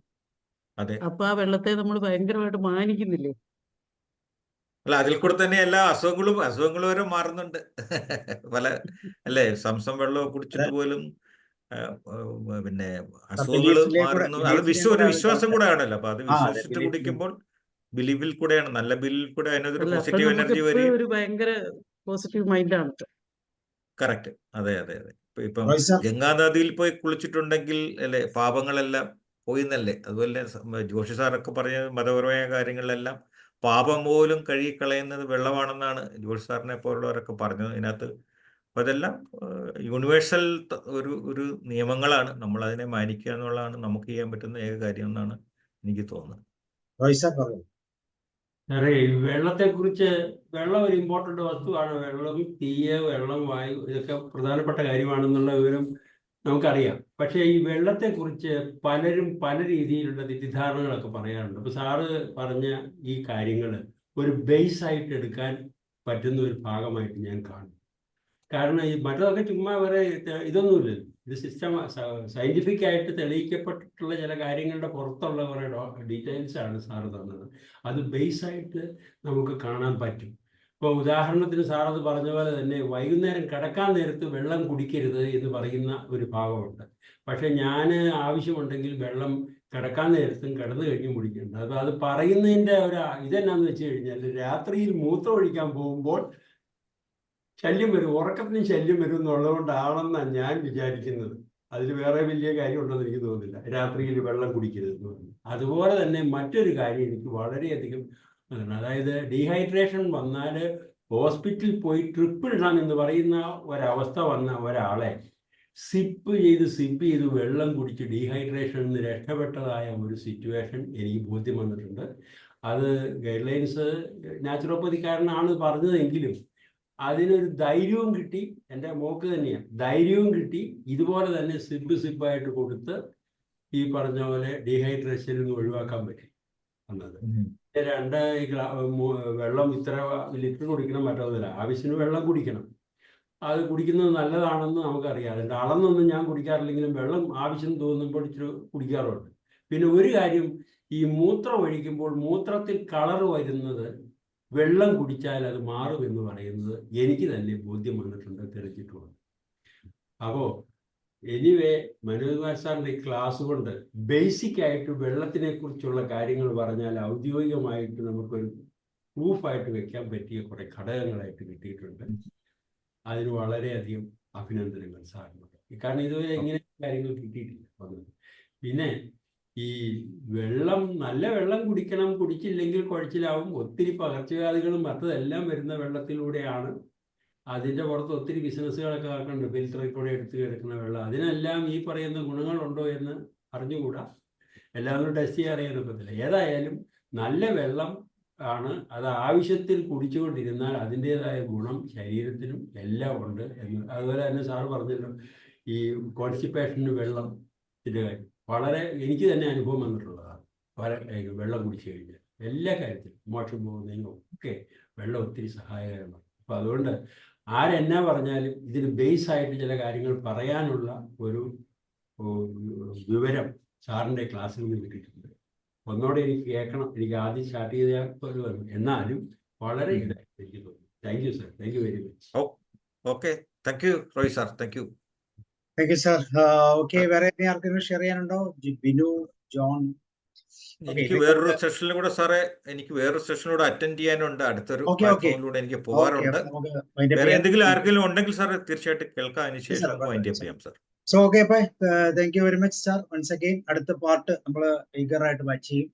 അപ്പൊ ആ വെള്ളത്തെ നമ്മൾ ഭയങ്കരമായിട്ട് മാനിക്കുന്നില്ലേ? അല്ല, അതിൽ കൂടെ തന്നെ എല്ലാ അസുഖങ്ങളും വരെ മാറുന്നുണ്ട്. അല്ലേ, സംസം വെള്ളം കുടിച്ചിട്ട് പോലും പിന്നെ അസുഖങ്ങൾ മാറുന്നു. അത് ഒരു വിശ്വാസം കൂടെ ആണല്ലോ. അപ്പൊ അത് വിശ്വസിച്ചിട്ട് കുടിക്കുമ്പോൾ ബിലീവിൽ കൂടെയാണ്, നല്ല ബില്ലിൽ കൂടെ അതിനൊരു പോസിറ്റീവ് എനർജി വരും. ഒരു ഭയങ്കര പോസിറ്റീവ് മൈൻഡാണ്. കറക്റ്റ്. അതെ. ഇപ്പം ഗംഗാനദിയിൽ പോയി കുളിച്ചിട്ടുണ്ടെങ്കിൽ അല്ലെ പാപങ്ങളെല്ലാം പോയിന്നല്ലേ. അതുപോലെ ജോഷി സാറൊക്കെ പറഞ്ഞ മതപരമായ കാര്യങ്ങളിലെല്ലാം പാപം പോലും കഴുകിക്കളയുന്നത് വെള്ളമാണെന്നാണ് ജോഷി സാറിനെ പോലുള്ളവരൊക്കെ പറഞ്ഞത് ഇതിനകത്ത്. അപ്പോൾ അതെല്ലാം യൂണിവേഴ്സൽ ഒരു നിയമങ്ങളാണ്. നമ്മൾ അതിനെ മാനിക്കുക എന്നുള്ളതാണ് നമുക്ക് ചെയ്യാൻ പറ്റുന്ന ഏക കാര്യം എന്നാണ് എനിക്ക് തോന്നുന്നത്. സാറേ, വെള്ളത്തെക്കുറിച്ച് വെള്ളം ഒരു ഇമ്പോർട്ടൻ്റ് വസ്തുവാണ്. വെള്ളം, തീയ്, വെള്ളം, വായു, ഇതൊക്കെ പ്രധാനപ്പെട്ട കാര്യമാണെന്നുള്ള വിവരം നമുക്കറിയാം. പക്ഷേ ഈ വെള്ളത്തെക്കുറിച്ച് പലരും പല രീതിയിലുള്ള തെറ്റിദ്ധാരണകളൊക്കെ പറയാറുണ്ട്. അപ്പോൾ സാറ് പറഞ്ഞ ഈ കാര്യങ്ങൾ ഒരു ബേസ് ആയിട്ട് എടുക്കാൻ പറ്റുന്ന ഒരു ഭാഗമായിട്ട് ഞാൻ കാണും. കാരണം ഈ മറ്റതൊക്കെ ചുമ്മാ വേറെ ഇതൊന്നുമില്ലല്ലോ. ഇത് സയന്റിഫിക് ആയിട്ട് തെളിയിക്കപ്പെട്ടിട്ടുള്ള ചില കാര്യങ്ങളുടെ പുറത്തുള്ള കുറേ ഡീറ്റെയിൽസ് ആണ് സാറ് തന്നത്. അത് ബേസ് ആയിട്ട് നമുക്ക് കാണാൻ പറ്റും. ഇപ്പോൾ ഉദാഹരണത്തിന് സാറത് പറഞ്ഞ പോലെ തന്നെ വൈകുന്നേരം കിടക്കാൻ നേരത്ത് വെള്ളം കുടിക്കരുത് എന്ന് പറയുന്ന ഒരു ഭാഗമുണ്ട്. പക്ഷെ ഞാൻ ആവശ്യമുണ്ടെങ്കിൽ വെള്ളം കിടക്കാൻ നേരത്തും കിടന്നു കഴിഞ്ഞും കുടിക്കുന്നുണ്ട്. അപ്പോൾ അത് പറയുന്നതിൻ്റെ ഇതെന്നാന്ന് വെച്ച് കഴിഞ്ഞാൽ രാത്രിയിൽ മൂത്രം ഒഴിക്കാൻ പോകുമ്പോൾ ശല്യം വരും, ഉറക്കത്തിന് ശല്യം വരും എന്നുള്ളതുകൊണ്ടാണെന്നാണ് ഞാൻ വിചാരിക്കുന്നത്. അതിൽ വേറെ വലിയ കാര്യമുണ്ടെന്ന് എനിക്ക് തോന്നുന്നില്ല, രാത്രിയിൽ വെള്ളം കുടിക്കരുതെന്ന് പറഞ്ഞു. അതുപോലെ തന്നെ മറ്റൊരു കാര്യം എനിക്ക് വളരെയധികം, അതായത് ഡീഹൈഡ്രേഷൻ വന്നാൽ ഹോസ്പിറ്റലിൽ പോയി ട്രിപ്പ് ഇടാം എന്ന് പറയുന്ന ഒരവസ്ഥ വന്ന ഒരാളെ സിപ്പ് ചെയ്ത് വെള്ളം കുടിച്ച് ഡീഹൈഡ്രേഷനിൽ നിന്ന് രക്ഷപ്പെട്ടതായ ഒരു സിറ്റുവേഷൻ എനിക്ക് ബോധ്യം വന്നിട്ടുണ്ട്. അത് ഗൈഡ് ലൈൻസ് നാച്ചുറോപ്പതിക്കാരനാണ് പറഞ്ഞതെങ്കിലും അതിനൊരു ധൈര്യവും കിട്ടി, എൻ്റെ മോക്ക് തന്നെയാണ് ധൈര്യവും കിട്ടി. ഇതുപോലെ തന്നെ സിപ്പായിട്ട് കൊടുത്ത് ഈ പറഞ്ഞ പോലെ ഡീഹൈഡ്രേഷനിൽ നിന്ന് ഒഴിവാക്കാൻ പറ്റി വന്നത്. 2 വെള്ളം ഇത്ര ലിറ്റർ കുടിക്കണം മറ്റൊന്നുമില്ല, ആവശ്യത്തിന് വെള്ളം കുടിക്കണം. അത് കുടിക്കുന്നത് നല്ലതാണെന്ന് നമുക്കറിയാം. അതിൻ്റെ അളന്നൊന്നും ഞാൻ കുടിക്കാറില്ലെങ്കിലും വെള്ളം ആവശ്യം തോന്നുമ്പോൾ ഇച്ചിരി കുടിക്കാറുണ്ട്. പിന്നെ ഒരു കാര്യം, ഈ മൂത്രം ഒഴിക്കുമ്പോൾ മൂത്രത്തിൽ കളർ വരുന്നത് വെള്ളം കുടിച്ചാൽ അത് മാറുമെന്ന് പറയുന്നത് എനിക്ക് തന്നെ ബോധ്യം വന്നിട്ടുണ്ട്, തെളിച്ചിട്ടുണ്ട്. അപ്പോൾ എനിവേ മനോജ് സാറിൻ്റെ ഈ ക്ലാസ് കൊണ്ട് ബേസിക് ആയിട്ട് വെള്ളത്തിനെ കുറിച്ചുള്ള കാര്യങ്ങൾ പറഞ്ഞാൽ ഔദ്യോഗികമായിട്ട് നമുക്കൊരു പ്രൂഫായിട്ട് വെക്കാൻ പറ്റിയ കുറേ ഘടകങ്ങളായിട്ട് കിട്ടിയിട്ടുണ്ട്. അതിന് വളരെയധികം അഭിനന്ദനങ്ങൾ സാറിനുണ്ട്. കാരണം ഇതുവരെ ഇങ്ങനെ കാര്യങ്ങൾ കിട്ടിയിട്ടില്ല. പിന്നെ ഈ നല്ല വെള്ളം കുടിക്കണം, കുടിച്ചില്ലെങ്കിൽ കുഴച്ചിലാവും. ഒത്തിരി പകർച്ചവ്യാധികളും മറ്റതെല്ലാം വരുന്ന വെള്ളത്തിലൂടെയാണ്. അതിൻ്റെ പുറത്ത് ഒത്തിരി ബിസിനസ്സുകളൊക്കെ ആക്കുന്നുണ്ട്, ഫിൽറ്ററിൽ കൂടെ എടുത്ത് കിടക്കുന്ന വെള്ളം. അതിനെല്ലാം ഈ പറയുന്ന ഗുണങ്ങളുണ്ടോ എന്ന് അറിഞ്ഞുകൂടാ, എല്ലാവരും ടെസ്റ്റ് ചെയ്യാൻ അറിയാനൊക്കത്തില്ല. ഏതായാലും നല്ല വെള്ളം ആണ്, അത് ആവശ്യത്തിൽ കുടിച്ചുകൊണ്ടിരുന്നാൽ അതിൻ്റെതായ ഗുണം ശരീരത്തിനും എല്ലാം ഉണ്ട് എന്ന്. അതുപോലെ തന്നെ സാറ് പറഞ്ഞല്ലോ ഈ കോൺസ്റ്റിപ്പേഷന് വെള്ളത്തിൻ്റെ കാര്യം വളരെ എനിക്ക് തന്നെ അനുഭവം വന്നിട്ടുള്ളതാണ്. വെള്ളം കുടിച്ചു കഴിഞ്ഞാൽ എല്ലാ കാര്യത്തിലും മോശം പോകുന്നതിനും ഒക്കെ വെള്ളം ഒത്തിരി സഹായകരമാണ്. അപ്പോൾ അതുകൊണ്ട് ആരെന്നാ പറഞ്ഞാലും ഇതിന് ബേസ് ആയിട്ട് ചില കാര്യങ്ങൾ പറയാനുള്ള ഒരു വിവരം സാറിൻ്റെ ക്ലാസ്സിൽ നിന്ന് കിട്ടിയിട്ടുണ്ട്. ഒന്നോടെ എനിക്ക് കേൾക്കണം, എനിക്ക് ആദ്യം സ്റ്റാർട്ട് ചെയ്ത വന്നു, എന്നാലും വളരെ ഇതായിട്ട് എനിക്ക് തോന്നുന്നു. Thank you sir, thank you very much. Okay, thank U Roy sir, thank you. Thank you sir. Okay, വേറെ ആർക്കെങ്കിലും ഷെയർ ചെയ്യാനുണ്ടോ? ബിനു, ജോൺ? എനിക്ക് വേറൊരു സെഷനിലൂടെ സാറേ, അറ്റൻഡ് ചെയ്യാനുണ്ട്. അടുത്തൊരു പ്ലാറ്റ്ഫോമിലൂടെ എനിക്ക് പോകാറുണ്ട്. വേറെ എന്തെങ്കിലും ആർക്കെങ്കിലും ഉണ്ടെങ്കിൽ സാർ തീർച്ചയായിട്ടും കേൾക്കാം. അതിനുശേഷം വൈൻഡ് അപ്പ് ചെയ്യാം sir. So okay, thank you very much sir. Once again അടുത്ത പാർട്ട് നമ്മൾ ഈഗറായിട്ട് വാച്ച് ചെയ്യും.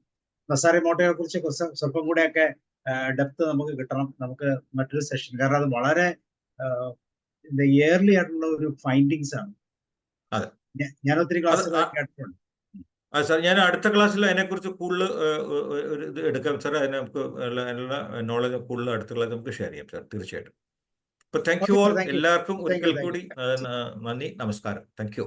നസാറി മോട്ടോയെ കുറിച്ച് സ്വല്പം കൂടെയൊക്കെ ഡെപ്ത് നമുക്ക് കിട്ടണം, നമുക്ക് മറ്റൊരു സെഷൻ. കാരണം അത് വളരെ ഇയർലി ആയിട്ടുള്ള ഒരു ഫൈൻഡിങ്സ് ആണ്. ഞാൻ ഒത്തിരി ക്ലാസ്സുകൾ കേട്ടിട്ടുണ്ട്. സാർ ഞാൻ അടുത്ത ക്ലാസ്സിൽ അതിനെക്കുറിച്ച് കൂടുതൽ ഒരു ഇത് എടുക്കാം സാർ. അതിനെ നമുക്ക് അതിനുള്ള നോളജ് കൂടുതൽ അടുത്ത ക്ലാസ് നമുക്ക് ഷെയർ ചെയ്യാം സാർ, തീർച്ചയായിട്ടും. അപ്പോൾ thank you okay all, sir, thank U എല്ലാവർക്കും താങ്ക് യു ഒരിക്കൽ താങ്ക് കൂടി യു. നന്ദി, നമസ്കാരം. Thank you.